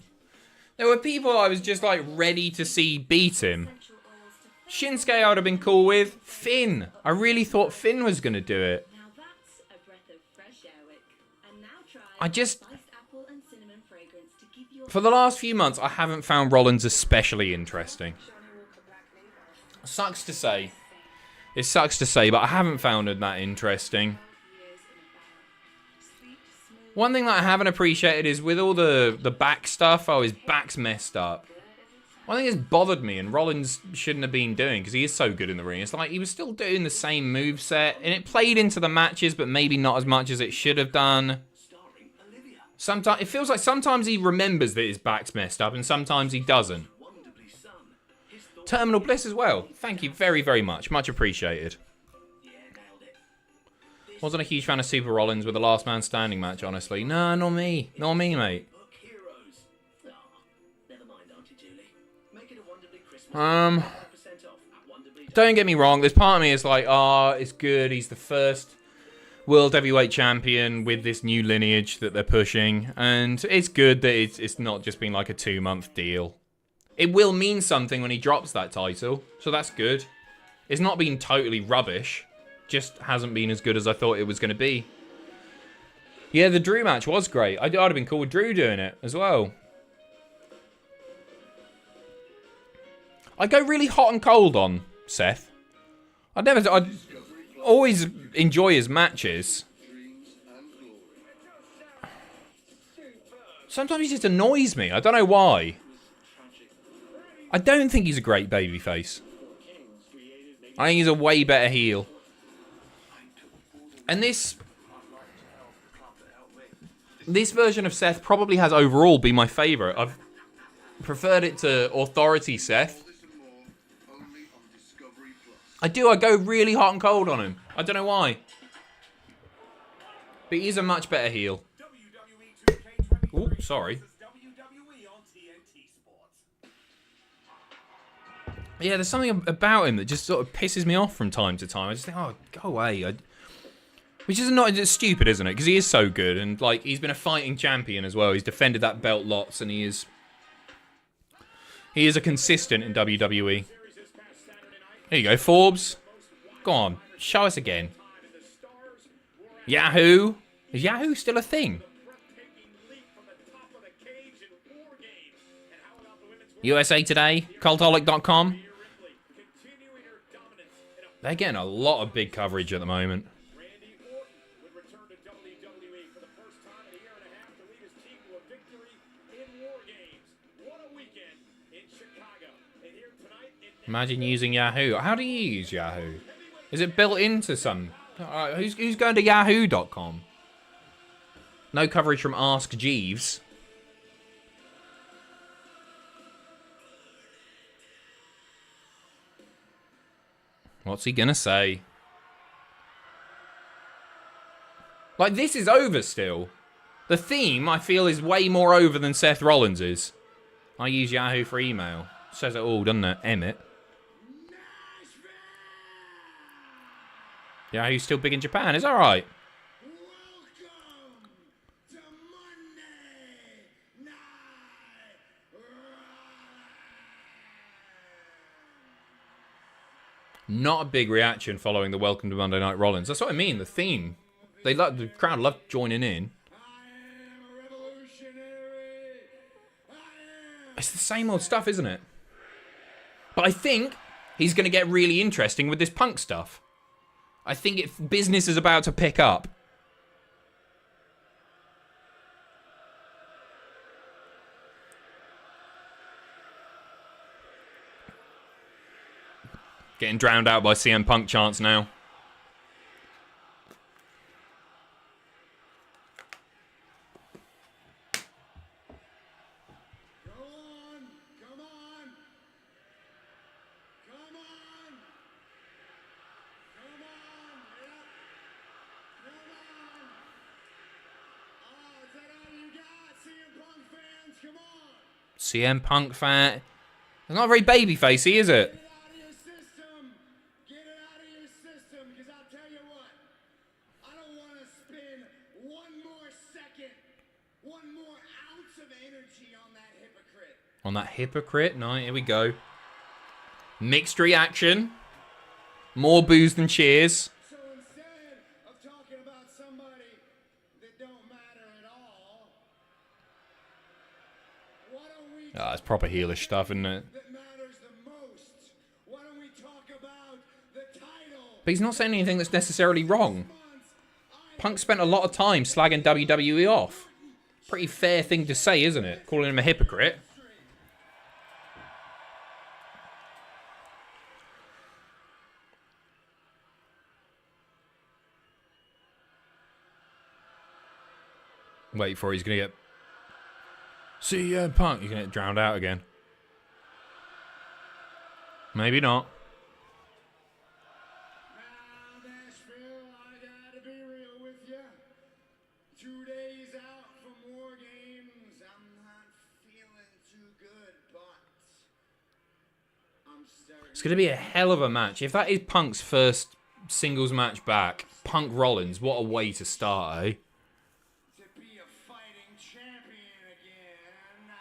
There were people I was just like ready to see beat him. Shinsuke I would have been cool with. Finn. I really thought Finn was going to do it. Now that's a breath of fresh air, Wick. And now try I just... spiced apple and cinnamon fragrance to give your For the last few months, I haven't found Rollins especially interesting. Sucks to say. It sucks to say, but I haven't found him that interesting. One thing that I haven't appreciated is with all the back stuff, oh, his back's messed up. One thing that's bothered me, and Rollins shouldn't have been doing, because he is so good in the ring, it's like he was still doing the same moveset, and it played into the matches, but maybe not as much as it should have done. Sometimes it feels like sometimes he remembers that his back's messed up, and sometimes he doesn't. Terminal Bliss as well. Thank you very, very much. Much appreciated. Wasn't a huge fan of Super Rollins with the Last Man Standing match, honestly. No, not me. Not me, mate. Don't get me wrong. There's part of me is like, oh, it's good. He's the first World Heavyweight Champion with this new lineage that they're pushing. And it's good that it's not just been like a 2-month deal. It will mean something when he drops that title. So that's good. It's not been totally rubbish. Just hasn't been as good as I thought it was going to be. Yeah, the Drew match was great. I'd have been cool with Drew doing it as well. I go really hot and cold on Seth. I'd always enjoy his matches. Sometimes he just annoys me. I don't know why. I don't think he's a great babyface. I think he's a way better heel. And this version of Seth probably has overall been my favourite. I've preferred it to Authority Seth. I go really hot and cold on him. I don't know why. But he's a much better heel. Oh, sorry. Yeah, there's something about him that just sort of pisses me off from time to time. I just think, oh, go away. Which is not just stupid, isn't it? Because he is so good. And, like, he's been a fighting champion as well. He's defended that belt lots. And he is a consistent in WWE. There you go, Forbes. Go on, show us again. Yahoo? Is Yahoo still a thing? USA Today, Cultaholic.com. They're getting a lot of big coverage at the moment. Imagine using Yahoo. How do you use Yahoo? Is it built into some... who's going to Yahoo.com? No coverage from Ask Jeeves. What's he gonna say? Like, this is over still. The theme, I feel, is way more over than Seth Rollins's. I use Yahoo for email. Says it all, doesn't it? Emmett. Yahoo's still big in Japan, is that right? Welcome to Monday Night Raw. Not a big reaction following the Welcome to Monday Night Rollins. That's what I mean, the theme. The crowd loved joining in. It's the same old stuff, isn't it? But I think he's going to get really interesting with this Punk stuff. I think business is about to pick up. Getting drowned out by CM Punk chants now. CM Punk fan. It's not very babyfacey, is it? Get it out of your system. Get it out of your system, because I'll tell you what. I don't want to spend one more second, one more ounce of energy on that hypocrite. On that hypocrite. No, here we go. Mixed reaction. More boos than cheers. So instead of talking about somebody that don't matter at all, why don't we Ah, it's proper heelish stuff, isn't it? that matters the most? Why don't we talk about the title? But he's not saying anything that's necessarily wrong. Punk spent a lot of time slagging WWE off. Pretty fair thing to say, isn't it? Calling him a hypocrite. Wait for it, he's going to get... CM Punk, you're going to get drowned out again. Maybe not. Now, Nashville, I gotta be real with you. 2 days out from WarGames, I'm not feeling too good, but I'm starting. It's going to be a hell of a match. If that is Punk's first singles match back, Punk Rollins, what a way to start, eh? To be a fighting champion again.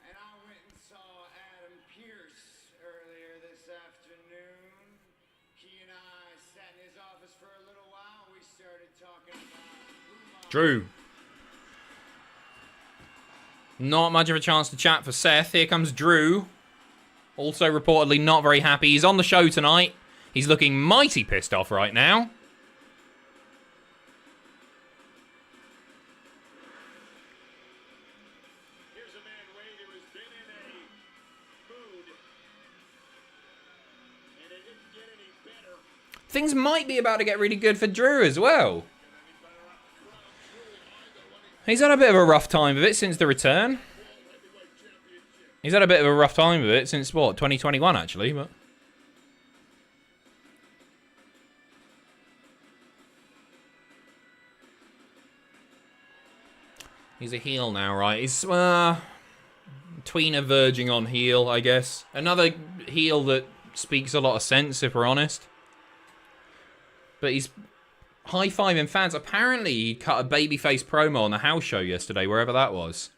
And I went and saw Adam Pearce earlier this afternoon. He and I sat in his office for a little while. We started talking about Drew. Not much of a chance to chat for Seth. Here comes Drew. Also reportedly not very happy. He's on the show tonight. He's looking mighty pissed off right now. Here's a man, Wade, who has been in a mood, and it didn't get any better. Things might be about to get really good for Drew as well. He's had a bit of a rough time of it since the return. He's had a bit of a rough time of it since, what, 2021 actually, but... He's a heel now, right? He's, tweener verging on heel, I guess. Another heel that speaks a lot of sense, if we're honest. But he's high-fiving fans. Apparently, he cut a babyface promo on the house show yesterday, wherever that was.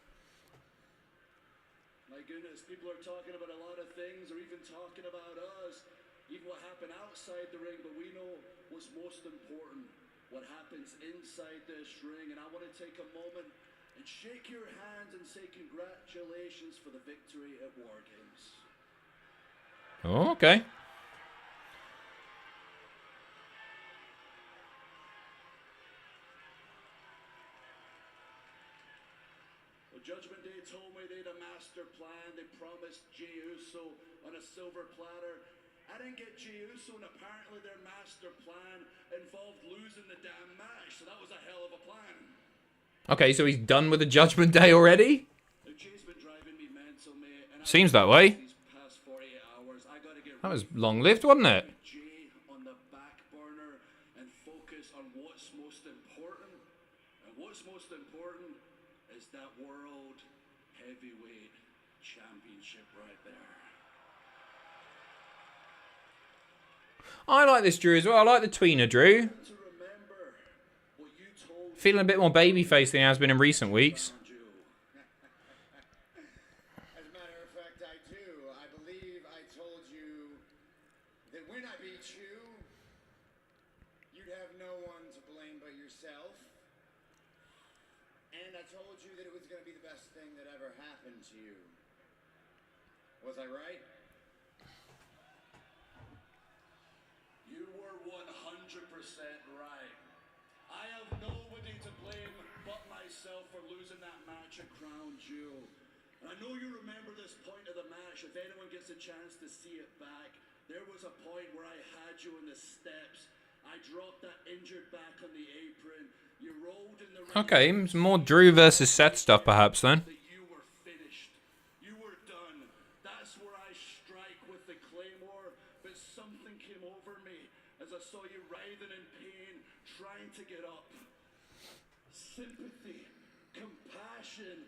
My goodness, people are talking about a lot of things, or even talking about us, even what happened outside the ring, but we know what's most important, what happens inside this ring. And I want to take a moment and shake your hands and say congratulations for the victory at WarGames. Oh, okay. Well, Judgment Day told me they had a master plan. They promised Jey Uso on a silver platter. I didn't get Jey Uso, and apparently their master plan involved losing the damn match. So that was a hell of a plan. Okay, so he's done with the Judgment Day already? Jay's been driving me mental, mate. And Seems that way. These past 48 hours, I gotta get That was long-lived, wasn't it? Jay on the back burner and focus on what's most important. And what's most important is that World Heavyweight Championship right there. I like this Drew as well. I like the tweener Drew. To remember what you told Feeling a bit more babyface than he has been in recent weeks. you. As a matter of fact, I do. I believe I told you that when I beat you, you'd have no one to blame but yourself. And I told you that it was going to be the best thing that ever happened to you. Was I right? You were 100% right. I have nobody to blame but myself for losing that match at Crown Jewel. And I know you remember this point of the match. If anyone gets a chance to see it back, there was a point where I had you in the steps. I dropped that injured back on the apron. You rolled in the ring. Okay, some more Drew versus Seth stuff perhaps then. That you were finished. You were done. That's where I strike with the Claymore. But something came over me as I saw you writhing in pain, trying to get up. Sympathy, compassion.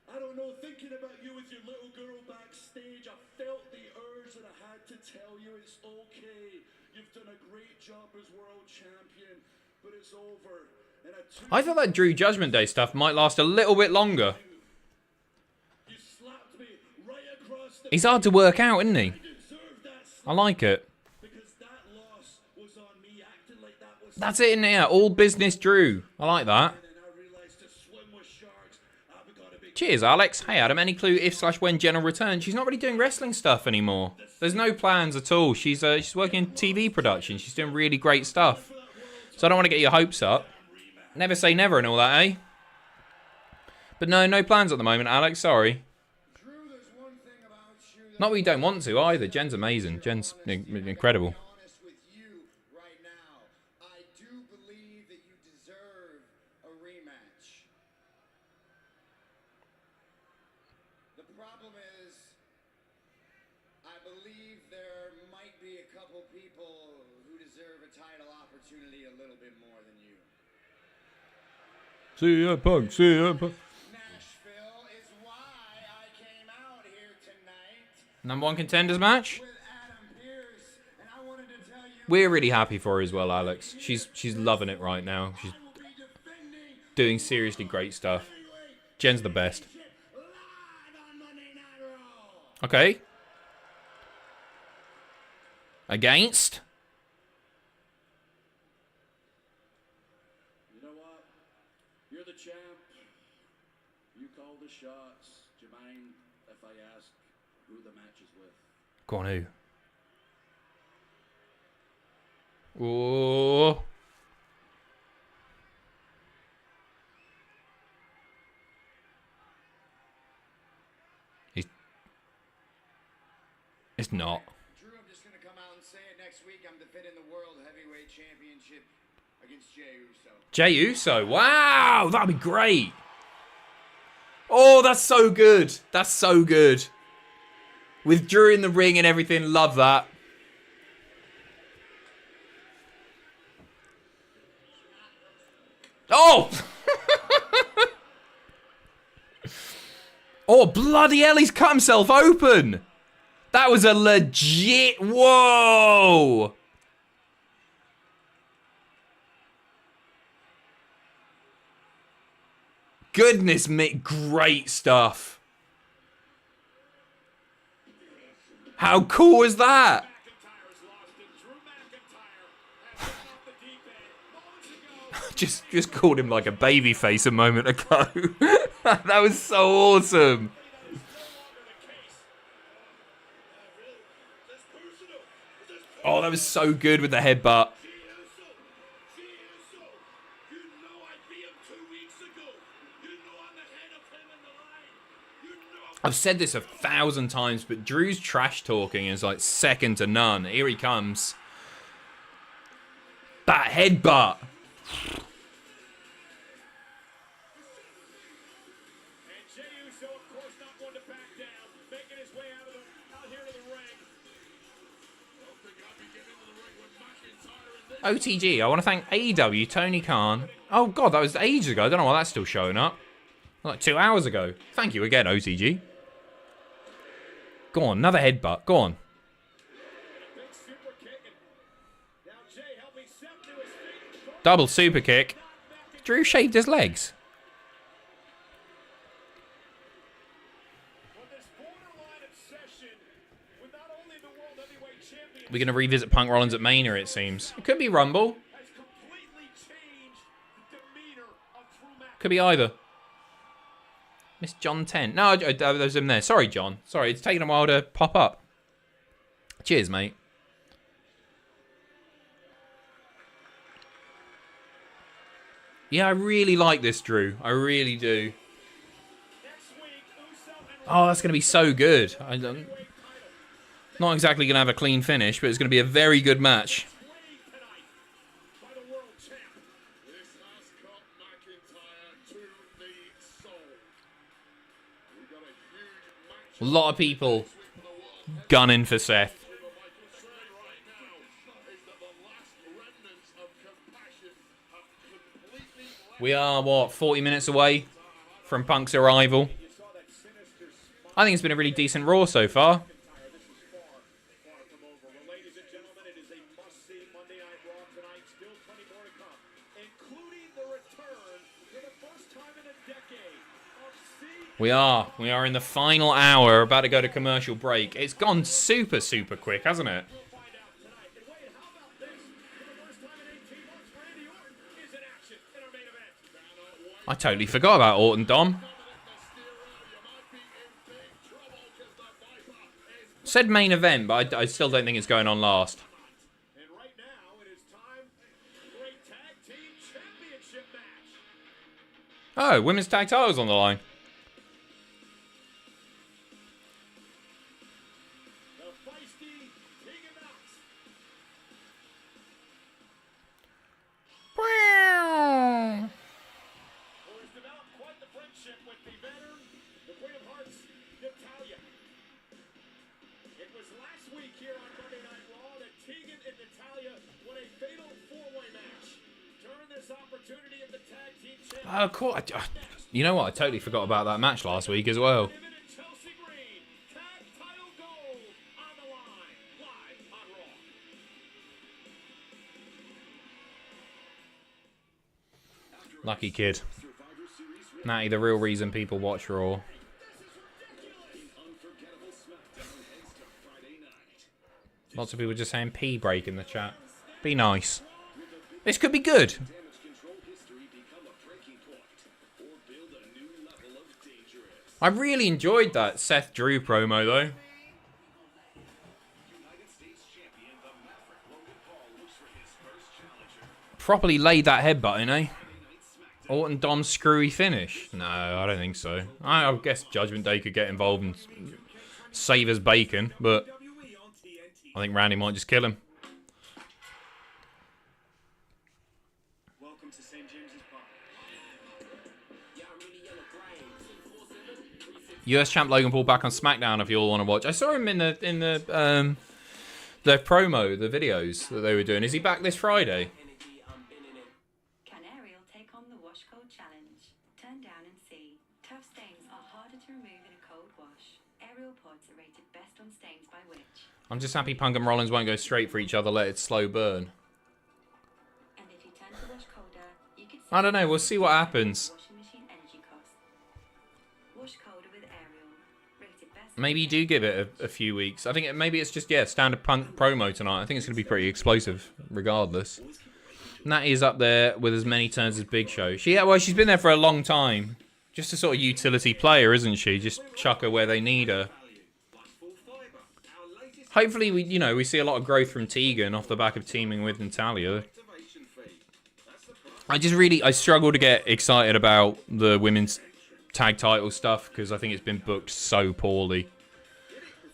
I don't know, thinking about you with your little girl backstage, I felt the urge that I had to tell you it's okay. You've done a great job as world champion, but it's over. And I thought that Drew Judgment Day stuff might last a little bit longer. He's hard to work out, isn't he? I like it. That's it in here. All business Drew. I like that. Cheers, Alex. Hey, Adam. Any clue if/when Jen will return? She's not really doing wrestling stuff anymore. There's no plans at all. She's working in TV production. She's doing really great stuff. So I don't want to get your hopes up. Never say never and all that, eh? But no plans at the moment, Alex. Sorry. Not that we don't want to either. Jen's amazing. Jen's incredible. CM Punk, CM Punk. Nashville is why I came out here tonight. Number 1 contenders match. With Adam Pearce, and I wanted to tell you We're really happy for her as well, Alex. She's loving it right now. She's doing seriously great stuff. Jen's the best. Okay. Against. You know what? You're the champ. You call the shots. Do you mind if I ask who the match is with? Go on, who? Oh. It's not. Drew, I'm just going to come out and say it next week. I'm defending the World Heavyweight Championship against Jey Uso. Jey Uso. Wow, that'd be great. Oh, that's so good. That's so good. With Drew in the ring and everything, love that. Oh! Oh, bloody hell, he's cut himself open. That was a legit... Whoa! Goodness me, great stuff. How cool was that? just called him like a baby face a moment ago. That was so awesome. Oh, that was so good with the headbutt. I've said this 1,000 times, but Drew's trash talking is like second to none. Here he comes. That headbutt. OTG, I want to thank AEW, Tony Khan. Oh god, that was ages ago. I don't know why that's still showing up. Like 2 hours ago. Thank you again, OTG. Go on, another headbutt. Go on. Double super kick. Drew shaved his legs. We're going to revisit Punk Rollins at Mania, it seems. It could be Rumble. Could be either. Miss John 10. No, there's him there. Sorry, John. Sorry, it's taking a while to pop up. Cheers, mate. Yeah, I really like this, Drew. I really do. Oh, that's going to be so good. Not exactly going to have a clean finish, but it's going to be a very good match. A lot of people gunning for Seth. We are, what, 40 minutes away from Punk's arrival. I think it's been a really decent Raw so far. We are in the final hour, about to go to commercial break. It's gone super, super quick, hasn't it? I totally forgot about Orton, Dom. Said main event, but I still don't think it's going on last. And right now, it is time for a tag team championship match. Oh, women's tag titles on the line. The feisty Tegan Knox. Who has developed quite the friendship with the veteran, the Queen of Hearts, Natalya. It was last week here on Monday Night Raw that Tegan and Natalya won a fatal four-way match. Turn this opportunity at the tag team championship. Of course. You know what? I totally forgot about that match last week as well. Chelsea Green, tag title gold on the line, live on Raw. Lucky kid. Natty, the real reason people watch Raw. Lots of people just saying pee break in the chat. Be nice. This could be good. I really enjoyed that Seth Drew promo though. Properly laid that headbutt in, eh? Orton Dom's screwy finish? No, I don't think so. I guess Judgment Day could get involved and save his bacon, but I think Randy might just kill him. Welcome to St. James's Park. US champ Logan Paul back on SmackDown if you all want to watch. I saw him in the promo, the videos that they were doing. Is he back this Friday? Can Ariel take on the wash cold challenge? Turn down and see. Tough stains are harder to remove in a cold wash. Ariel pods are rated best on stains by which. I'm just happy Punk and Rollins won't go straight for each other, let it slow burn. And if you turn the wash colder, you could I don't know, we'll see what happens. washing machine energy cost. Wash colder with Ariel. Rated best. Maybe you do give it a few weeks. I think maybe it's just, standard Punk promo tonight. I think it's going to be pretty explosive regardless. Natty is up there with as many turns as Big Show. She's been there for a long time. Just a sort of utility player, isn't she? Just chuck her where they need her. Hopefully, we see a lot of growth from Tegan off the back of teaming with Natalya. I struggle to get excited about the women's tag title stuff because I think it's been booked so poorly.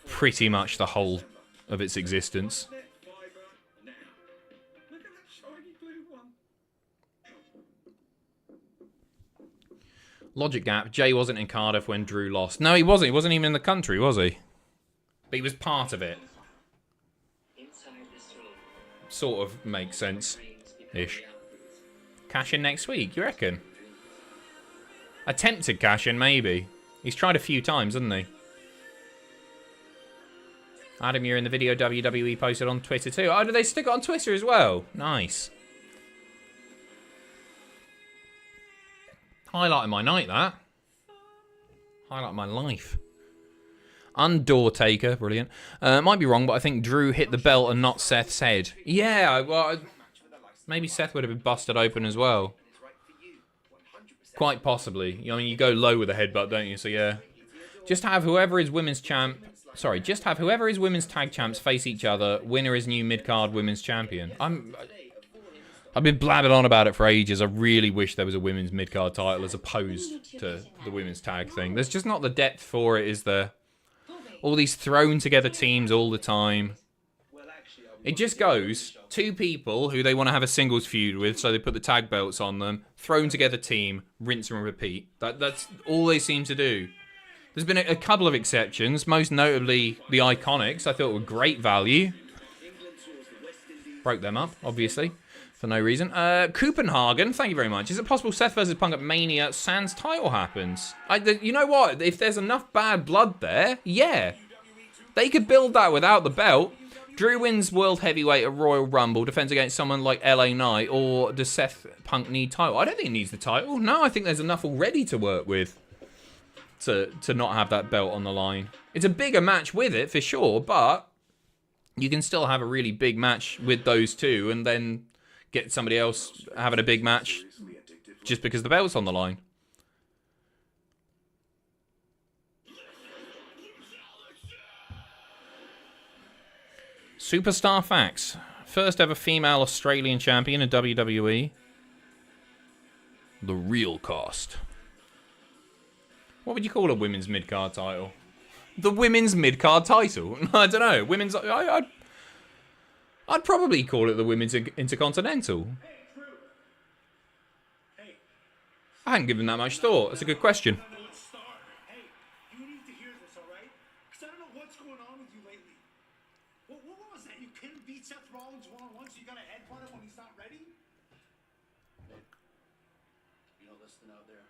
Pretty much the whole of its existence. Logic gap. Jay wasn't in Cardiff when Drew lost. No, he wasn't. He wasn't even in the country, was he? But he was part of it. Sort of makes sense-ish. Cash in next week, you reckon? Attempted cash in, maybe. He's tried a few times, hasn't he? Adam, you're in the video WWE posted on Twitter too. Oh, did they stick it on Twitter as well? Nice. Highlight of my night, that. Highlight of my life. Undertaker, brilliant. Might be wrong, but I think Drew hit the belt and not Seth's head. Yeah, well, maybe Seth would have been busted open as well. Quite possibly. I mean, you go low with a headbutt, don't you? So yeah. Just have whoever is women's champ. Sorry, just have whoever is women's tag champs face each other. Winner is new mid-card women's champion. I've been blabbing on about it for ages. I really wish there was a women's mid-card title as opposed to the women's tag thing. There's just not the depth for it, is there? All these thrown together teams all the time. It just goes, two people who they want to have a singles feud with, so they put the tag belts on them, thrown together team, rinse and repeat. That's all they seem to do. There's been a couple of exceptions, most notably the Iconics. I thought were great value. Broke them up, obviously, for no reason. Copenhagen, thank you very much. Is it possible Seth versus Punk at Mania sans title happens? You know what? If there's enough bad blood there, yeah. They could build that without the belt. Drew wins World Heavyweight at Royal Rumble, defends against someone like LA Knight, or does Seth Punk need title? I don't think he needs the title. No, I think there's enough already to work with. to not have that belt on the line. It's a bigger match with it, for sure, but you can still have a really big match with those two and then get somebody else having a big match just because the belt's on the line. Superstar facts. First ever female Australian champion in WWE. The real cost. What would you call a women's mid-card title? The women's mid-card title? I don't know. Women's... I'd probably call it the women's intercontinental. I hadn't given that much thought. That's a good question. Hey, you need to hear this, all right? Because I don't know what's going on with you lately. What was that? You couldn't beat Seth Rollins one-on-one, so you got to headbutt him when he's not ready? You know, listening out there,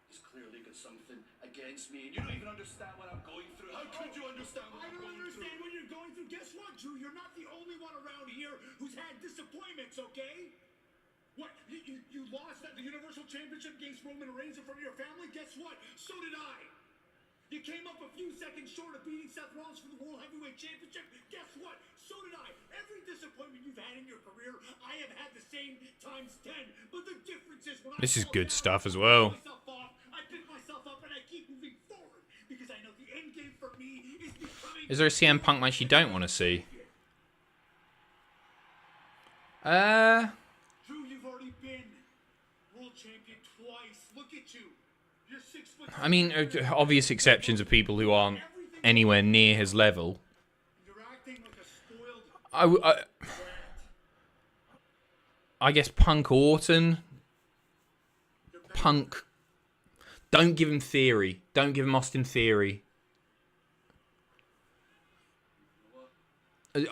he's clearly got something against me, and you don't even understand what I'm going through. How could you understand what I I'm don't going understand through? what you're going through. Guess what, Drew? You're not the only one around here who's had disappointments, okay? What? You lost at the Universal Championship against Roman Reigns in front of your family? Guess what? So did I. You came up a few seconds short of beating Seth Rollins for the World Heavyweight Championship. Guess what? So did I. Every disappointment you've had in your career, I have had the same times 10. But the difference is when This is good stuff as well. I pick myself up and I keep moving forward because I know the end game for me is becoming... Is there a CM Punk match you don't want to see? Drew, you've already been world champion twice. Look at you. You're 6 foot... I mean, obvious exceptions of people who aren't anywhere near his level. You're acting like a spoiled... I guess Punk Orton. Punk. Don't give him Theory. Don't give him Austin Theory.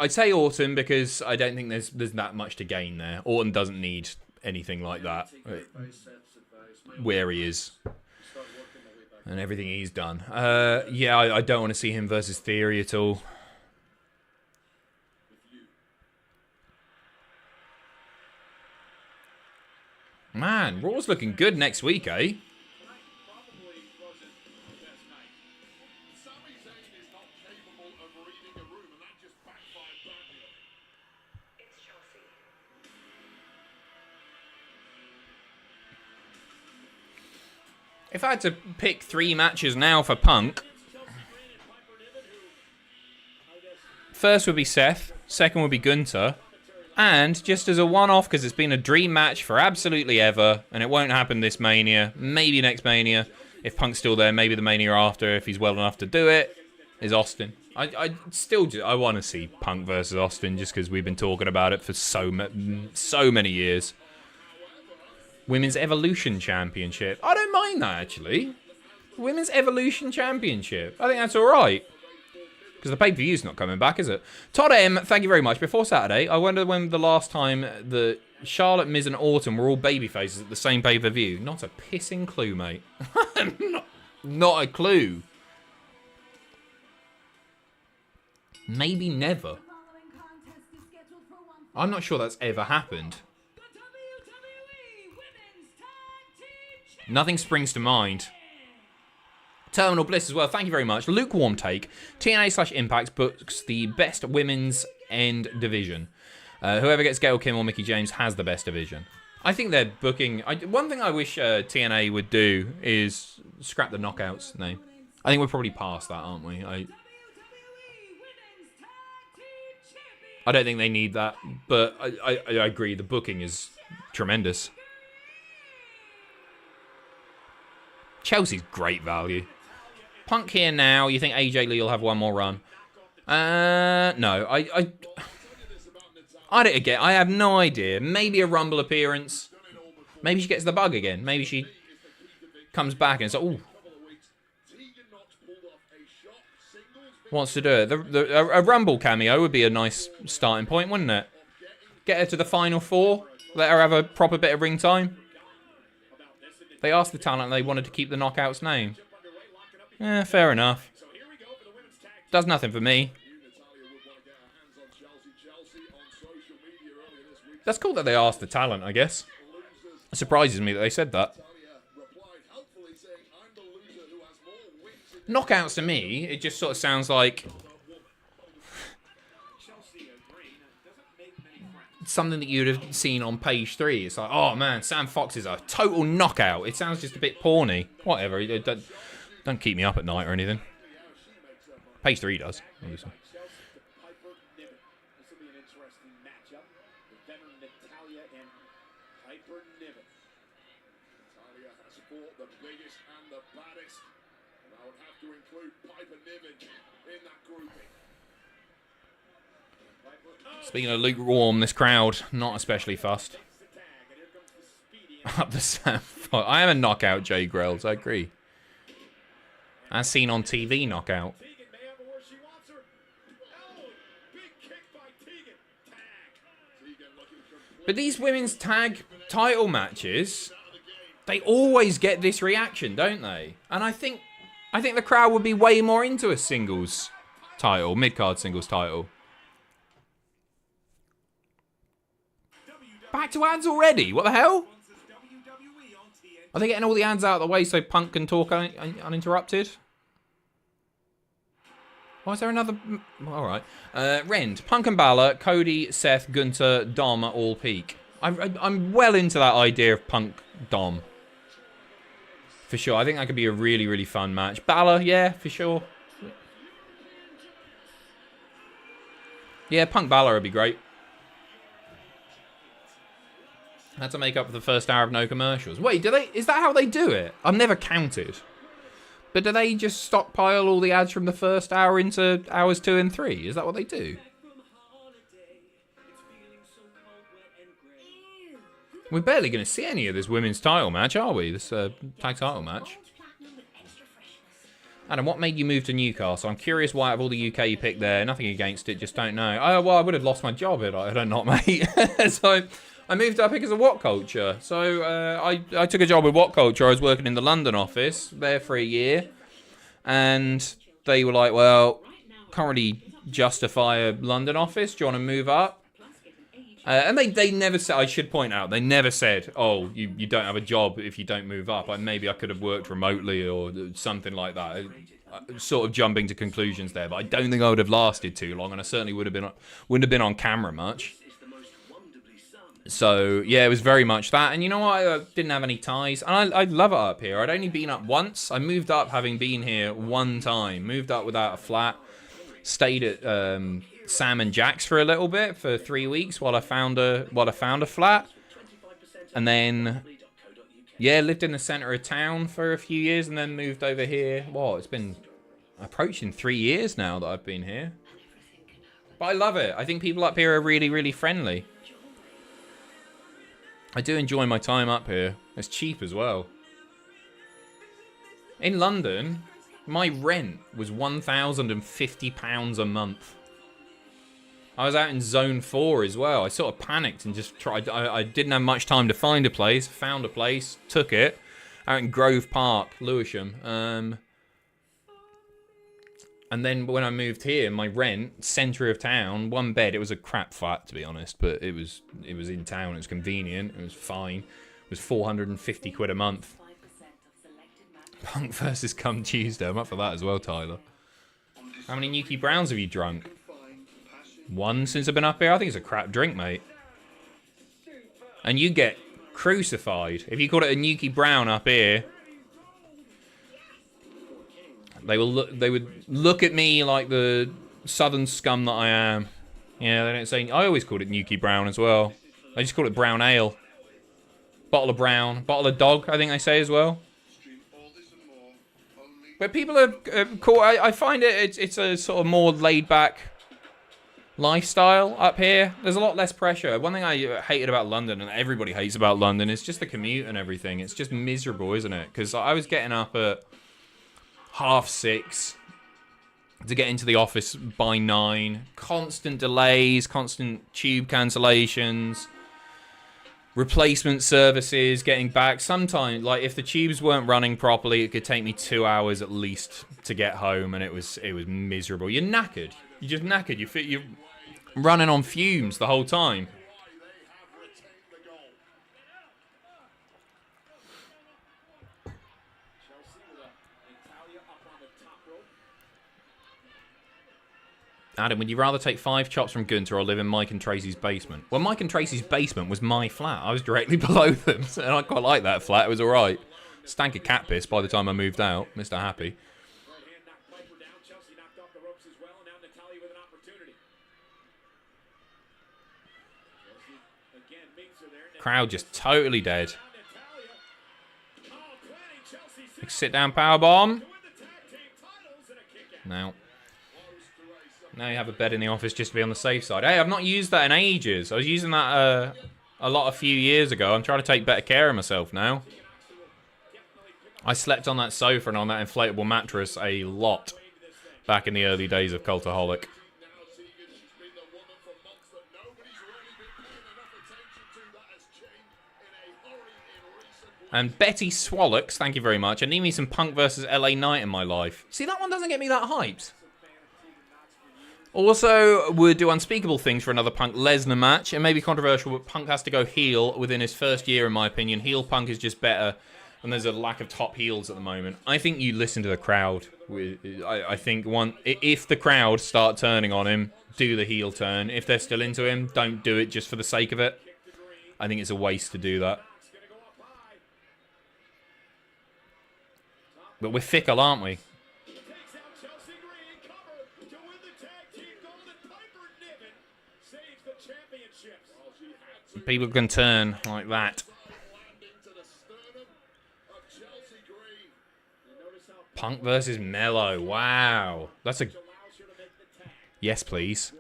I'd say Orton because I don't think there's that much to gain there. Orton doesn't need anything like that. Where he is. And everything he's done. Yeah, I don't want to see him versus Theory at all. Man, Raw's looking good next week, eh? If I had to pick 3 matches now for Punk, first would be Seth, second would be Gunther, and just as a one-off, because it's been a dream match for absolutely ever, and it won't happen this Mania, maybe next Mania, if Punk's still there, maybe the Mania after, if he's well enough to do it, is Austin. I want to see Punk versus Austin, just because we've been talking about it for so many years. Women's Evolution Championship. I don't mind that, actually. Women's Evolution Championship. I think that's alright. Because the pay-per-view's not coming back, is it? Todd M, thank you very much. Before Saturday, I wonder when the last time that Charlotte, Miz, and Orton were all babyfaces at the same pay-per-view. Not a pissing clue, mate. not a clue. Maybe never. I'm not sure that's ever happened. Nothing springs to mind. Terminal Bliss as well, thank you very much. Lukewarm take. TNA/Impact books the best women's end division. Whoever gets Gail Kim or Mickie James has the best division. I think they're booking... one thing I wish TNA would do is scrap the Knockouts name. I think we're probably past that, aren't we? I don't think they need that, but I agree. The booking is tremendous. Chelsea's great value. Punk here now. You think AJ Lee will have one more run? No. I don't get. I have no idea. Maybe a Rumble appearance. Maybe she gets the bug again. Maybe she comes back and it's like, ooh, wants to do it. A Rumble cameo would be a nice starting point, wouldn't it? Get her to the final 4. Let her have a proper bit of ring time. They asked the talent and they wanted to keep the Knockouts name. Fair enough. Does nothing for me. That's cool that they asked the talent, I guess. It surprises me that they said that. Knockouts to me, it just sort of sounds like something that you'd have seen on page 3. It's like, oh man, Sam Fox is a total knockout. It sounds just a bit porny. Whatever. Don't keep me up at night or anything. Page 3 does, obviously. Speaking of lukewarm, this crowd, not especially fussed. Up the Sam Fox. I am a knockout, Jay Grells, I agree. As seen on TV, knockout. But these women's tag title matches, they always get this reaction, don't they? And I think the crowd would be way more into a singles title, mid-card singles title. Back to ads already? What the hell? Are they getting all the ads out of the way so Punk can talk uninterrupted? Why is there another... Alright. Rend. Punk and Balor, Cody, Seth, Gunther, Dom at all peak. I'm well into that idea of Punk Dom. For sure. I think that could be a really, really fun match. Balor, yeah, for sure. Yeah, Punk Balor would be great. Had to make up for the first hour of no commercials. Wait, is that how they do it? I've never counted. But do they just stockpile all the ads from the first hour into hours 2 and 3? Is that what they do? We're barely going to see any of this women's title match, are we? This tag title match. Adam, what made you move to Newcastle? I'm curious why out of all the UK you picked there. Nothing against it, just don't know. Oh, well, I would have lost my job had I not, mate. So I moved up because of What Culture. So I took a job with What Culture. I was working in the London office there for a year. And they were like, well, can't really justify a London office. Do you want to move up? And they never said, I should point out, they never said, oh, you don't have a job if you don't move up. Maybe I could have worked remotely or something like that. Sort of jumping to conclusions there. But I don't think I would have lasted too long. And I certainly wouldn't have been on camera much. So, yeah, it was very much that. And you know what? I didn't have any ties. And I love it up here. I'd only been up once. I moved up having been here one time. Moved up without a flat. Stayed at Sam and Jack's for a little bit, for 3 weeks, while I found a flat. And then, yeah, lived in the centre of town for a few years and then moved over here. Well, it's been approaching 3 years now that I've been here. But I love it. I think people up here are really, really friendly. I do enjoy my time up here. It's cheap as well. In London, my rent was £1,050 a month. I was out in Zone 4 as well. I sort of panicked and just tried. I didn't have much time to find a place. Found a place, took it. Out in Grove Park, Lewisham. And then when I moved here, my rent, centre of town, 1 bed. It was a crap flat, to be honest, but it was in town. It was convenient. It was fine. It was 450 quid a month. Punk versus Come Tuesday. I'm up for that as well, Tyler. How many Nuki Browns have you drunk? 1 since I've been up here. I think it's a crap drink, mate. And you get crucified if you call it a Nuki Brown up here. They would look at me like the southern scum that I am. Yeah, they don't say. I always called it Nuki Brown as well. I just call it brown ale. Bottle of brown, bottle of dog. I think they say as well. But people are cool. I find it's a sort of more laid back lifestyle up here. There's a lot less pressure. One thing I hated about London, and everybody hates about London, is just the commute and everything. It's just miserable, isn't it? Because I was getting up at 6:30 to get into the office by 9. Constant delays, constant tube cancellations, replacement services, getting back. Sometimes, like, if the tubes weren't running properly, it could take me 2 hours at least to get home, and it was miserable. You're knackered. You're just knackered. You're running on fumes the whole time. Adam, would you rather take 5 chops from Gunter or live in Mike and Tracy's basement? Well, Mike and Tracy's basement was my flat. I was directly below them, and I quite like that flat. It was all right. Stank of cat piss by the time I moved out. Mr. Happy. Crowd just totally dead. Sit down powerbomb. Now you have a bed in the office just to be on the safe side. Hey, I've not used that in ages. I was using that a few years ago. I'm trying to take better care of myself now. I slept on that sofa and on that inflatable mattress a lot back in the early days of Cultaholic. And Betty Swallocks, thank you very much. I need me some Punk versus LA Knight in my life. See, that one doesn't get me that hyped. Also, would do unspeakable things for another Punk Lesnar match. It may be controversial, but Punk has to go heel within his first year, in my opinion. Heel Punk is just better, and there's a lack of top heels at the moment. I think you listen to the crowd. I think if the crowd start turning on him, do the heel turn. If they're still into him, don't do it just for the sake of it. I think it's a waste to do that. But we're fickle, aren't we? People can turn like that. Punk versus Mello. Wow. That's a... Yes, please.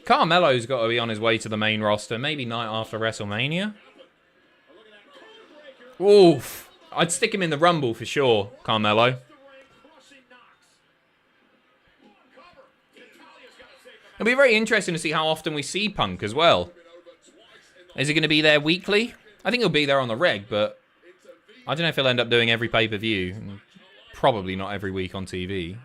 Carmelo's got to be on his way to the main roster. Maybe night after WrestleMania. Oof. I'd stick him in the Rumble for sure, Carmelo. It'll be very interesting to see how often we see Punk as well. Is he going to be there weekly? I think he'll be there on the reg, but I don't know if he'll end up doing every pay-per-view. Probably not every week on TV.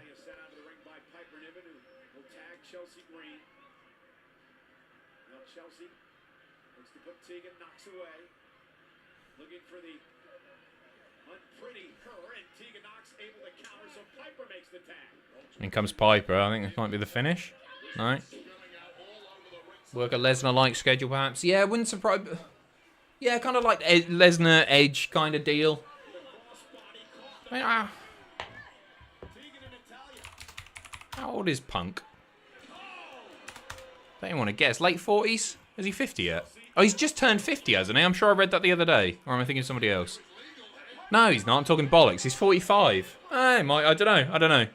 In comes Piper. I think this might be the finish. No. Work a Lesnar-like schedule, perhaps. Yeah, wouldn't surprise. Yeah, kind of like Lesnar Edge kind of deal. How old is Punk? Don't even want to guess. Late 40s? Is he 50 yet? Oh, he's just turned 50, hasn't he? I'm sure I read that the other day. Or am I thinking of somebody else? No, he's not. I'm talking bollocks. He's 45. I don't know.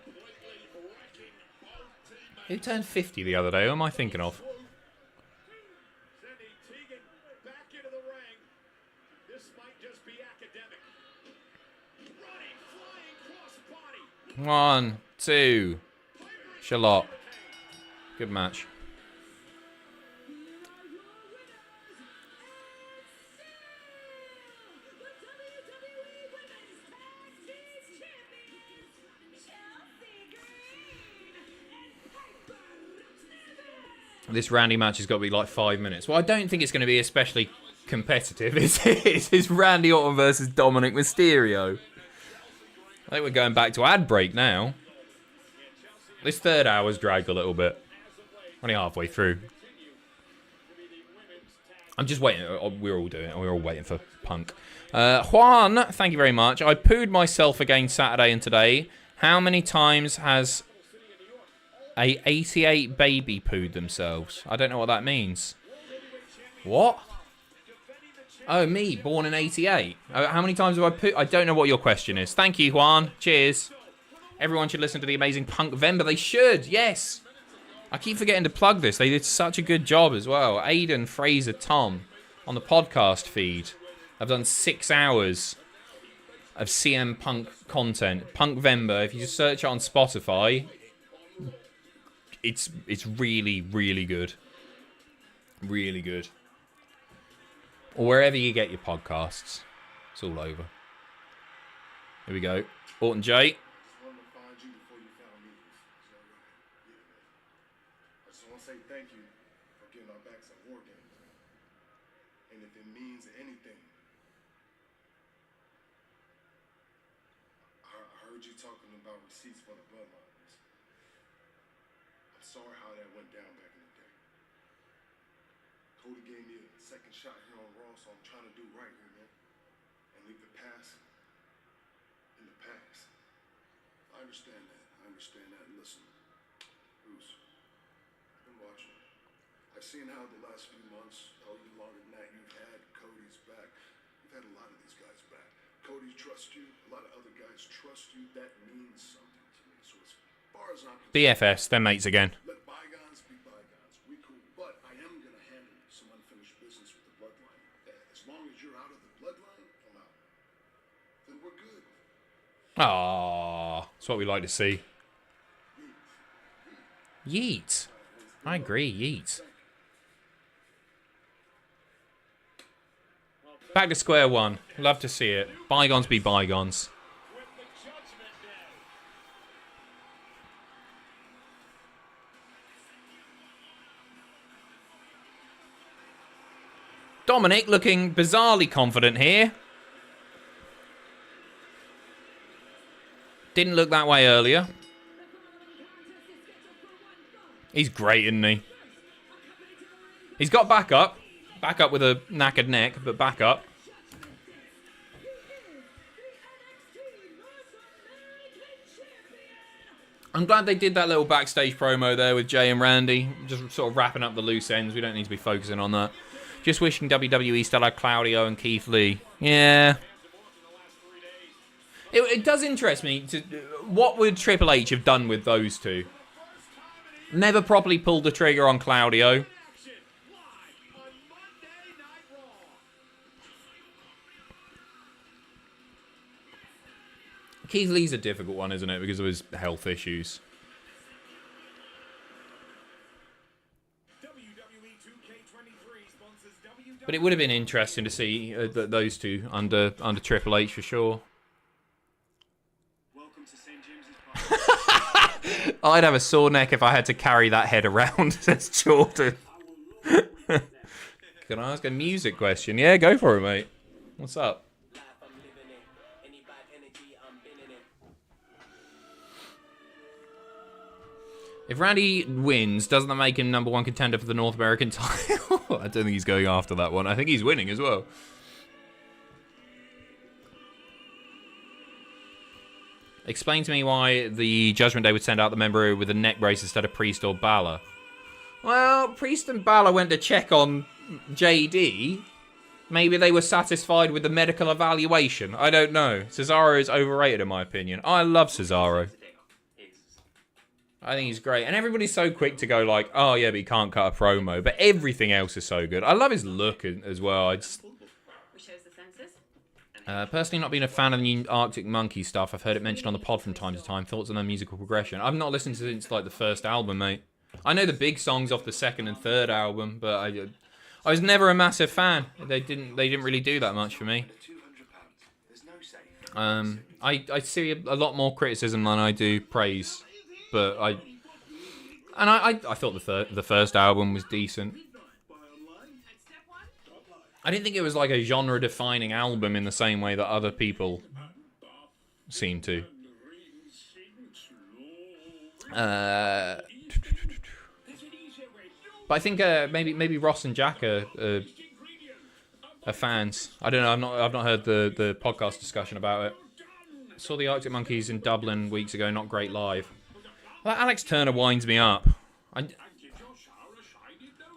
Who turned 50 the other day? Who am I thinking of? One, two. Charlotte. Good match. This Randy match has got to be like 5 minutes. Well, I don't think it's going to be especially competitive, is it? It's Randy Orton versus Dominic Mysterio. I think we're going back to ad break now. This third hour's dragged a little bit. Only halfway through. I'm just waiting. We're all doing it. We're all waiting for Punk. Juan, thank you very much. I pooed myself again Saturday and today. How many times has a 88 baby pooed themselves? I don't know what that means. What? Oh, me, born in 88. How many times have I pooed? I don't know what your question is. Thank you, Juan. Cheers. Everyone should listen to the amazing Punk Vember. They should, yes. I keep forgetting to plug this. They did such a good job as well. Aiden, Fraser, Tom on the podcast feed. I've done 6 hours of CM Punk content. Punk Vember. If you just search it on Spotify, it's really, really good. Really good. Or wherever you get your podcasts. It's all over. Here we go. Orton J. You talking about receipts for the bloodliners. sorry how that went down back in the day. Cody gave me a second shot here on Raw, so I'm trying to do right here, man. And leave the past in the past. I understand that. And listen, Bruce, I've been watching. I've seen how the last few months, how even longer than that, you've had Cody's back. You've had a lot of these guys back. Cody trusts you. A lot of other guys trust you. That means something to me. So as far as I'm concerned, BFS, they're mates again. let bygones be bygones. We cool. But I am going to handle some unfinished business with the bloodline. As long as you're out of the bloodline, I'm out. Then we're good. Ah, that's what we like to see. Yeet. I agree, yeet. Back to square one. Love to see it. Bygones be bygones. Dominic looking bizarrely confident here. Didn't look that way earlier. He's great, isn't he? He's got back up. Back up with a knackered neck, but back up. I'm glad they did that little backstage promo there with Jay and Randy. Just sort of wrapping up the loose ends. We don't need to be focusing on that. Just wishing WWE still had Claudio and Keith Lee. Yeah. It does interest me. What would Triple H have done with those two? Never properly pulled the trigger on Claudio. Keith Lee's a difficult one, isn't it? Because of his health issues. But it would have been interesting to see those two under Triple H for sure. I'd have a sore neck if I had to carry that head around, says Jordan. Can I ask a music question? Yeah, go for it, mate. What's up? If Randy wins, doesn't that make him #1 contender for the North American title? I don't think he's going after that one. I think he's winning as well. Explain to me why the Judgment Day would send out the member with a neck brace instead of Priest or Balor. Well, Priest and Balor went to check on JD. Maybe they were satisfied with the medical evaluation. I don't know. Cesaro is overrated in my opinion. I love Cesaro. I think he's great. And everybody's so quick to go like, oh yeah, but he can't cut a promo. But everything else is so good. I love his look as well. I just... personally not being a fan of the new Arctic Monkey stuff. I've heard it mentioned on the pod from time to time. Thoughts on their musical progression? I've not listened to it since like the first album, mate. I know the big songs off the second and third album, but I was never a massive fan. They didn't really do that much for me. I see a lot more criticism than I do praise. But I thought the first album was decent. I didn't think it was like a genre-defining album in the same way that other people seem to. But I think maybe Ross and Jack are fans. I don't know. I've not heard the podcast discussion about it. I saw the Arctic Monkeys in Dublin weeks ago. Not great live. Well, Alex Turner winds me up. I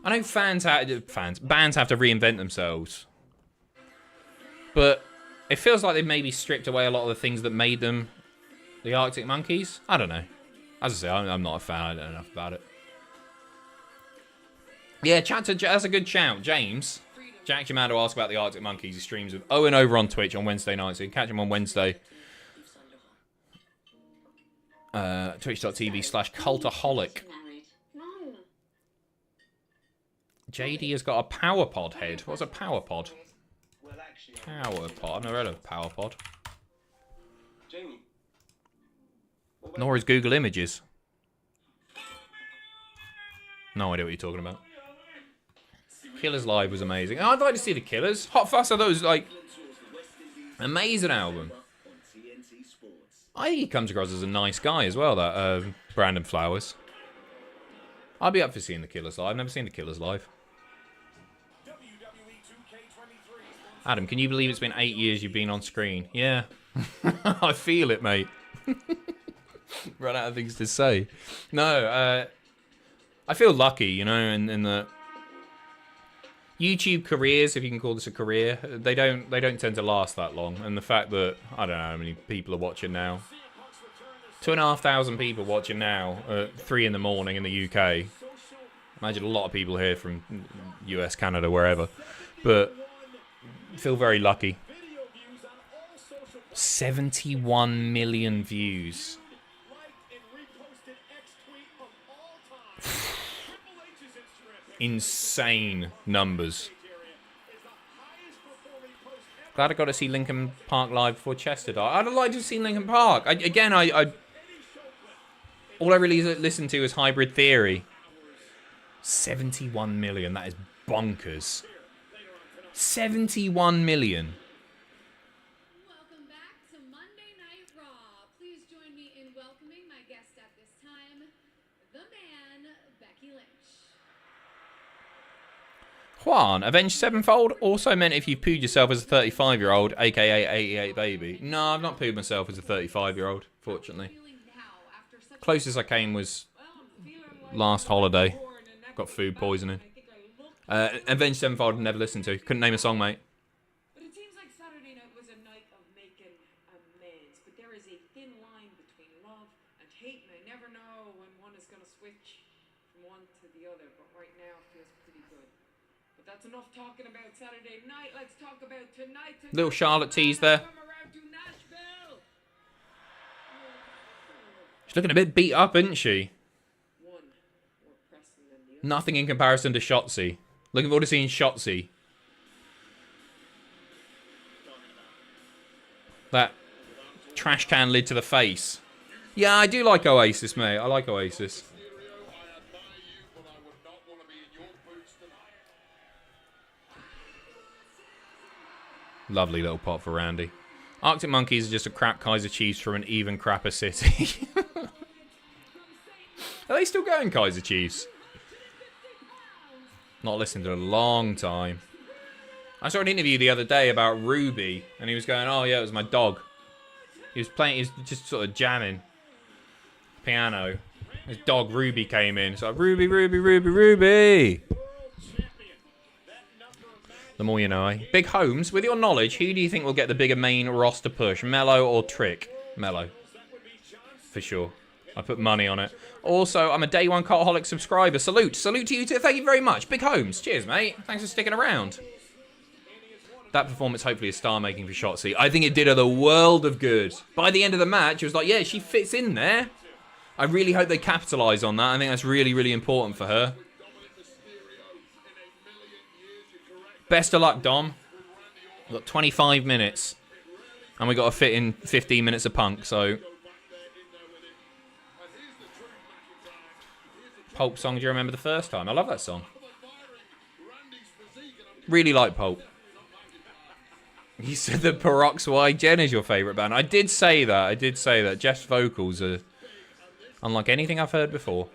know bands have to reinvent themselves, but it feels like they've maybe stripped away a lot of the things that made them the Arctic Monkeys. I don't know. As I say, I'm not a fan. I don't know enough about it. Yeah, that's a good shout, James. Jack Jamando asked about the Arctic Monkeys. He streams with Owen over on Twitch on Wednesday nights. So you can catch him on Wednesday. Twitch.tv/Cultaholic. JD has got a power pod head. What's a power pod? Power pod. I've never heard of a power pod. Nor is Google Images. No idea what you're talking about. Killers Live was amazing. I'd like to see the Killers. Hot Fuss, I thought it was like amazing album. I think he comes across as a nice guy as well, that Brandon Flowers. I'll be up for seeing the Killers live. I've never seen the Killers live. Adam, can you believe it's been 8 years you've been on screen? Yeah. I feel it, mate. Run out of things to say. No, I feel lucky, you know, in the YouTube careers, if you can call this a career, they don't tend to last that long. And the fact that, I don't know how many people are watching now. 2,500 people watching now at 3 in the morning in the UK. Imagine a lot of people here from US, Canada, wherever. But feel very lucky. 71 million views. Insane numbers. Glad I got to see Linkin Park live before Chester died. I'd have liked to have seen Linkin Park. All I really listened to was Hybrid Theory. 71 million. That is bonkers. 71 million. Welcome back to Monday Night Raw. Please join me in welcoming my guest at this time, the man, Becky Lynch. Juan, Avenged Sevenfold also meant if you pooed yourself as a 35-year-old, aka 88 baby. No, I've not pooed myself as a 35-year-old, fortunately. Closest I came was last holiday. Got food poisoning. Avenged Sevenfold never listened to. Couldn't name a song, mate. But it seems like Saturday night was a night of making amends. But there is a thin line between love and hate, and I never know when one is going to switch from one to the other. But right now it feels pretty good. But that's enough talking about Saturday night. Let's talk about tonight. Little Charlotte tease there. She's looking a bit beat up, isn't she? Nothing in comparison to Shotzi. Looking forward to seeing Shotzi. That trash can lid to the face. Yeah, I do like Oasis, mate. I like Oasis. Lovely little pot for Randy. Arctic Monkeys are just a crap Kaiser Chiefs from an even crapper city. Are they still going, Kaiser Chiefs? Not listened to in a long time. I saw an interview the other day about Ruby, and he was going, oh yeah, it was my dog. He was just sort of jamming piano. His dog Ruby came in. It's like, Ruby, Ruby, Ruby, Ruby. The more you know, eh? Big Holmes, with your knowledge, who do you think will get the bigger main roster push? Mello or Trick? Mello. For sure. I put money on it. Also, I'm a day one Cultaholic subscriber. Salute. Salute to you too. Thank you very much. Big Holmes. Cheers, mate. Thanks for sticking around. That performance hopefully is star-making for Shotzi. I think it did her the world of good. By the end of the match, it was like, yeah, she fits in there. I really hope they capitalise on that. I think that's really, really important for her. Best of luck, Dom. We've got 25 minutes. And we got to fit in 15 minutes of Punk, so... Pulp song, do you remember the first time? I love that song. Really like Pulp. You said that Peroxide Jen is your favourite band. I did say that. Jeff's vocals are unlike anything I've heard before.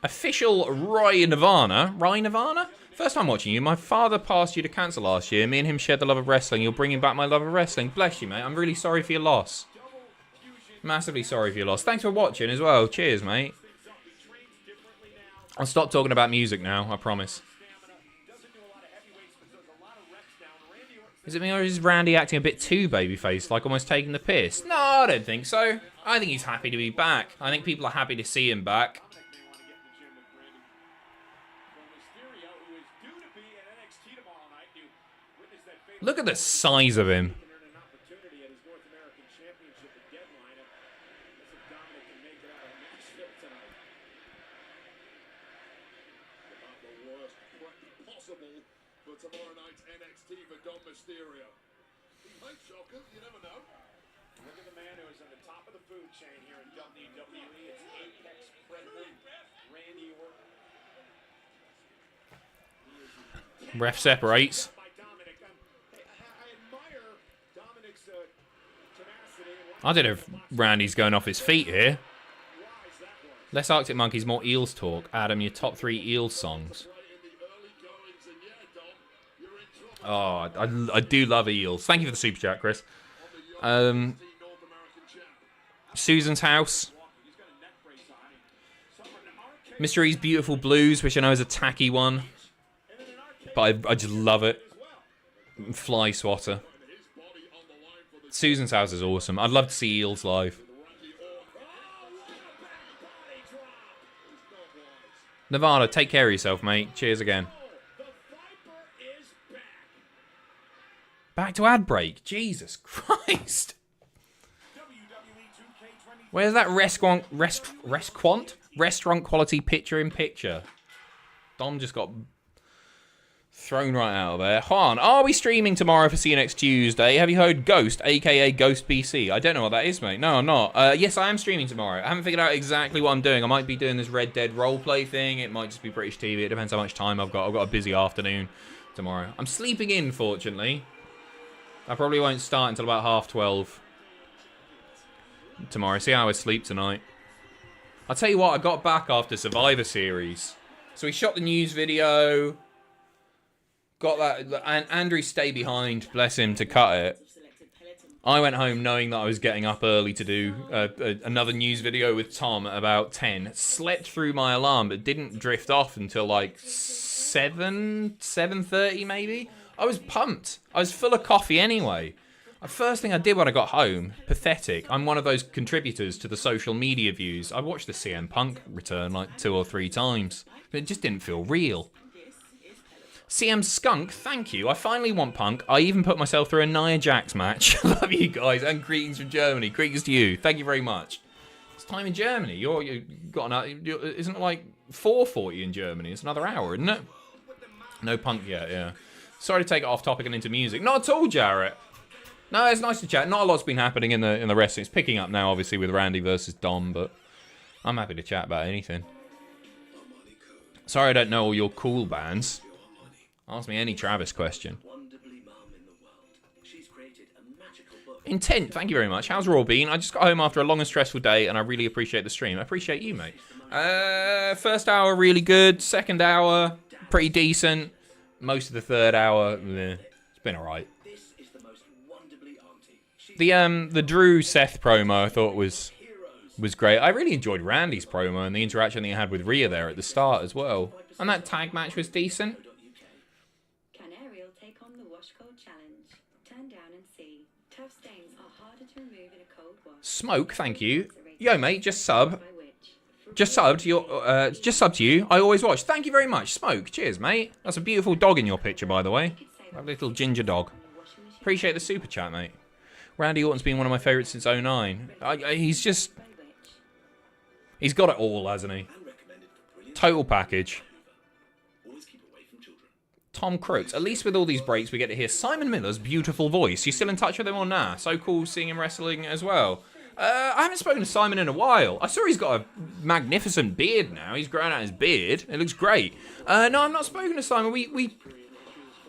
Official Roy Nirvana. Roy Nirvana? First time watching you. My father passed you to cancer last year. Me and him shared the love of wrestling. You're bringing back my love of wrestling. Bless you, mate. I'm really sorry for your loss. Massively sorry for your loss. Thanks for watching as well. Cheers, mate. I'll stop talking about music now, I promise. Is it me or is Randy acting a bit too babyface, like almost taking the piss? No, I don't think so. I think he's happy to be back. I think people are happy to see him back. Look at the size of him. You never know. Look at the man who is at the top of the food chain here in WWE. It's Apex Predator, Randy Orton. Ref separates. I don't know if Randy's going off his feet here. Less Arctic Monkeys, more Eels talk. Adam, your top 3 Eels songs. Oh, I do love Eels. Thank you for the super chat, Chris. Susan's House. Mystery's Beautiful Blues, which I know is a tacky one, but I just love it. Fly Swatter. Susan's House is awesome. I'd love to see Eels live. Nevada, take care of yourself, mate. Cheers again. Back to ad break. Jesus Christ. Where's that restaurant quality picture in picture? Dom just got thrown right out of there. Juan, are we streaming tomorrow for See You Next Tuesday? Have you heard Ghost, aka Ghost PC? I don't know what that is, mate. No, I'm not. Yes, I am streaming tomorrow. I haven't figured out exactly what I'm doing. I might be doing this Red Dead roleplay thing. It might just be British TV. It depends how much time I've got. I've got a busy afternoon tomorrow. I'm sleeping in, fortunately. I probably won't start until about 12:30 tomorrow. See how I sleep tonight. I'll tell you what, I got back after Survivor Series. So we shot the news video. Got that, and Andrew stayed behind, bless him, to cut it. I went home knowing that I was getting up early to do another news video with Tom at about 10. Slept through my alarm, but didn't drift off until like 7:30 maybe. I was pumped. I was full of coffee anyway. The first thing I did when I got home, pathetic. I'm one of those contributors to the social media views. I watched the CM Punk return like 2 or 3 times, but it just didn't feel real. CM Skunk, thank you. I finally want Punk. I even put myself through a Nia Jax match. Love you guys, and greetings from Germany. Greetings to you. Thank you very much. It's time in Germany. Isn't it like 4:40 in Germany? It's another hour, isn't it? No Punk yet. Yeah. Sorry to take it off topic and into music. Not at all, Jarrett. No, it's nice to chat. Not a lot's been happening in the wrestling. It's picking up now, obviously, with Randy versus Dom, but I'm happy to chat about anything. Sorry I don't know all your cool bands. Ask me any Travis question. Intent, thank you very much. How's Raw been? I just got home after a long and stressful day, and I really appreciate the stream. I appreciate you, mate. First hour, really good. Second hour, pretty decent. Most of the third hour, it's been alright. The Drew Seth promo I thought was great. I really enjoyed Randy's promo and the interaction that he had with Rhea there at the start as well. And that tag match was decent. Can Ariel take on the wash cold challenge? Turn down and see. Tough stains are harder to remove in a cold wash. Smoke, thank you. Yo, mate, just subbed. Just subbed to you. I always watch. Thank you very much. Smoke. Cheers, mate. That's a beautiful dog in your picture, by the way. A little ginger dog. Appreciate the super chat, mate. Randy Orton's been one of my favourites since 09. He's got it all, hasn't he? Total package. Tom Crooks. At least with all these breaks, we get to hear Simon Miller's beautiful voice. You still in touch with him or nah? So cool seeing him wrestling as well. I haven't spoken to Simon in a while. I saw he's got a magnificent beard now. He's grown out his beard. It looks great. No, I'm not spoken to Simon.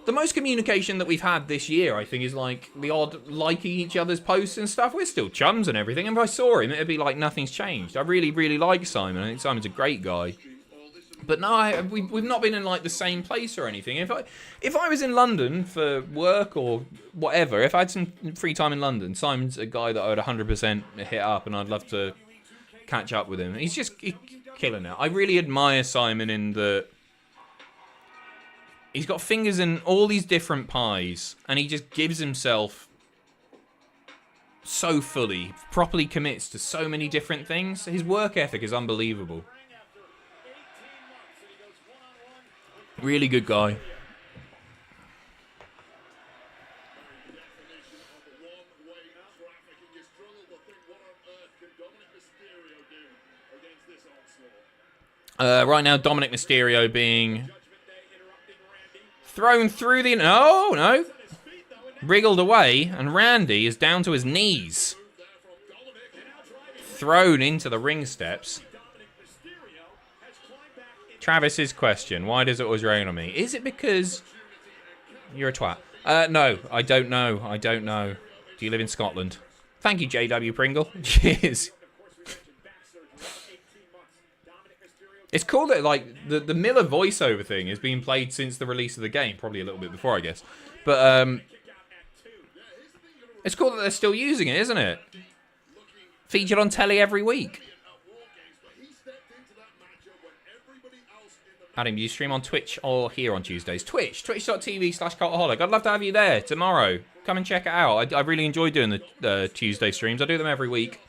The most communication that we've had this year, I think, is like the odd liking each other's posts and stuff. We're still chums and everything. And if I saw him, it'd be like nothing's changed. I really, really like Simon. I think Simon's a great guy. But no, we've not been in like the same place or anything. If I was in London for work or whatever, if I had some free time in London, Simon's a guy that I would 100% hit up, and I'd love to catch up with him. He's killing it. I really admire Simon in that he's got fingers in all these different pies, and he just gives himself so fully, properly commits to so many different things. His work ethic is unbelievable. Really good guy. Right now, Dominic Mysterio being thrown through the... No. Wriggled away, and Randy is down to his knees. Thrown into the ring steps. Travis's question, why does it always rain on me? Is it because you're a twat? No, I don't know. Do you live in Scotland? Thank you, JW Pringle. Cheers. It's cool that, like, the Miller voiceover thing has been played since the release of the game. Probably a little bit before, I guess. But, it's cool that they're still using it, isn't it? Featured on telly every week. Adam, do you stream on Twitch or here on Tuesdays? Twitch. Twitch.tv/Cultaholic. I'd love to have you there tomorrow. Come and check it out. I really enjoy doing the Tuesday streams. I do them every week.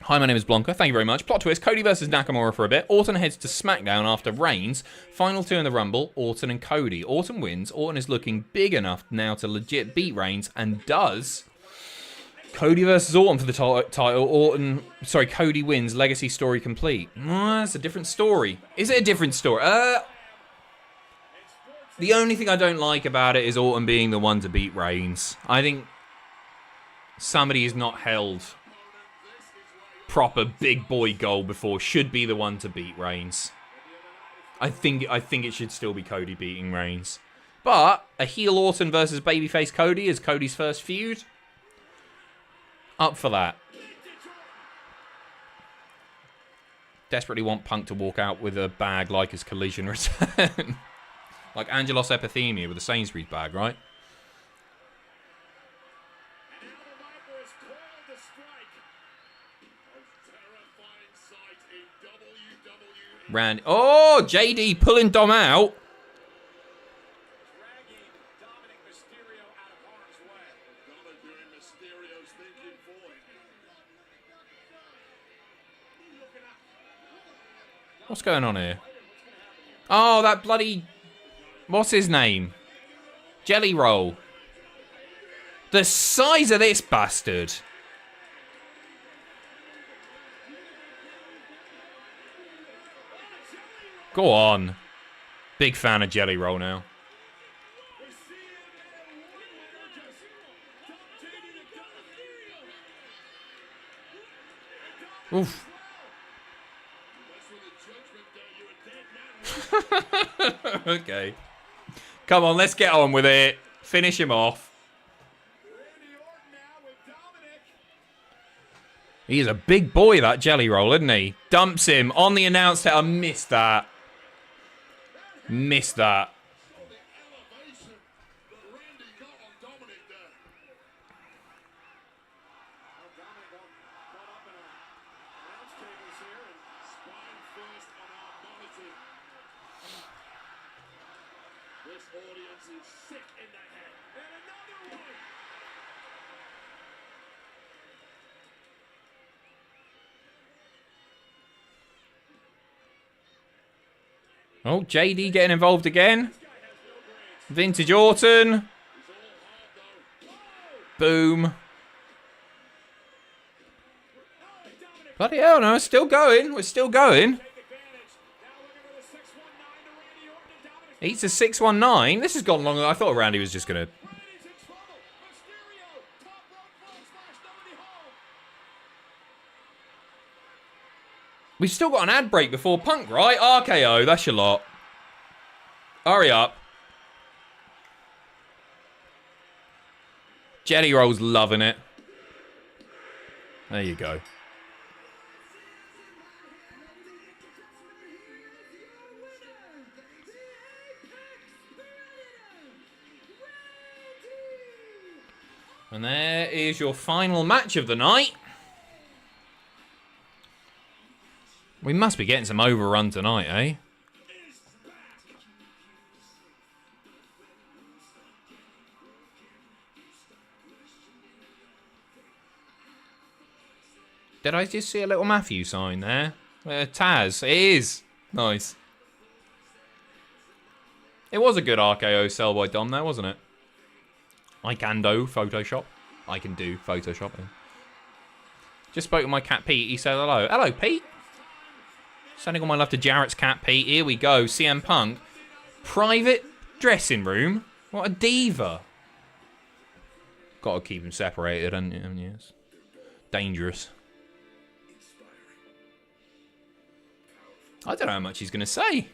Hi, my name is Blanca. Thank you very much. Plot twist, Cody versus Nakamura for a bit. Orton heads to SmackDown after Reigns. Final two in the Rumble, Orton and Cody. Orton wins. Orton is looking big enough now to legit beat Reigns, and does. Cody versus Orton for the title. Cody wins. Legacy story complete. It's a different story. Is it a different story? The only thing I don't like about it is Orton being the one to beat Reigns. I think somebody who's not held proper big boy goal before should be the one to beat Reigns. I think it should still be Cody beating Reigns. But a heel Orton versus babyface Cody is Cody's first feud. Up for that. Desperately want Punk to walk out with a bag like his Collision return. Like Angelos Epithemia with a Sainsbury's bag, right? Randy. Oh, JD pulling Dom out. What's going on here? Oh, that bloody... What's his name? Jelly Roll. The size of this bastard. Go on. Big fan of Jelly Roll now. Oof. Okay. Come on, let's get on with it. Finish him off. He's a big boy, that Jelly Roll, isn't he? Dumps him on the announce table. I missed that. Missed that. Oh, JD getting involved again. Vintage Orton. Boom. Bloody hell, no, it's still going. We're still going. Eats a 619. This has gone longer. I thought Randy was just going to... We've still got an ad break before Punk, right? RKO, that's your lot. Hurry up. Jelly Roll's loving it. There you go. And there is your final match of the night. We must be getting some overrun tonight, eh? Did I just see a little Matthew sign there? Taz, it is. Nice. It was a good RKO sell by Dom there, wasn't it? I can do Photoshop. I can do Photoshopping. Just spoke to my cat Pete. He said hello. Hello, Pete. Sending all my love to Jarrett's cat, Pete. Here we go. CM Punk. Private dressing room. What a diva. Got to keep him separated, haven't you? It's dangerous. I don't know how much he's going to say.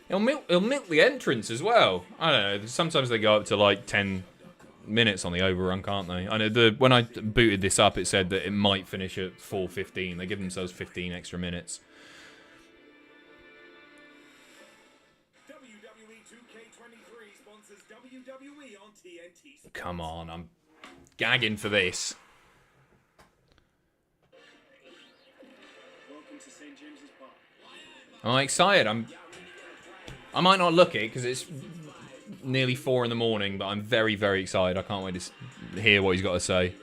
He'll milk the entrance as well. I don't know. Sometimes they go up to like 10 minutes on the overrun, can't they? I know when I booted this up, it said that it might finish at 4:15. They give themselves 15 extra minutes. WWE 2K23 sponsors WWE on TNT. Come on, I'm gagging for this. Welcome to St. James's Park. I'm excited. I might not look it because it's nearly 4 in the morning, but I'm very, very excited. I can't wait to hear what he's got to say.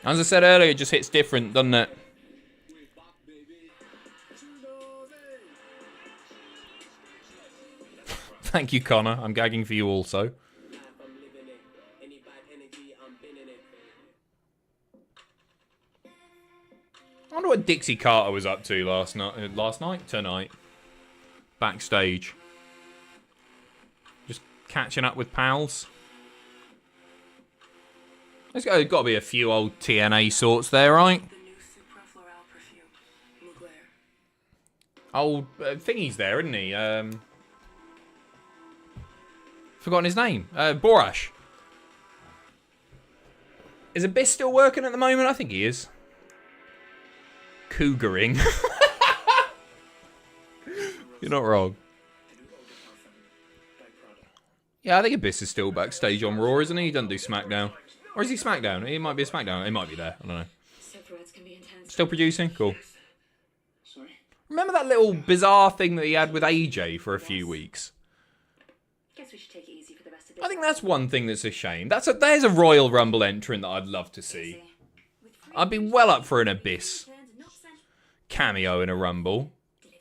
As I said earlier, it just hits different, doesn't it? Thank you, Connor. I'm gagging for you also. I wonder what Dixie Carter was up to last night? Tonight. Backstage. Just catching up with pals. There's got to be a few old TNA sorts there, right? Old thingy's there, isn't he? Forgotten his name. Borash. Is Abyss still working at the moment? I think he is. Cougaring. You're not wrong. Yeah, I think Abyss is still backstage on Raw, isn't he? He doesn't do SmackDown. Or is he SmackDown? He might be a SmackDown. He might be there. I don't know. Still producing? Cool. Remember that little bizarre thing that he had with AJ for a few weeks? Guess we should take it easy for the rest of the I think that's one thing that's a shame. There's a Royal Rumble entrant that I'd love to see. I'd be well up for an Abyss cameo in a Rumble.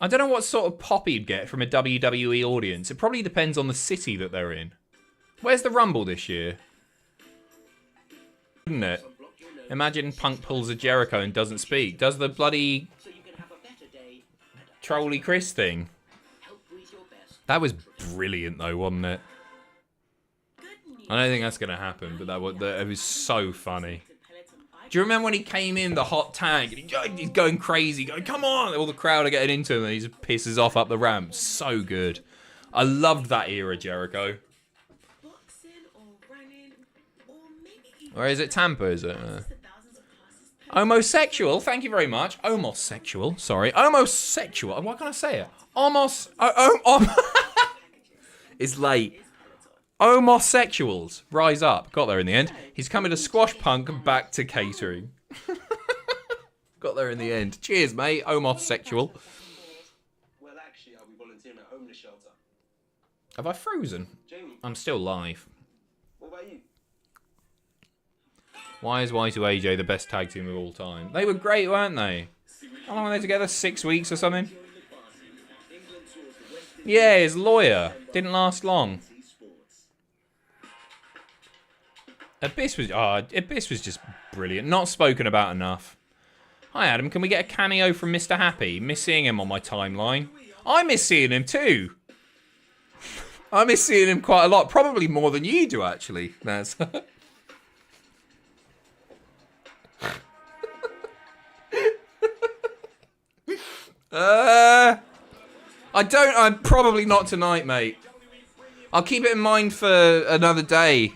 I don't know what sort of pop he'd get from a WWE audience. It probably depends on the city that they're in. Where's the Rumble this year? Wouldn't it? Imagine Punk pulls a Jericho and doesn't speak. Does the bloody Trolly Chris thing. That was brilliant though, wasn't it? I don't think that's going to happen, but it was so funny. Do you remember when he came in the hot tag and he's going crazy, going, come on! All the crowd are getting into him and he just pisses off up the ramp. So good. I loved that era, Jericho. Or is it Tampa, is it? Homosexual, thank you very much. Homosexual, sorry. Homosexual, why can't I say it? It's late. Homosexuals, rise up. Got there in the end. He's coming to squash Punk back to catering. Got there in the end. Cheers, mate. Homosexual. Well, actually, I'll be volunteering at a homeless shelter. Have I frozen? Jamie. I'm still live. What about you? Why is Y2AJ the best tag team of all time? They were great, weren't they? How long were they together? 6 weeks or something? Yeah, his lawyer. Didn't last long. Abyss was just brilliant. Not spoken about enough. Hi, Adam. Can we get a cameo from Mr. Happy? Miss seeing him on my timeline. I miss seeing him too. I miss seeing him quite a lot. Probably more than you do, actually. That's... I'm probably not tonight, mate. I'll keep it in mind for another day.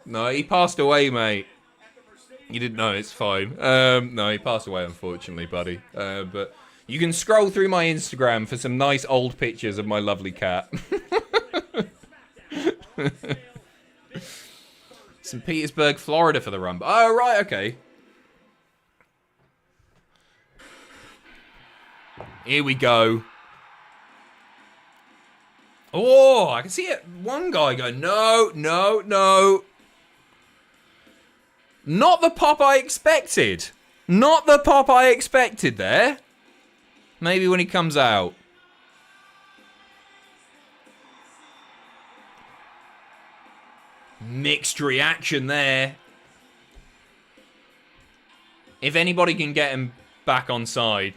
No, he passed away, mate. You didn't know, it's fine. No, he passed away, unfortunately, buddy. But you can scroll through my Instagram for some nice old pictures of my lovely cat. St. Petersburg, Florida for the Rumble. Oh, right, okay. Here we go. Oh, I can see it. One guy go, no, no, no. Not the pop I expected. Not the pop I expected there. Maybe when he comes out. Mixed reaction there. If anybody can get him back on side,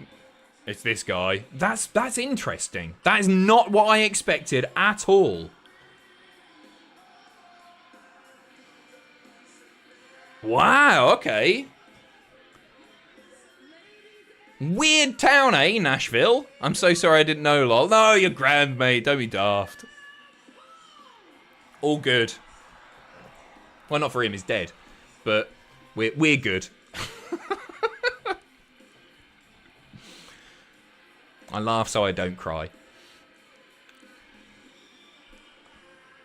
it's this guy. That's interesting. That is not what I expected at all. Wow, okay. Weird town, eh, Nashville? I'm so sorry I didn't know, lol. No, you're grand, mate. Don't be daft. All good. Well, not for him, he's dead. But we're good. I laugh so I don't cry.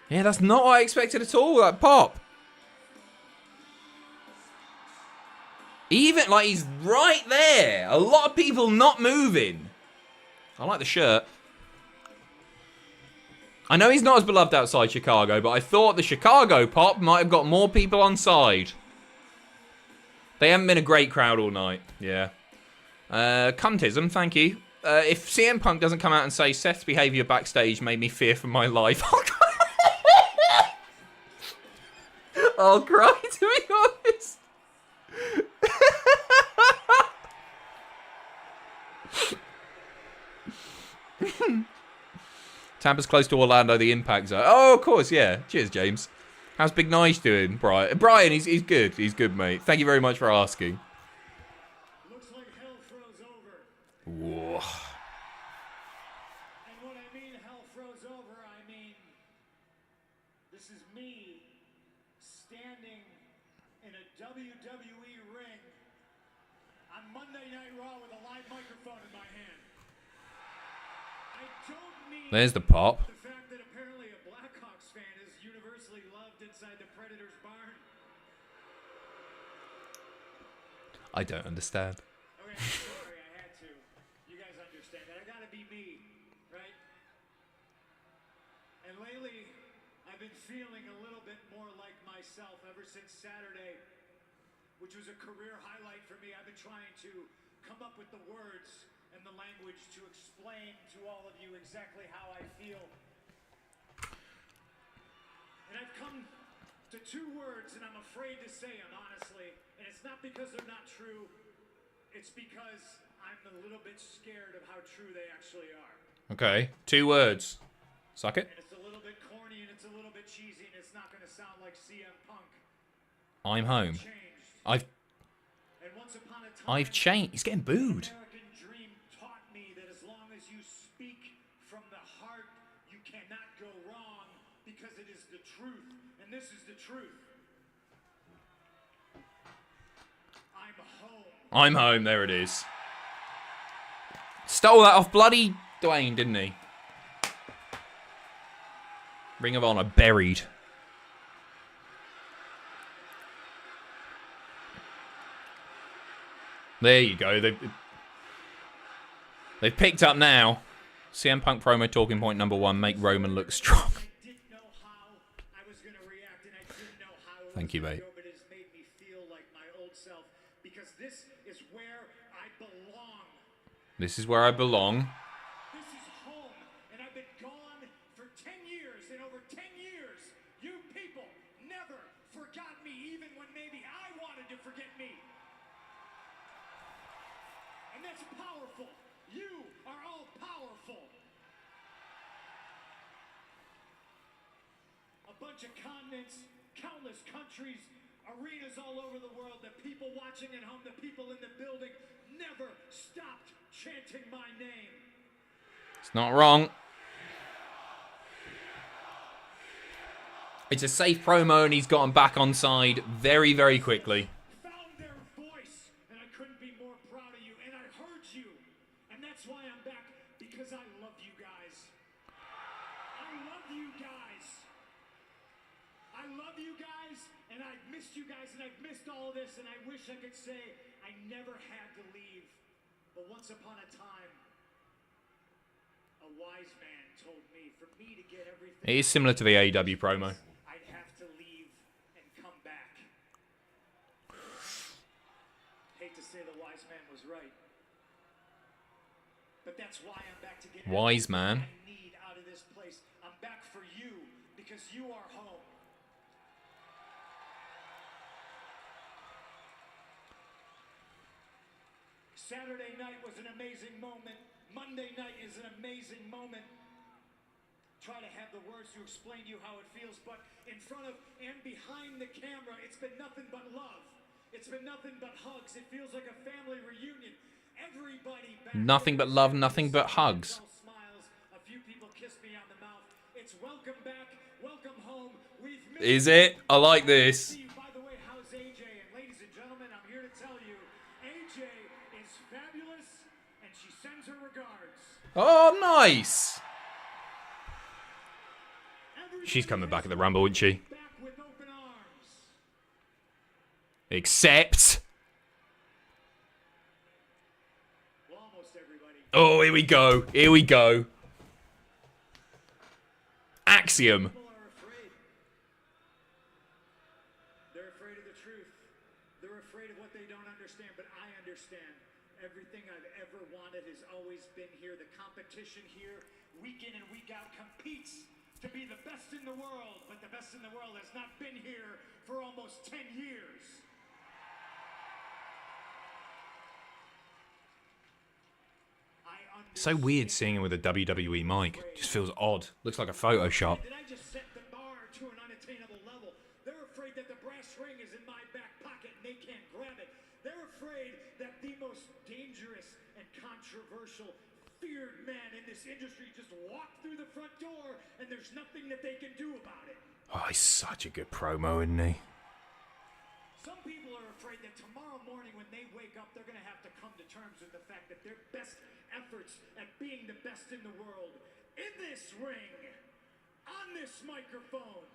Yeah, that's not what I expected at all, that pop. Even, like, he's right there. A lot of people not moving. I like the shirt. I know he's not as beloved outside Chicago, but I thought the Chicago pop might have got more people on side. They haven't been a great crowd all night. Yeah. Cuntism, thank you. If CM Punk doesn't come out and say Seth's behaviour backstage made me fear for my life, I'll cry, to be honest. Tampa's close to Orlando, the Impact Zone. Oh, of course, yeah. Cheers, James. How's Big Nige doing, Brian? Brian, he's good. He's good, mate. Thank you very much for asking. Looks like hell froze over. Whoa. And when I mean hell froze over, I mean this is me standing in a WWE ring on Monday Night Raw with a live microphone in my hand. I don't mean There's the pop. the fact that apparently a Blackhawks fan is universally loved inside the Predators barn. I don't understand. Okay, I'm sorry, I had to. You guys understand that. I gotta be me, right? And lately, I've been feeling a little bit more like myself ever since Saturday, which was a career highlight for me. I've been trying to come up with the words and the language to explain to all of you exactly how I feel. And I've come to two words, and I'm afraid to say them, honestly. And it's not because they're not true. It's because I'm a little bit scared of how true they actually are. Okay, 2 words. Suck it. And it's a little bit corny, and it's a little bit cheesy, and it's not going to sound like CM Punk. I'm home. And once upon a time, I've changed. He's getting booed. American dream taught me that as long as you speak from the heart, you cannot go wrong because it is the truth. And this is the truth. I'm home. I'm home. There it is. Stole that off bloody Dwayne, didn't he? Ring of Honor buried. There you go. They've picked up now. CM Punk promo talking point number 1. Make Roman look strong. Thank you, mate. But it's made me feel like my old self because this is where I belong. This is where I belong. This is home, and I've been gone for 10 years, and over 10 years, you people never forgot me, even when maybe I wanted to forget me. And that's powerful. You are all powerful. A bunch of continents, countless countries, arenas all over the world, the people watching at home, the people in the building never stopped chanting my name. It's not wrong. It's a safe promo, and he's gotten back on side very, very quickly. Found their voice, and I couldn't be more proud of you, and I heard you. And that's why I'm back, because I love you guys. I love you guys. I love you guys, and I've missed you guys, and I've missed all of this, and I wish I could say I never had to leave. But once upon a time, a wise man told me for me to get everything... It is similar to the AEW promo. I'd have to leave and come back. Hate to say the wise man was right. But that's why I'm back to get Wise man. everything I need out of this place. I'm back for you because you are home. Saturday night was an amazing moment. Monday night is an amazing moment. Try to have the words to explain to you how it feels, but in front of and behind the camera, it's been nothing but love. It's been nothing but hugs. It feels like a family reunion. Everybody back Nothing but love, nothing but hugs. smiles. A few people kissed me on the mouth. It's welcome back, welcome home, Is it? I like this. By the way, how's AJ? And ladies and gentlemen, I'm here to tell you, AJ is fabulous, and she sends her regards. Oh, nice. She's coming back at the Rumble, isn't she? Back with open arms. Except... Well, almost everybody. Oh, here we go. Here we go. Axiom. People are afraid. They're afraid of the truth. They're afraid of what they don't understand, but I understand. Everything I've ever wanted has always been here. The competition here, week in and week out, competes to be the best in the world, but the best in the world has not been here for almost 10 years. So weird seeing him with a WWE mic. Just feels odd. Looks like a Photoshop. Did I just set the bar to an unattainable level? They're afraid that the brass ring is in my back pocket and they can't grab it. They're afraid that the most dangerous and controversial, feared man in this industry just walked through the front door and there's nothing that they can do about it. Oh, he's such a good promo, isn't he? Some people are afraid that tomorrow morning when they wake up, they're going to have to come to terms with the fact that their best efforts at being the best in the world, in this ring, on this microphone,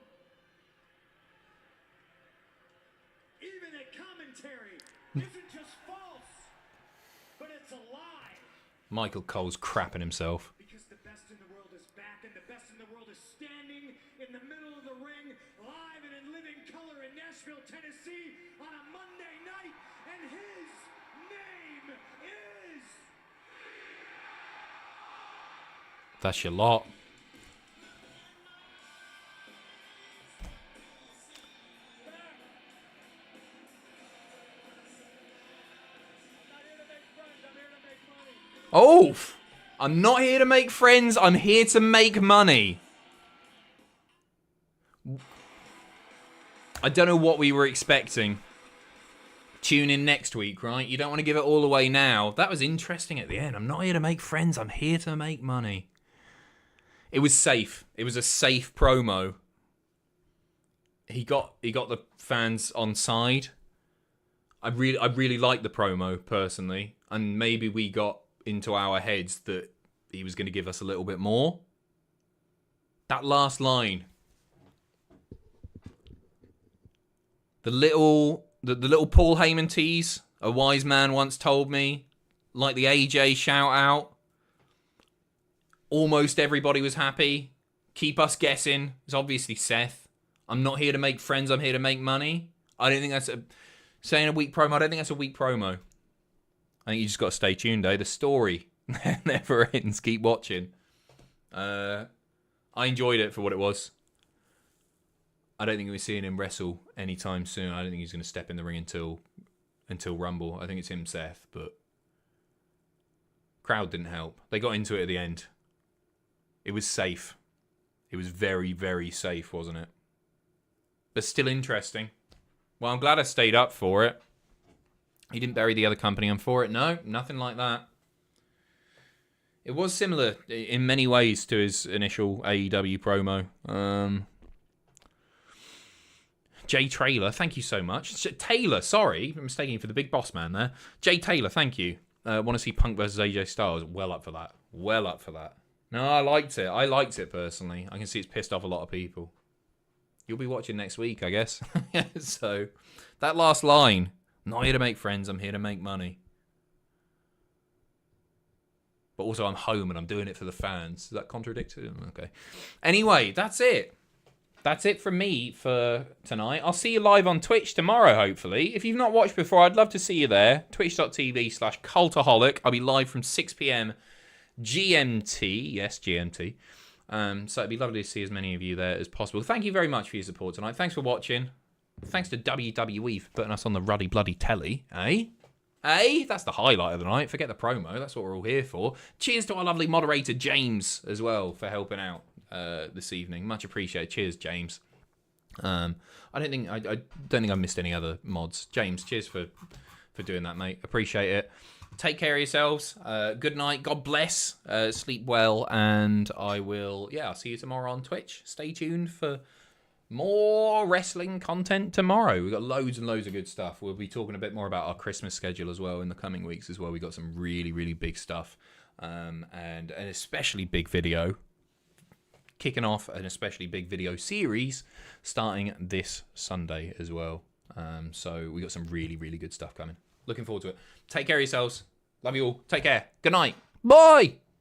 even at commentary, isn't just false, but it's a lie. Michael Cole's crapping himself. Because the best in the world is back, and the best in the world is standing in the middle of the ring, live and in living color in Nashville, Tennessee, on a Monday night, and his name is... That's your lot. Oh, I'm not here to make friends. I'm here to make money. I don't know what we were expecting. Tune in next week, right? You don't want to give it all away now. That was interesting at the end. I'm not here to make friends. I'm here to make money. It was safe. It was a safe promo. He got the fans on side. I really liked the promo personally, and maybe we got into our heads that he was going to give us a little bit more. That last line, the little Paul Heyman tease, a wise man once told me, like the AJ shout out. Almost everybody was happy. Keep us guessing. It's obviously Seth. I'm not here to make friends. I'm here to make money. I don't think that's saying a weak promo. I don't think that's a weak promo. I think you just got to stay tuned, eh? The story never ends. Keep watching. I enjoyed it for what it was. I don't think we're seeing him wrestle anytime soon. I don't think he's going to step in the ring until Rumble. I think it's him, Seth, but crowd didn't help. They got into it at the end. It was safe. It was very, very safe, wasn't it? But still interesting. Well, I'm glad I stayed up for it. He didn't bury the other company. I'm for it. No, nothing like that. It was similar in many ways to his initial AEW promo. Jay Taylor, thank you so much. Taylor, sorry. I'm mistaking you for the big boss man there. Jay Taylor, thank you. Want to see Punk versus AJ Styles. Well up for that. Well up for that. No, I liked it. I liked it personally. I can see it's pissed off a lot of people. You'll be watching next week, I guess. So, that last line. I'm not here to make friends. I'm here to make money. But also I'm home and I'm doing it for the fans. Does that contradict it? Okay. Anyway, that's it. That's it from me for tonight. I'll see you live on Twitch tomorrow, hopefully. If you've not watched before, I'd love to see you there. Twitch.tv/Cultaholic. I'll be live from 6 p.m. GMT. Yes, GMT. So it'd be lovely to see as many of you there as possible. Thank you very much for your support tonight. Thanks for watching. Thanks to WWE for putting us on the ruddy bloody telly, eh? Eh? That's the highlight of the night. Forget the promo. That's what we're all here for. Cheers to our lovely moderator, James, as well, for helping out this evening. Much appreciated. Cheers, James. I don't think I've missed any other mods. James, cheers for doing that, mate. Appreciate it. Take care of yourselves. Good night. God bless. Sleep well. And I'll see you tomorrow on Twitch. Stay tuned for More wrestling content tomorrow. We've got loads and loads of good stuff. We'll be talking a bit more about our Christmas schedule as well in the coming weeks as well. We've got some really, really big stuff. And an especially big video. Kicking off an especially big video series starting this Sunday as well. So we got some really, really good stuff coming. Looking forward to it. Take care of yourselves. Love you all. Take care. Good night. Bye.